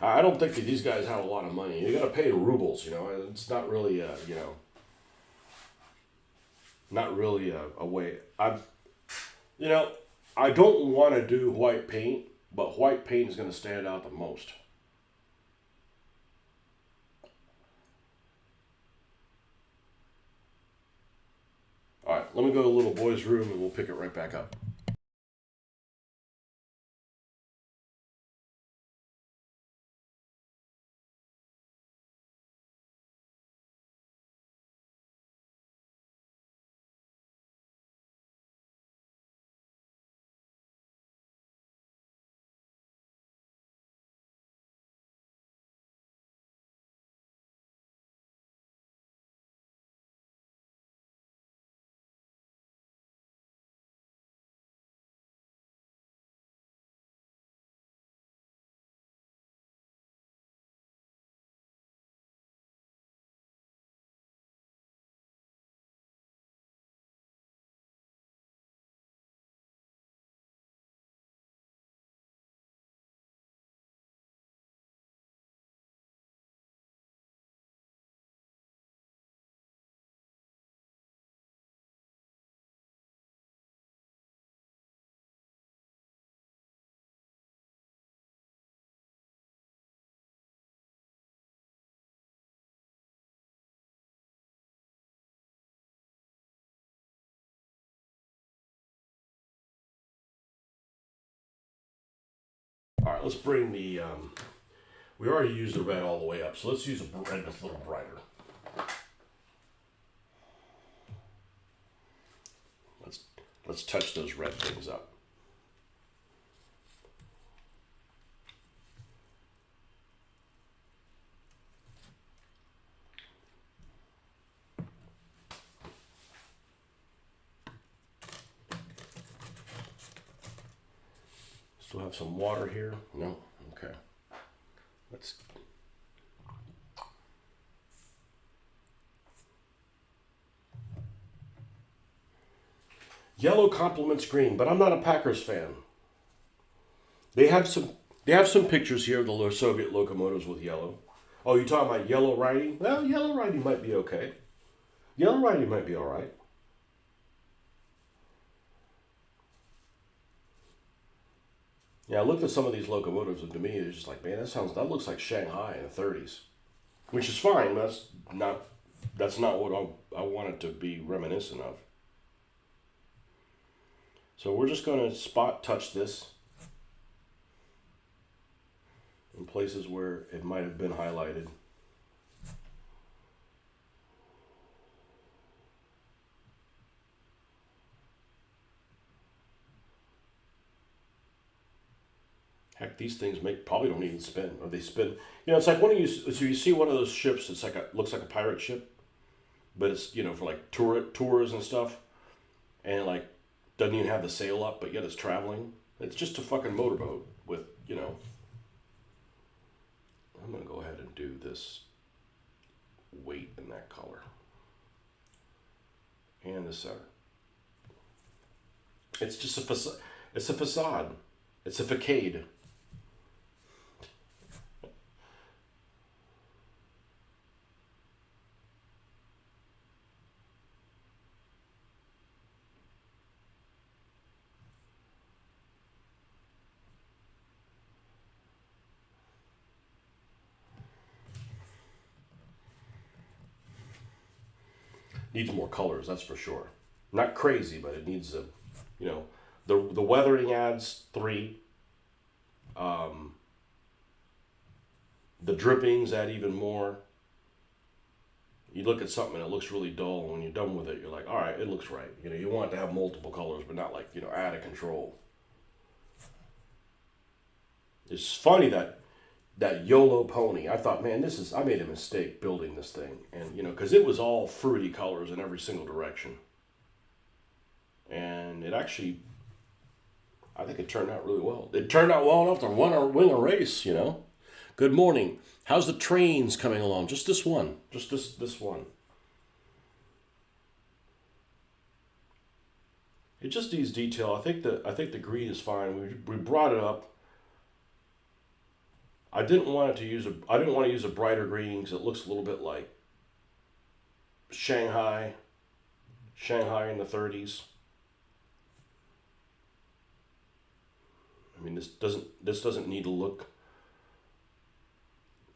I don't think that these guys have a lot of money. You got to pay rubles, It's not really, not really a way. I don't want to do white paint, but white paint is going to stand out the most. All right, let me go to the little boy's room and we'll pick it right back up. right, let's bring the, we already used the red all the way up, so let's use a red that's a little brighter. Let's touch those red things up. Still have some water here? No? Okay. Let's... Yellow complements green, but I'm not a Packers fan. They have some pictures here of the Soviet locomotives with yellow. Oh, you're talking about yellow writing? Well, yellow writing might be okay. Yellow writing might be all right. Yeah, I looked at some of these locomotives, and to me, it's just like, man, that looks like Shanghai in the 30s, which is fine. That's not what I want it to be reminiscent of. So we're just going to spot touch this in places where it might have been highlighted. Heck, these things probably don't even spin, or they spin. You know, it's like so you see one of those ships. It's looks like a pirate ship, but it's for like tours and stuff, and like doesn't even have the sail up, but yet it's traveling. It's just a fucking motorboat with I'm gonna go ahead and do this weight in that color and the center. It's just a facade. It's a facade. It's a facade. Needs more colors, that's for sure. Not crazy, but it needs the weathering adds 3. The drippings add even more. You look at something and it looks really dull, and when you're done with it, you're like, all right, it looks right. You want it to have multiple colors, but not like out of control. It's funny that YOLO pony. I thought, man, I made a mistake building this thing, and because it was all fruity colors in every single direction, and it actually, I think it turned out really well. It turned out well enough to win a race. Good morning. How's the trains coming along? Just this one. Just this one. It just needs detail. I think the green is fine. We brought it up. I didn't want to use a brighter green because it looks a little bit like Shanghai in the 30s. I mean, this doesn't need to look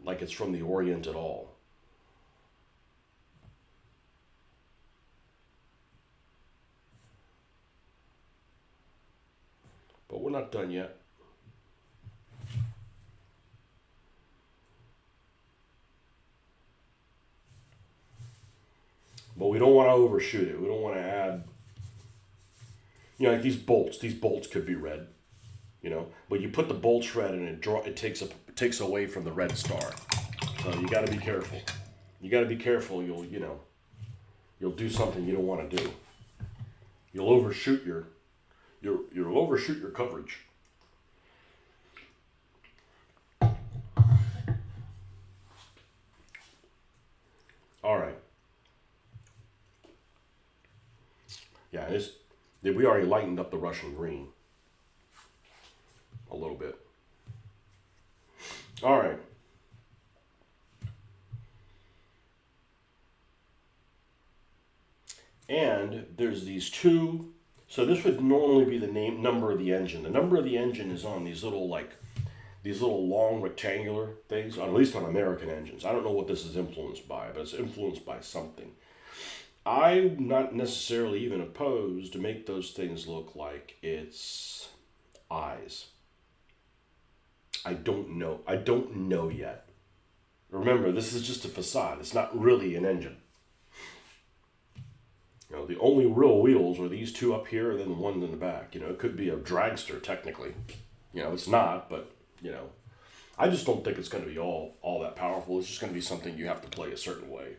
like it's from the Orient at all. But we're not done yet. But we don't want to overshoot it. We don't want to add, like these bolts. These bolts could be red, But you put the bolts red and it takes away from the red star. So you got to be careful. You got to be careful. You'll do something you don't want to do. You'll overshoot you'll overshoot your coverage. All right. Yeah, we already lightened up the Russian green a little bit. All right. And there's these two. So this would normally be the number of the engine. The number of the engine is on these little long rectangular things, at least on American engines. I don't know what this is influenced by, but it's influenced by something. I'm not necessarily even opposed to make those things look like it's eyes. I don't know. I don't know yet. Remember, this is just a facade. It's not really an engine. You know, the only real wheels are these two up here and then the one in the back. You know, it could be a dragster technically. You know, it's not, but, you know, I just don't think it's going to be all that powerful. It's just going to be something you have to play a certain way.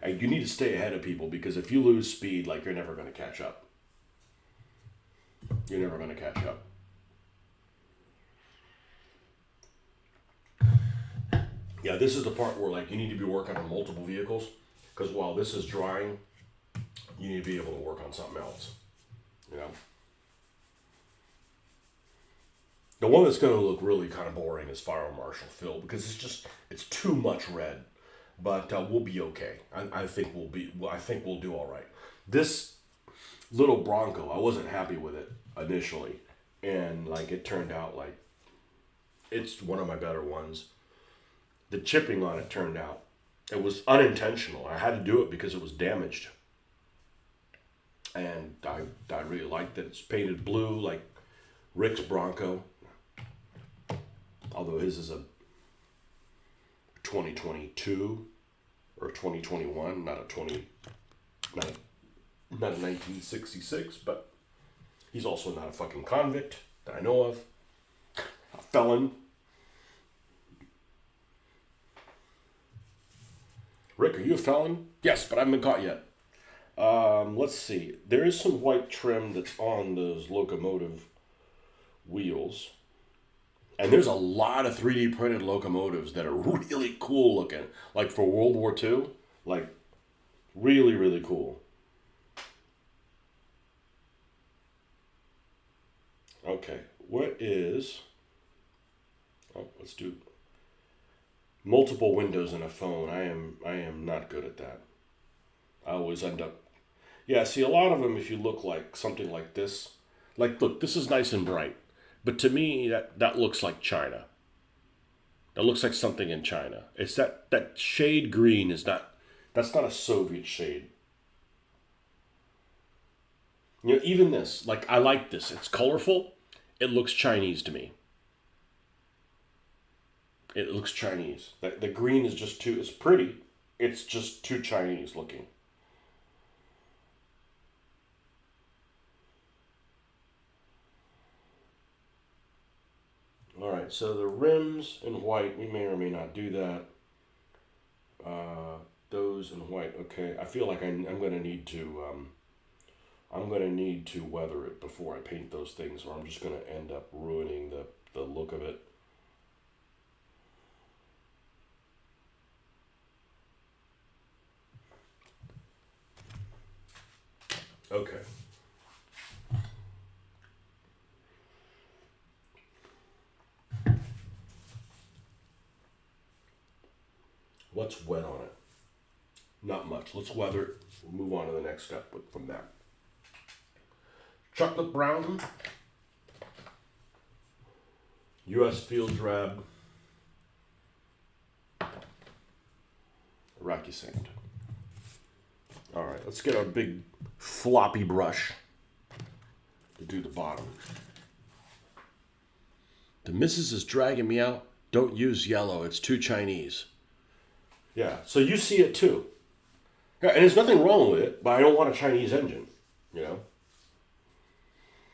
And you need to stay ahead of people because if you lose speed, like, you're never going to catch up. You're never going to catch up. Yeah, this is the part where, like, you need to be working on multiple vehicles because while this is drying, you need to be able to work on something else, you know. The one that's going to look really kind of boring is Fire Marshal Phil because it's too much red, but we'll be okay. I think we'll do all right. This little Bronco, I wasn't happy with it initially, and like it turned out like it's one of my better ones. The chipping on it turned out it was unintentional. I had to do it because it was damaged, and I really liked that it's painted blue like Rick's Bronco. Although his is a 2022 or 2021, not a 1966, but he's also not a fucking convict that I know of. A felon. Rick, are you a felon? Yes, but I haven't been caught yet. Let's see. There is some white trim that's on those locomotive wheels. And there's a lot of 3D printed locomotives that are really cool looking. Like for World War II. Like, really, really cool. Okay, what is... Oh, let's do... Multiple windows in a phone. I am not good at that. I always end up... Yeah, see, a lot of them, if you look like something like this... Like, look, this is nice and bright. But to me, that looks like China. That looks like something in China. It's that shade green is not... That's not a Soviet shade. You know, even this, like, I like this. It's colorful. It looks Chinese to me. It looks Chinese. The green is just too... It's pretty. It's just too Chinese looking. Alright, so the rims in white, we may or may not do that. Those in white, okay. I feel like I'm going to need to weather it before I paint those things, or I'm just going to end up ruining the look of it. Okay. What's wet on it? Not much. Let's weather it. We'll move on to the next step from that. Chocolate brown. U.S. Field Drab. Iraqi sand. All right, let's get our big floppy brush to do the bottom. The missus is dragging me out. Don't use yellow. It's too Chinese. Yeah, so you see it too. Yeah, and there's nothing wrong with it, but I don't want a Chinese engine, you know?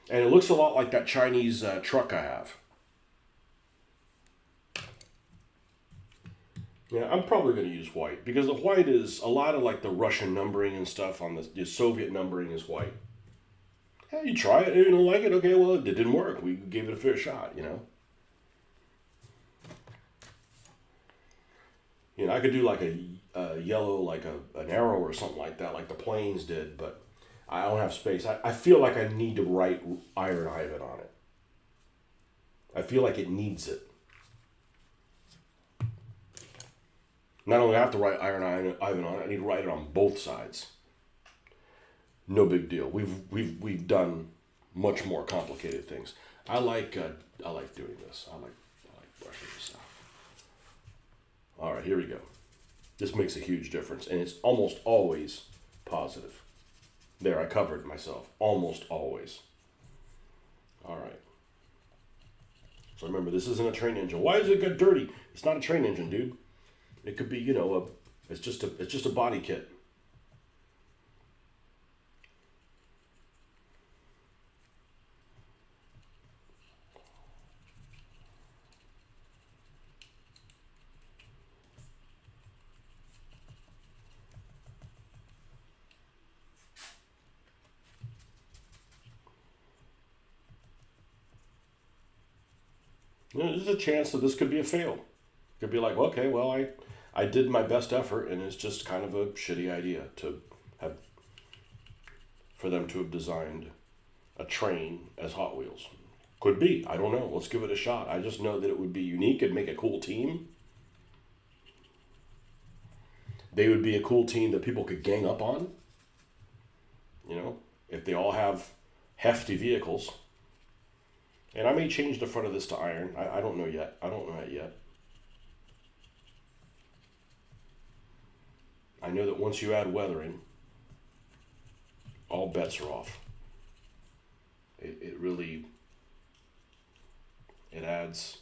And it looks a lot like that Chinese truck I have. Yeah, I'm probably going to use white because the white is a lot of like the Russian numbering and stuff on the Soviet numbering is white. Hey, you try it, you don't like it, okay, well, it didn't work. We gave it a fair shot, you know? You know, I could do like a yellow, like an arrow or something like that, like the planes did, but I don't have space. I feel like I need to write Iron Ivan on it. I feel like it needs it. Not only do I have to write Iron Ivan on it, I need to write it on both sides. No big deal. We've done much more complicated things. I like doing this. I like brushing this out. All right, here we go. This makes a huge difference, and it's almost always positive. There, I covered myself. Almost always. All right. So remember, this isn't a train engine. Why does it get dirty? It's not a train engine, dude. It could be, it's just a body kit. There's a chance that this could be a fail. It could be like, okay, well, I did my best effort, and it's just kind of a shitty idea have for them to have designed a train as Hot Wheels. Could be. I don't know. Let's give it a shot. I just know that it would be unique and make a cool team. They would be a cool team that people could gang up on. If they all have hefty vehicles. And I may change the front of this to iron. I don't know yet. I don't know that yet. I know that once you add weathering, all bets are off. It really, it adds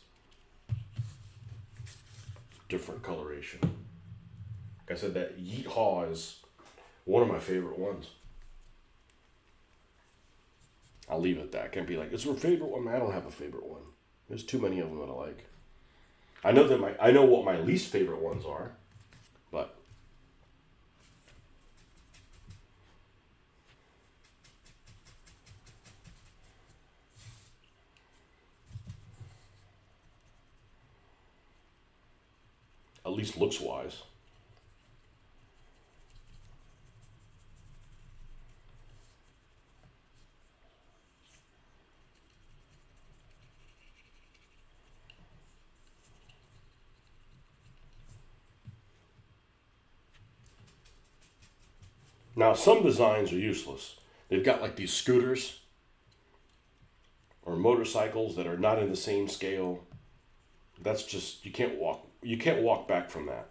different coloration. Like I said, that Yeehaw is one of my favorite ones. I'll leave it at that. I can't be like, it's your favorite one. I don't have a favorite one. There's too many of them that I like. I know what my least favorite ones are, but at least looks wise. Now, some designs are useless. They've got like these scooters or motorcycles that are not in the same scale. That's just, you can't walk back from that.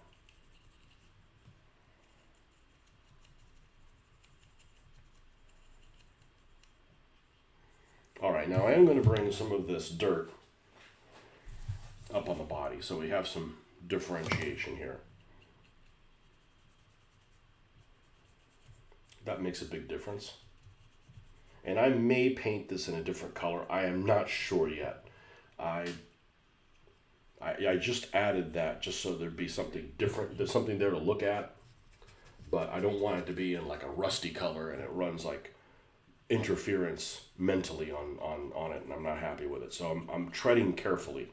All right, now I am going to bring some of this dirt up on the body so we have some differentiation here. That makes a big difference. And I may paint this in a different color. I am not sure yet. I just added that just so there'd be something different. There's something there to look at. But I don't want it to be in like a rusty color and it runs like interference mentally on it, and I'm not happy with it. So I'm treading carefully.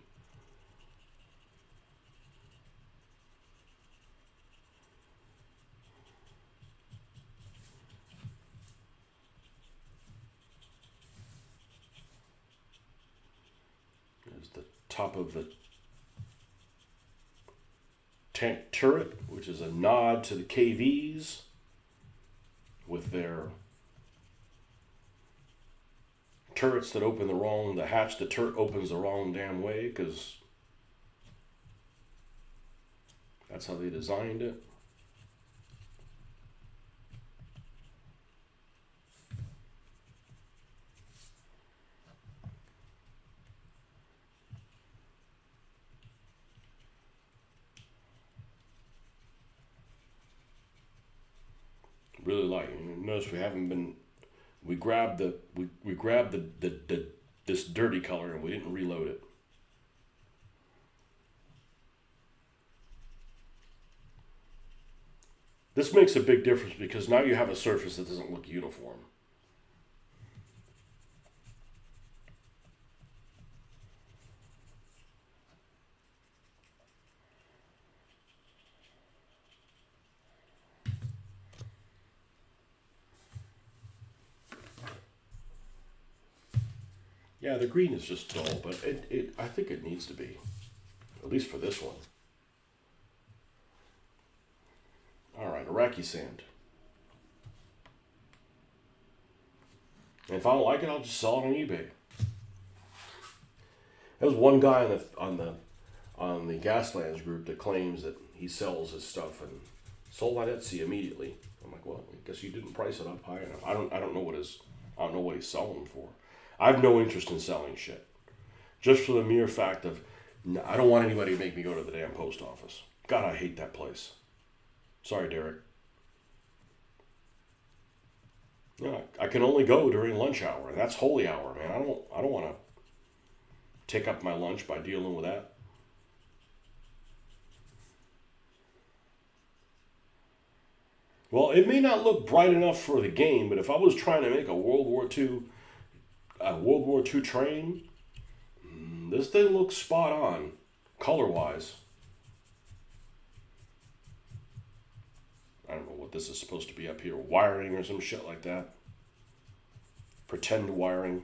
There's the top of the tank turret, which is a nod to the KVs with their turrets that open the hatch, the turret opens the wrong damn way because that's how they designed it. Really like it. Notice we grabbed this dirty color and we didn't reload it. This makes a big difference because now you have a surface that doesn't look uniform. Yeah, the green is just dull, but I think it needs to be, at least for this one. All right, Iraqi sand. And if I don't like it, I'll just sell it on eBay. There's one guy on the Gaslands group that claims that he sells his stuff and sold on Etsy immediately. I'm like, well, I guess you didn't price it up high enough. I don't know what he's selling for. I have no interest in selling shit. Just for the mere fact of, I don't want anybody to make me go to the damn post office. God, I hate that place. Sorry, Derek. Yeah, I can only go during lunch hour, and that's holy hour, man. I don't want to take up my lunch by dealing with that. Well, it may not look bright enough for the game, but if I was trying to make a World War II train, this thing looks spot on, color-wise. I don't know what this is supposed to be up here, wiring or some shit like that. Pretend wiring.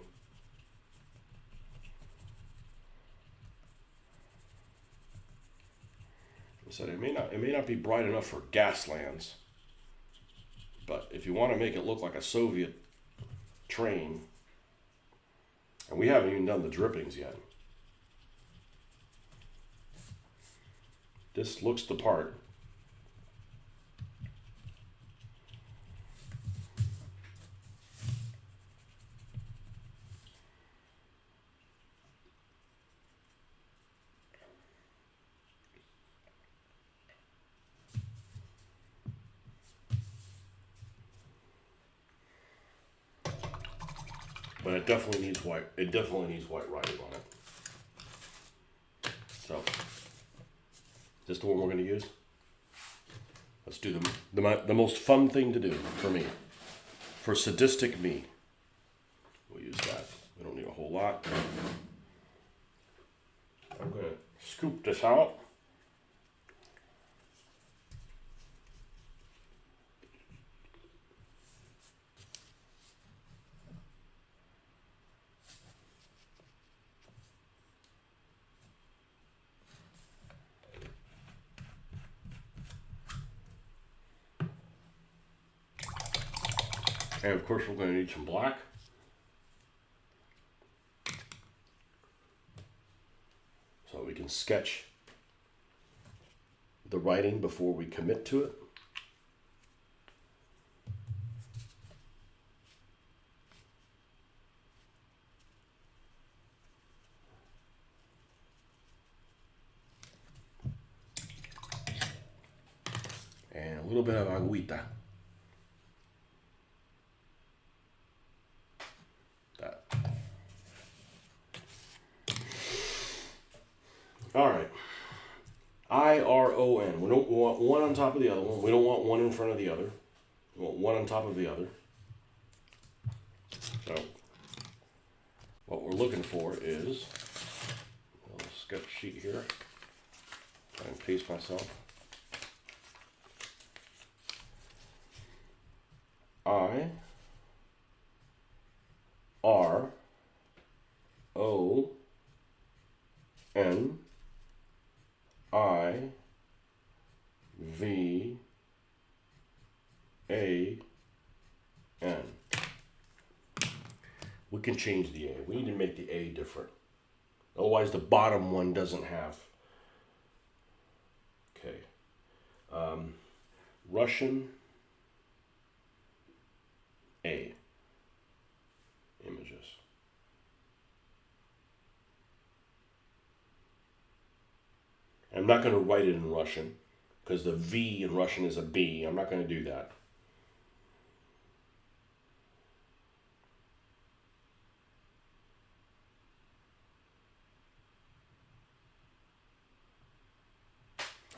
I said it may not be bright enough for Gaslands, but if you want to make it look like a Soviet train, and we haven't even done the drippings yet. This looks the part. But it definitely needs white. It definitely needs white writing on it. So, is this the one we're going to use? Let's do the most fun thing to do for me, for sadistic me. We'll use that. We don't need a whole lot. I'm going to scoop this out. And of course we're going to need some black. So we can sketch the writing before we commit to it. And a little bit of agüita. All right. IRON. We don't want one on top of the other one. We don't want one in front of the other. We want one on top of the other. So, what we're looking for is a little sketch sheet here. Try and paste myself. IRON IVAN. We can change the A. We need to make the A different. Otherwise, the bottom one doesn't have. Okay. Russian A. Images. I'm not going to write it in Russian because the V in Russian is a B. I'm not going to do that.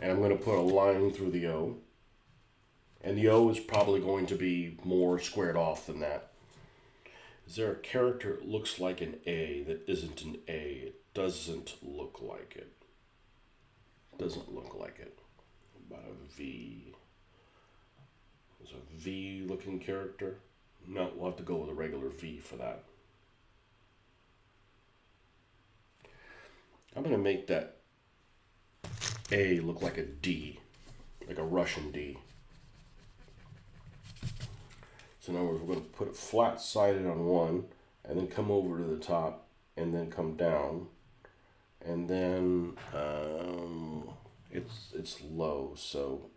And I'm going to put a line through the O. And the O is probably going to be more squared off than that. Is there a character that looks like an A that isn't an A? It doesn't look like it. Doesn't look like it. About a V. There's a V looking character. No, we'll have to go with a regular V for that. I'm going to make that A look like a D. Like a Russian D. So now we're going to put it flat-sided on one, and then come over to the top, and then come down, and then it's low, so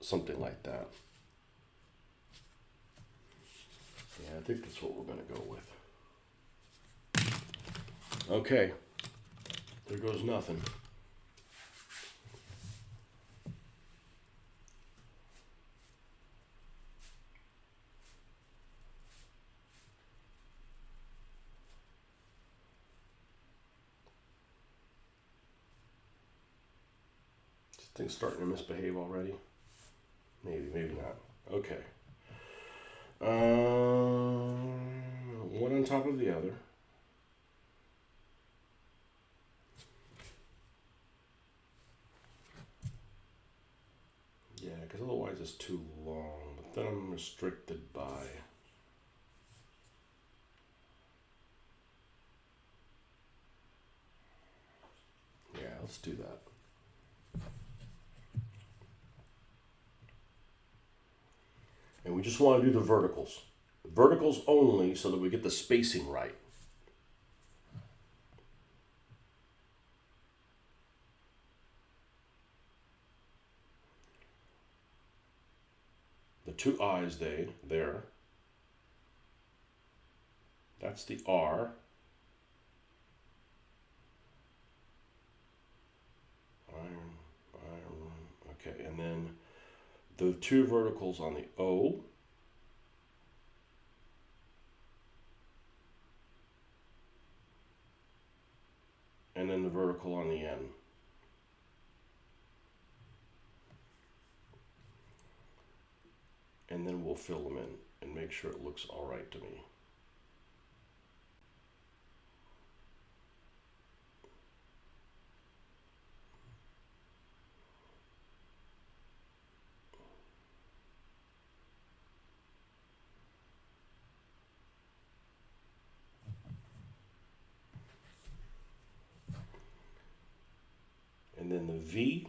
something like that. Yeah, I think that's what we're going to go with. Okay, There goes nothing. This thing's starting to misbehave already. Maybe, maybe not. Okay. One on top of the other. Yeah, because otherwise it's too long. But then I'm restricted by... Yeah, let's do that. And we just want to do the verticals. Verticals only so that we get the spacing right. The two I's there. That's the R. Iron. Okay, and then the two verticals on the O. And then the vertical on the N. And then we'll fill them in and make sure it looks all right to me. And then the V.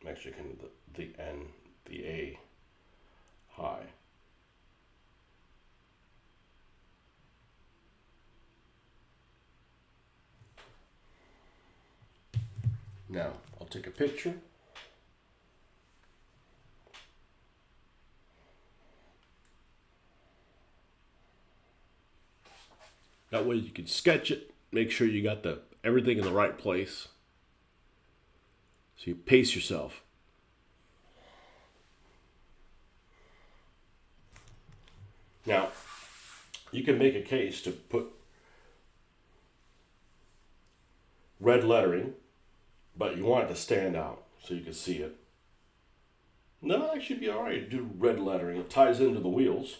Actually, kind of the N, the A high. Now, I'll take a picture. That way you can sketch it, make sure you got everything in the right place. So you pace yourself. Now, you can make a case to put red lettering, but you want it to stand out so you can see it. And that'll actually be all right to do red lettering. It ties into the wheels.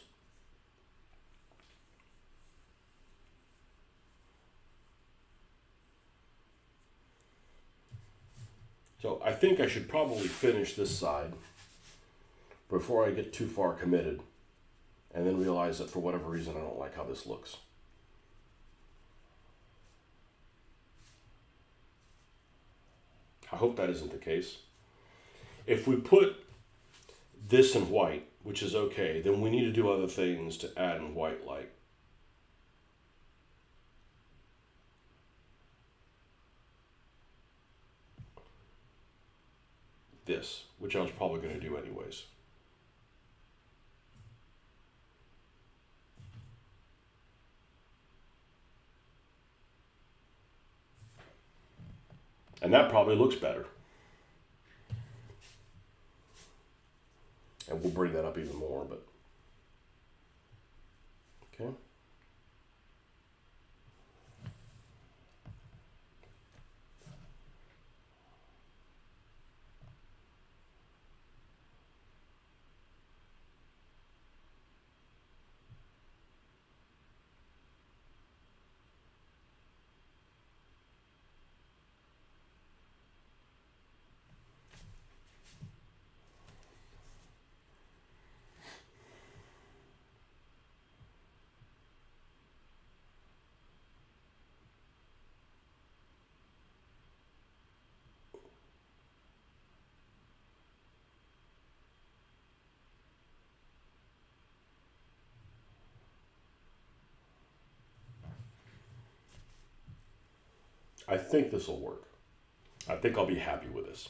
So I think I should probably finish this side before I get too far committed and then realize that for whatever reason I don't like how this looks. I hope that isn't the case. If we put this in white, which is okay, then we need to do other things to add in white light. This, which I was probably going to do anyways. And that probably looks better. And we'll bring that up even more, but okay. I think this will work. I think I'll be happy with this.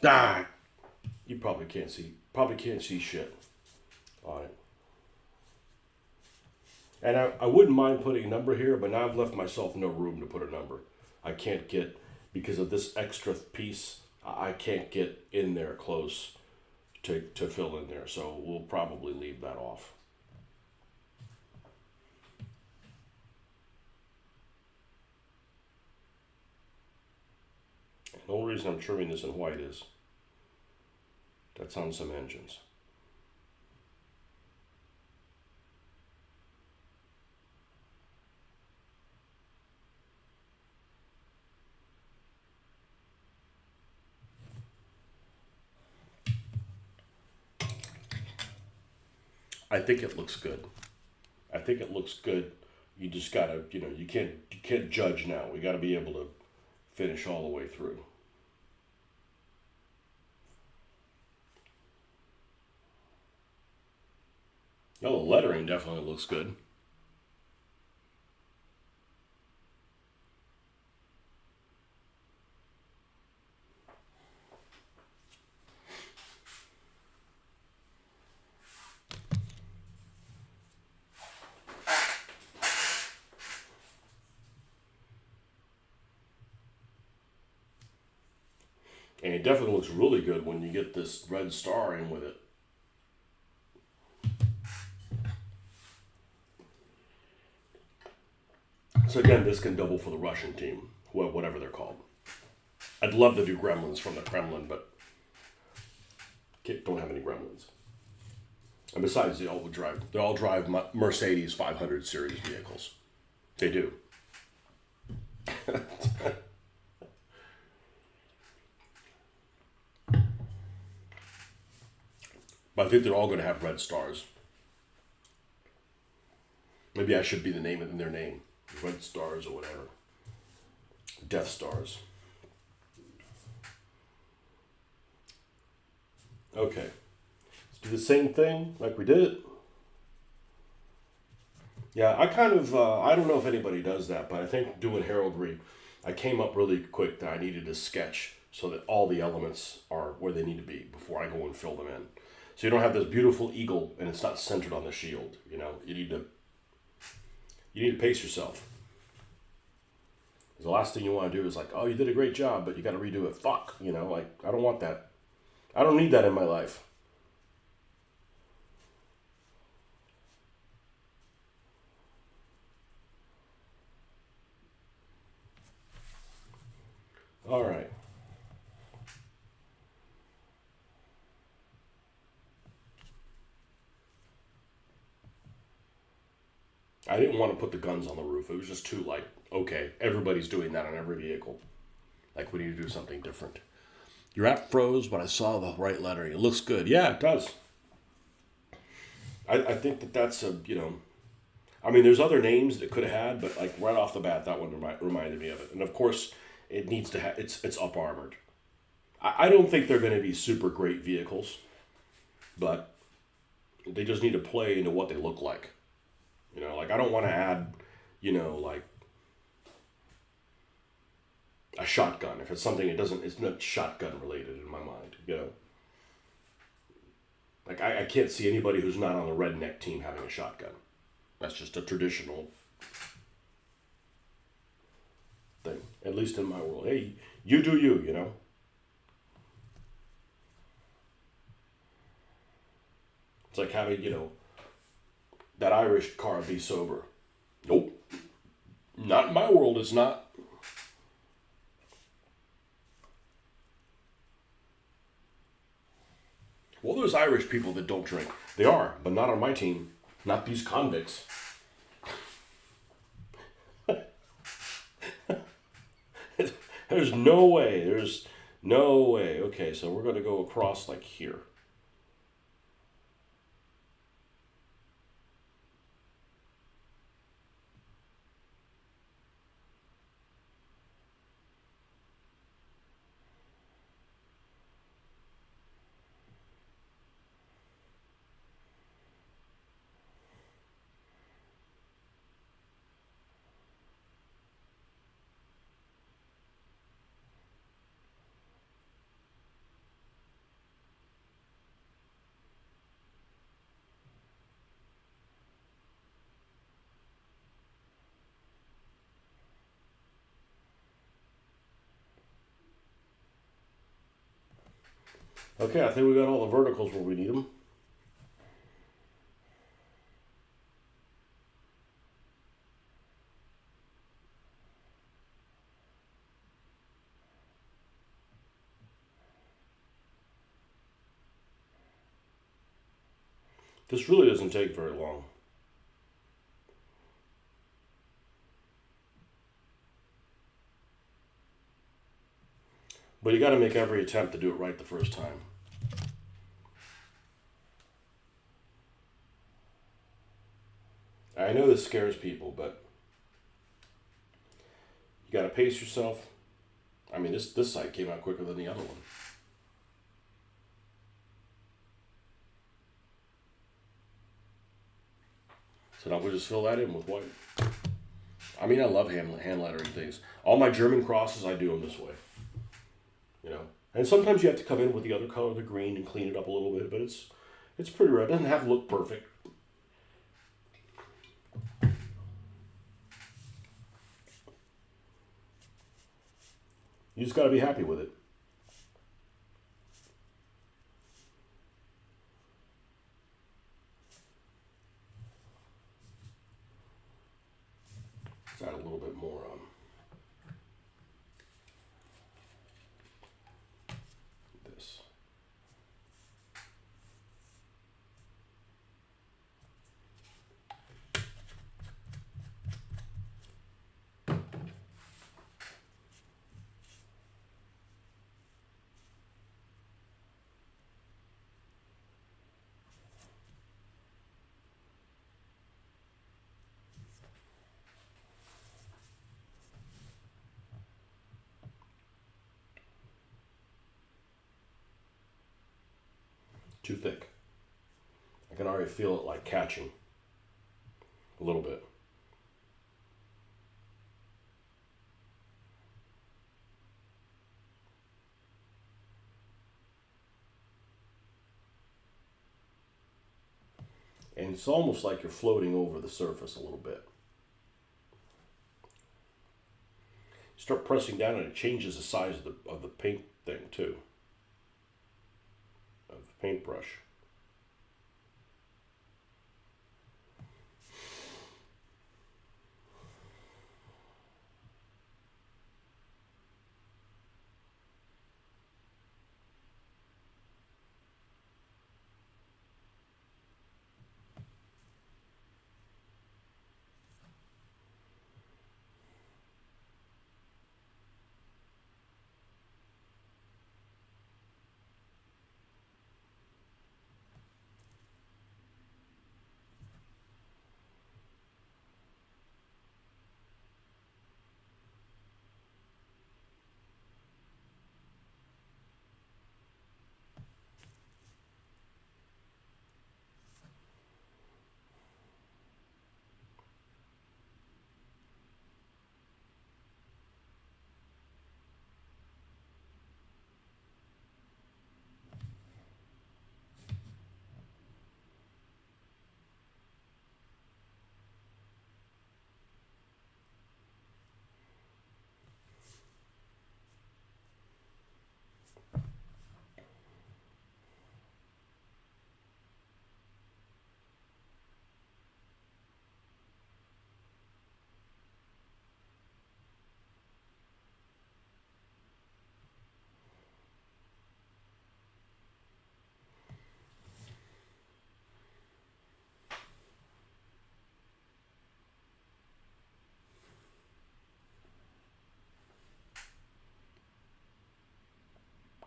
Ah, you probably can't see shit on it. And I wouldn't mind putting a number here, but now I've left myself no room to put a number. I can't get, because of this extra piece, I can't get in there close to fill in there. So we'll probably leave that off. And the only reason I'm trimming this in white is that's on some engines. I think it looks good. I think it looks good. You just gotta, you can't judge now. We gotta be able to finish all the way through. No, the lettering definitely looks good. And it definitely looks really good when you get this red star in with it. So again, this can double for the Russian team, whatever they're called. I'd love to do Gremlins from the Kremlin, but don't have any Gremlins. And besides, they all drive Mercedes 500 series vehicles. They do. But I think they're all going to have red stars. Maybe I should be the name in their name. Red stars or whatever. Death stars. Okay. Let's do the same thing like we did it. Yeah, I kind of, I don't know if anybody does that, but I think doing heraldry, I came up really quick that I needed to sketch so that all the elements are where they need to be before I go and fill them in. So you don't have this beautiful eagle and it's not centered on the shield. You need to pace yourself. The last thing you want to do is like, oh, you did a great job, but you got to redo it. Fuck, like I don't want that. I don't need that in my life. All right. I didn't want to put the guns on the roof. It was just too okay, everybody's doing that on every vehicle. Like we need to do something different. Your app froze, but I saw the right lettering. It looks good. Yeah, it does. I think that's I mean, there's other names that could have had, but like right off the bat, that one reminded me of it. And of course, it needs to have it's up armored. I don't think they're going to be super great vehicles, but they just need to play into what they look like. Like I don't want to add, like a shotgun. If it's something it's not shotgun related in my mind. Like I can't see anybody who's not on the redneck team having a shotgun. That's just a traditional thing. At least in my world. Hey, you do you, you know? It's like having, that Irish car be sober. Nope. Not in my world, it's not. Well, there's Irish people that don't drink. They are, but not on my team. Not these convicts. There's no way. There's no way. Okay, so we're going to go across like here. Okay, I think we got all the verticals where we need them. This really doesn't take very long. But you got to make every attempt to do it right the first time. I know this scares people, but you got to pace yourself. I mean, this site came out quicker than the other one. So now we'll just fill that in with white. I mean, I love hand lettering things. All my German crosses, I do them this way. And sometimes you have to come in with the other color, the green, and clean it up a little bit. But it's pretty rare. It doesn't have to look perfect. You just got to be happy with it. Let's add a little bit more on. This. Too thick. I can already feel it like catching a little bit. And it's almost like you're floating over the surface a little bit. You start pressing down and it changes the size of the paint thing too. Of the paintbrush.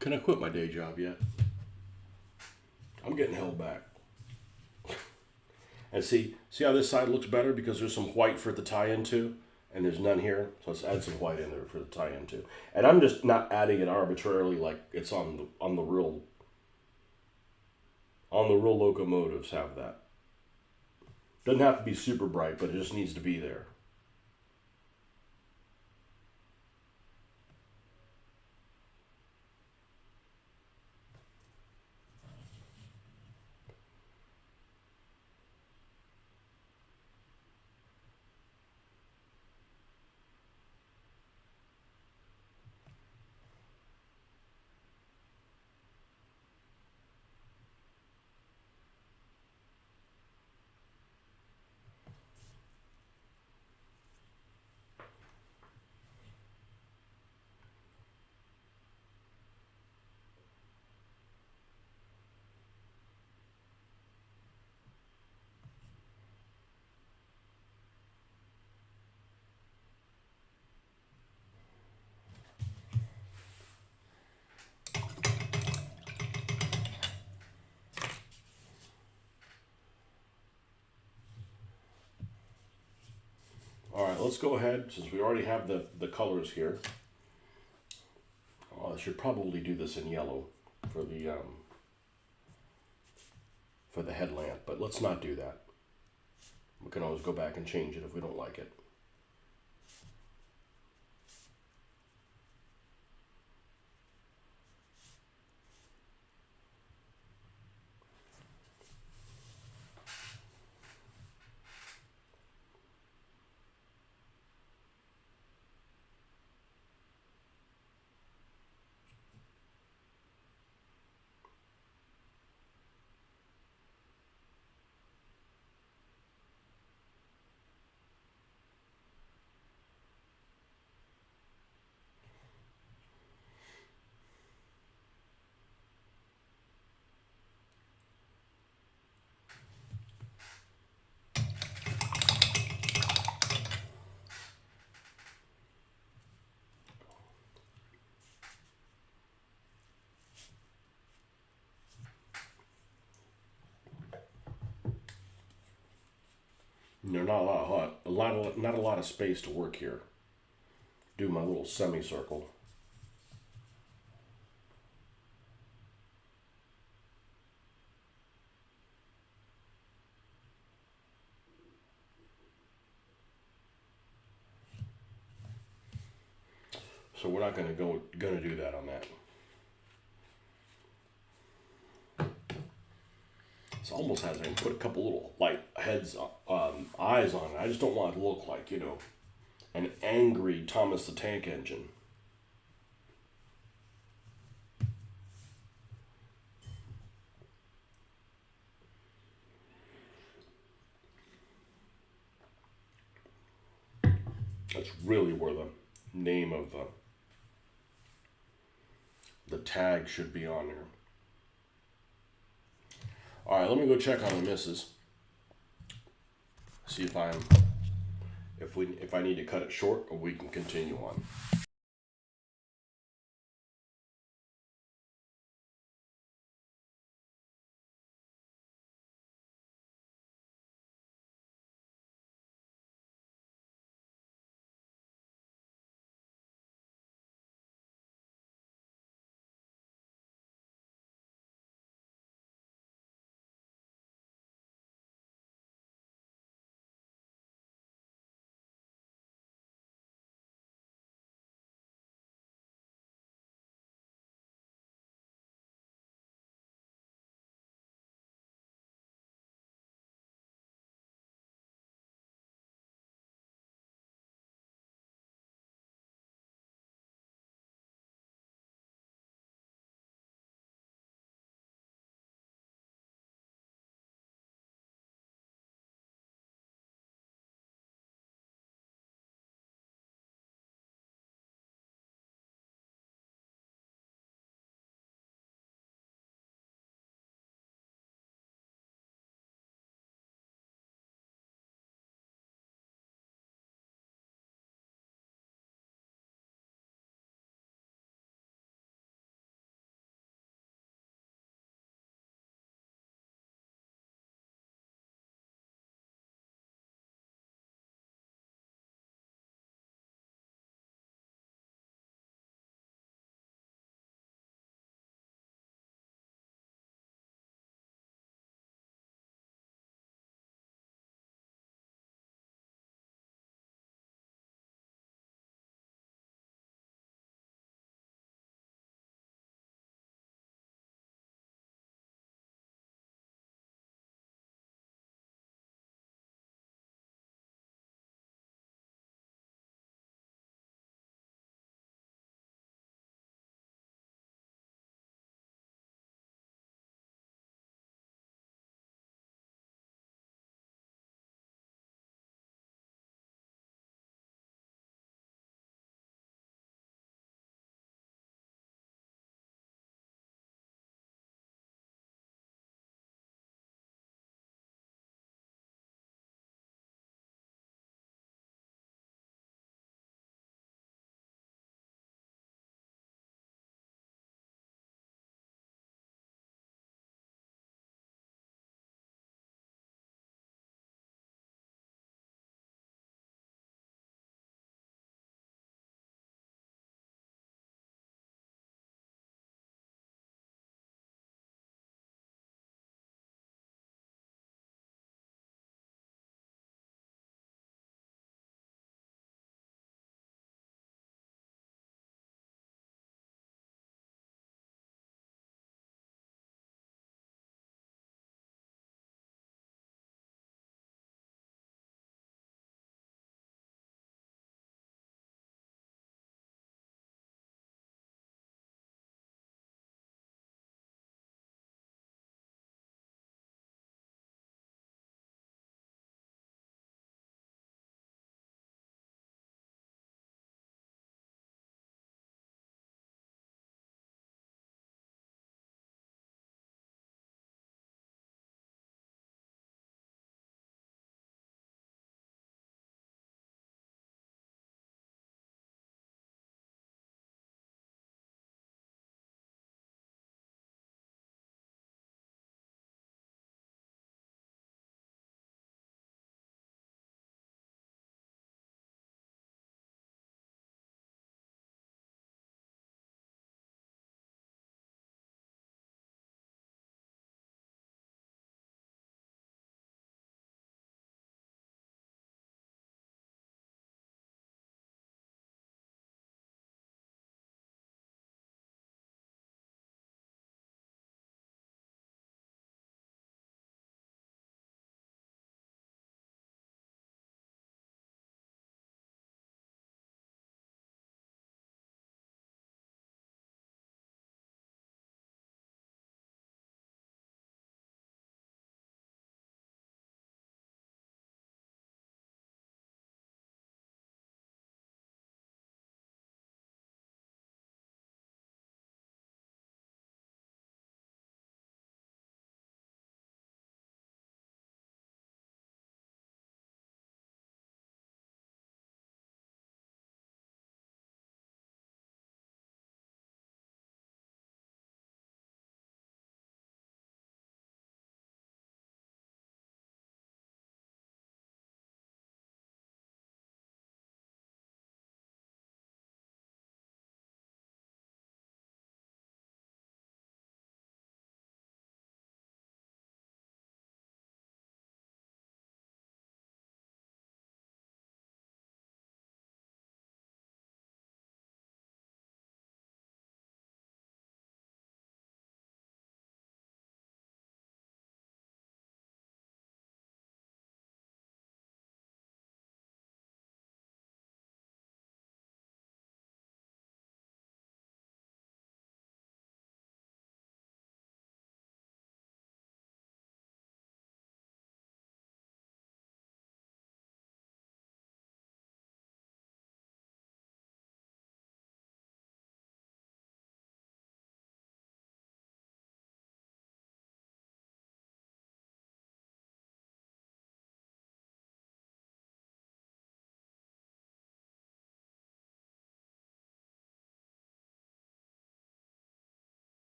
Can I quit my day job yet? I'm getting held back. And see how this side looks better because there's some white for it to tie into, and there's none here. So let's add some white in there for the tie into. And I'm just not adding it arbitrarily like it's on the real locomotives have that. Doesn't have to be super bright, but it just needs to be there. All right, let's go ahead, since we already have the colors here. I should probably do this in yellow for the headlamp, but let's not do that. We can always go back and change it if we don't like it. There's not not a lot of space to work here. Do my little semicircle. So we're not gonna do that on that. This almost has, I can put a couple little like eyes on it. I just don't want it to look like, an angry Thomas the Tank Engine. That's really where the name of the tag should be on there. All right, let me go check on the misses. See if I need to cut it short, or we can continue on.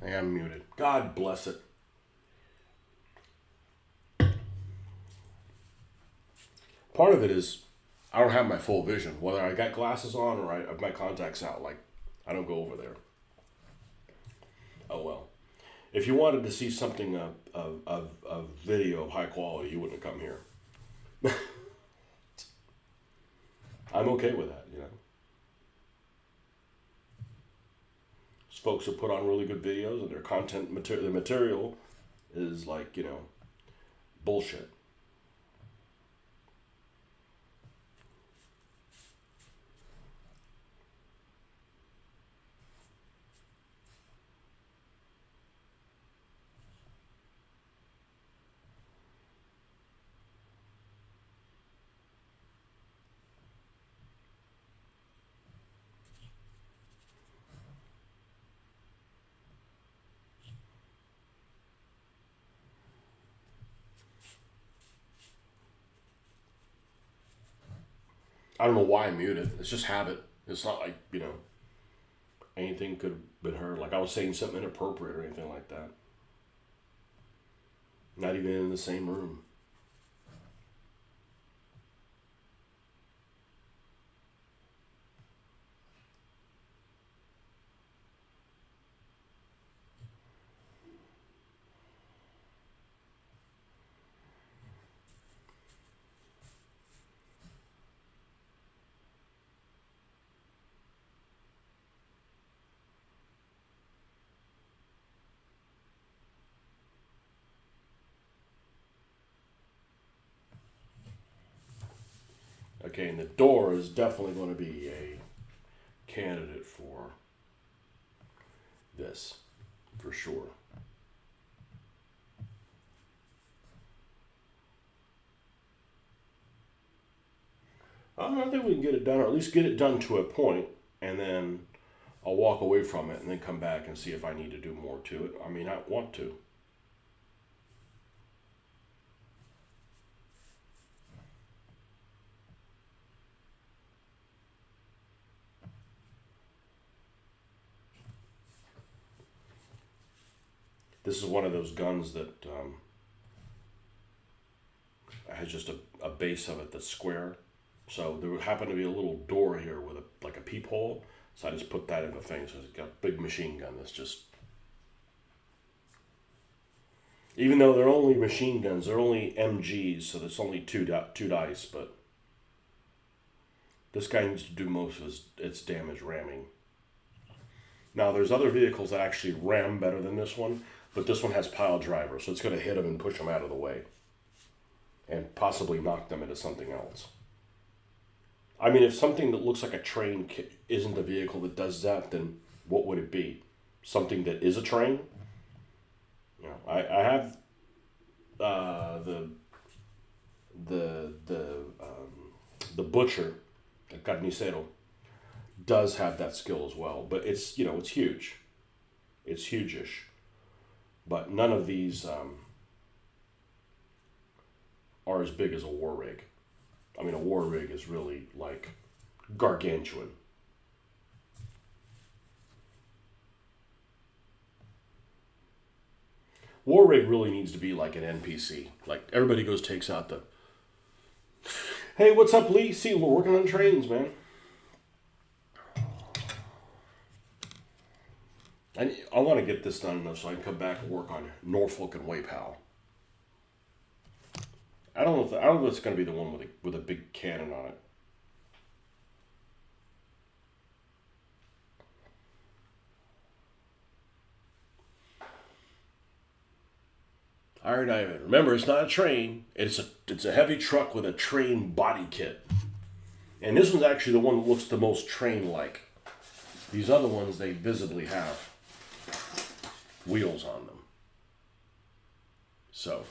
I am muted. God bless it. Part of it is I don't have my full vision. Whether I got glasses on or I have my contacts out, like, I don't go over there. Oh well. If you wanted to see something of video of high quality, you wouldn't have come here. I'm okay with that, you know. These folks who put on really good videos and their the material is like, you know, bullshit. I don't know why I muted. It's just habit. It's not like, you know, anything could have been heard. Like I was saying something inappropriate or anything like that. Not even in the same room. Okay, and the door is definitely going to be a candidate for this, for sure. I think we can get it done, or at least get it done to a point, and then I'll walk away from it and then come back and see if I need to do more to it. I mean, I want to. This is one of those guns that has just a base of it that's square. So there would happen to be a little door here with like a peephole. So I just put that in the thing. So it's got a big machine gun that's just... Even though they're only machine guns, they're only MGs, so there's only two dice, but this guy needs to do most of its damage ramming. Now, there's other vehicles that actually ram better than this one, but this one has pile driver, so it's going to hit them and push them out of the way. And possibly knock them into something else. I mean, if something that looks like a train isn't the vehicle that does that, then what would it be? Something that is a train? You know, I have the butcher, the carnicero, does have that skill as well, but it's, you know, it's huge. It's huge-ish. But none of these are as big as a war rig. I mean, a war rig is really like gargantuan. War rig really needs to be like an NPC. Like everybody goes, takes out the, hey, what's up, Lee? See, we're working on trains, man. I want to get this done enough so I can come back and work on Norfolk and Waypal. I don't know if it's going to be the one with a big cannon on it. Iron Ivan. Remember, it's not a train. It's a heavy truck with a train body kit. And this one's actually the one that looks the most train-like. These other ones, they visibly have wheels on them. So...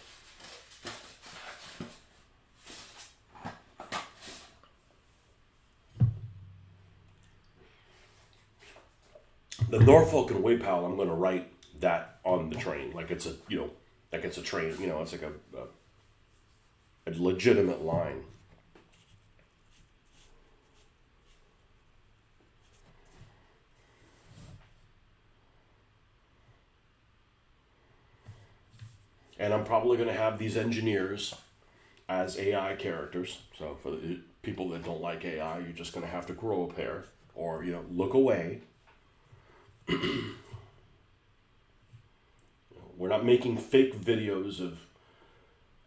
the Norfolk and Waypal, I'm going to write that on the train, like it's a, you know, like it's a train, you know, it's like a legitimate line. And I'm probably going to have these engineers as AI characters. So for the people that don't like AI, you're just going to have to grow a pair or, look away. We're not making fake videos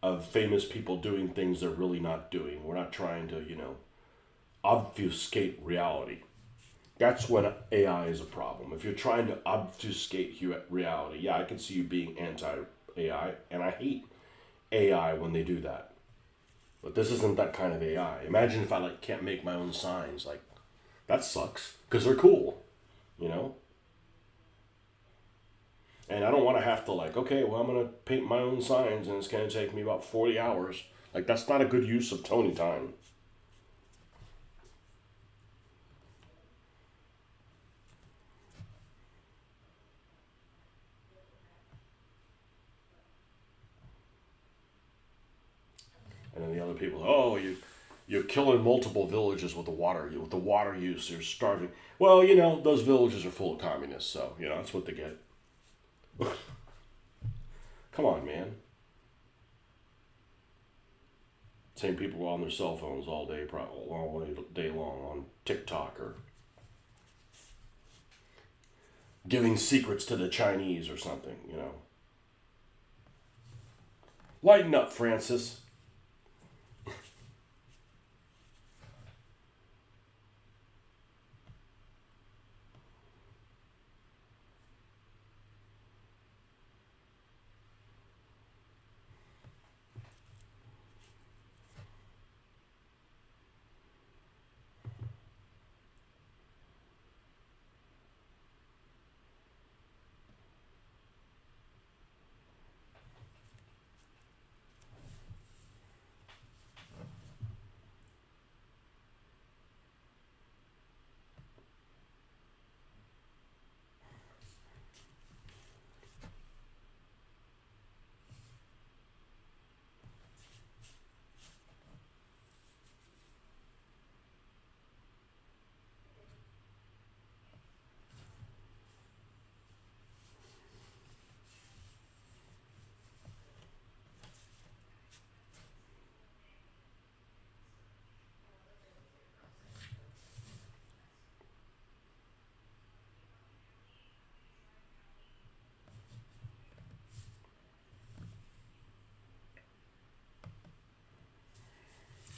of famous people doing things they're really not doing. We're not trying to, obfuscate reality. That's when AI is a problem. If you're trying to obfuscate reality, yeah, I can see you being anti-AI, and I hate AI when they do that. But this isn't that kind of AI. Imagine if I can't make my own signs. That sucks because they're cool, And I don't want to have to okay, well, I'm gonna paint my own signs and it's gonna take me about 40 hours. That's not a good use of Tony time. And then the other people, oh, you're killing multiple villages with the water use. You're starving. Well, those villages are full of communists, so that's what they get. Come on, man. Same people on their cell phones all day, all day long on TikTok or giving secrets to the Chinese or something. Lighten up, Francis.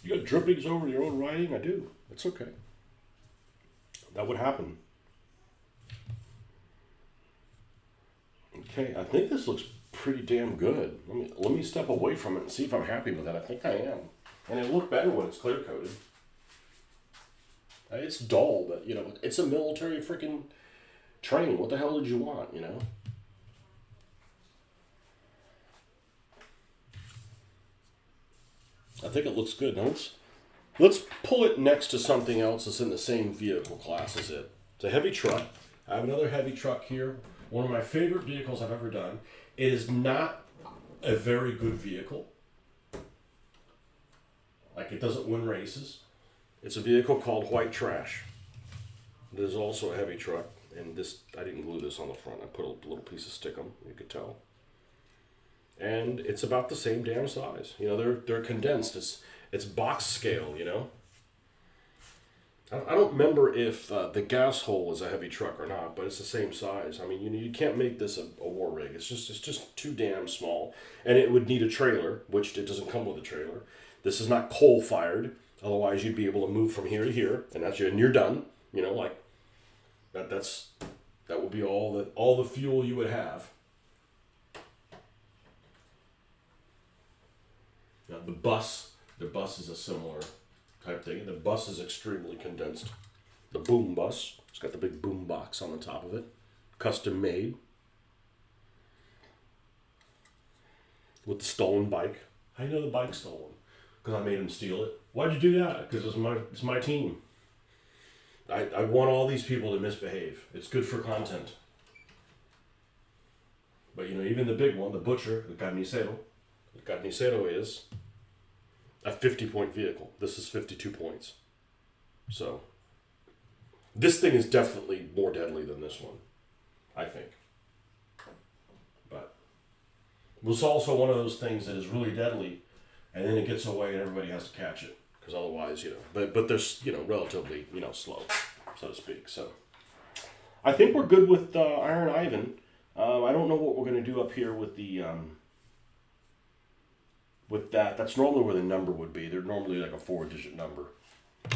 You got drippings over your own writing? I do. It's okay. That would happen. Okay, I think this looks pretty damn good. Let me step away from it and see if I'm happy with it. I think I am. And it'll look better when it's clear coated. It's dull, but it's a military freaking train. What the hell did you want, I think it looks good. Now let's pull it next to something else that's in the same vehicle class as it. It's a heavy truck. I have another heavy truck here. One of my favorite vehicles I've ever done. It is not a very good vehicle. It doesn't win races. It's a vehicle called White Trash. There's also a heavy truck, and this I didn't glue this on the front. I put a little piece of stickum. You could tell. And it's about the same damn size. They're condensed. It's box scale. I don't remember if the gas hole is a heavy truck or not, but it's the same size. I mean, you can't make this a war rig. It's just too damn small, and it would need a trailer, which it doesn't come with a trailer. This is not coal fired. Otherwise, you'd be able to move from here to here, and you're done. That would be all the fuel you would have. Now the bus is a similar type thing. The bus is extremely condensed. The boom bus, it's got the big boom box on the top of it, custom made. With the stolen bike. How do you know the bike's stolen? Because I made him steal it. Why'd you do that? Because it's my team. I want all these people to misbehave. It's good for content. But even the big one, the butcher, the carnicero is a 50-point vehicle. This is 52 points. So, this thing is definitely more deadly than this one, I think. But was also one of those things that is really deadly, and then it gets away and everybody has to catch it because otherwise, but they're relatively slow, so to speak. So I think we're good with Iron Ivan. I don't know what we're going to do up here with the with that. That's normally where the number would be. They're normally like a 4-digit number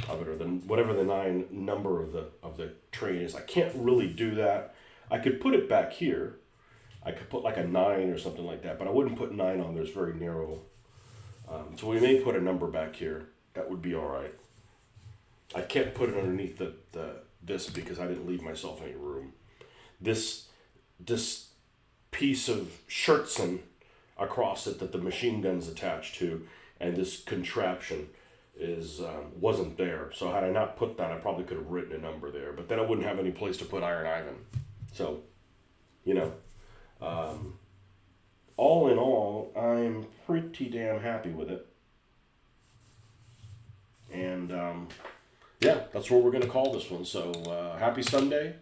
of it, or whatever the 9 number of the train is. I can't really do that. I could put it back here. I could put like a 9 or something like that, but I wouldn't put 9 on there. It's very narrow. So we may put a number back here. That would be all right. I can't put it underneath this because I didn't leave myself any room. This piece of shirtson across it that the machine gun's attached to, and this contraption wasn't there. So had I not put that, I probably could have written a number there. But then I wouldn't have any place to put Iron Ivan. So, all in all, I'm pretty damn happy with it. And yeah, that's what we're going to call this one. So happy Sunday.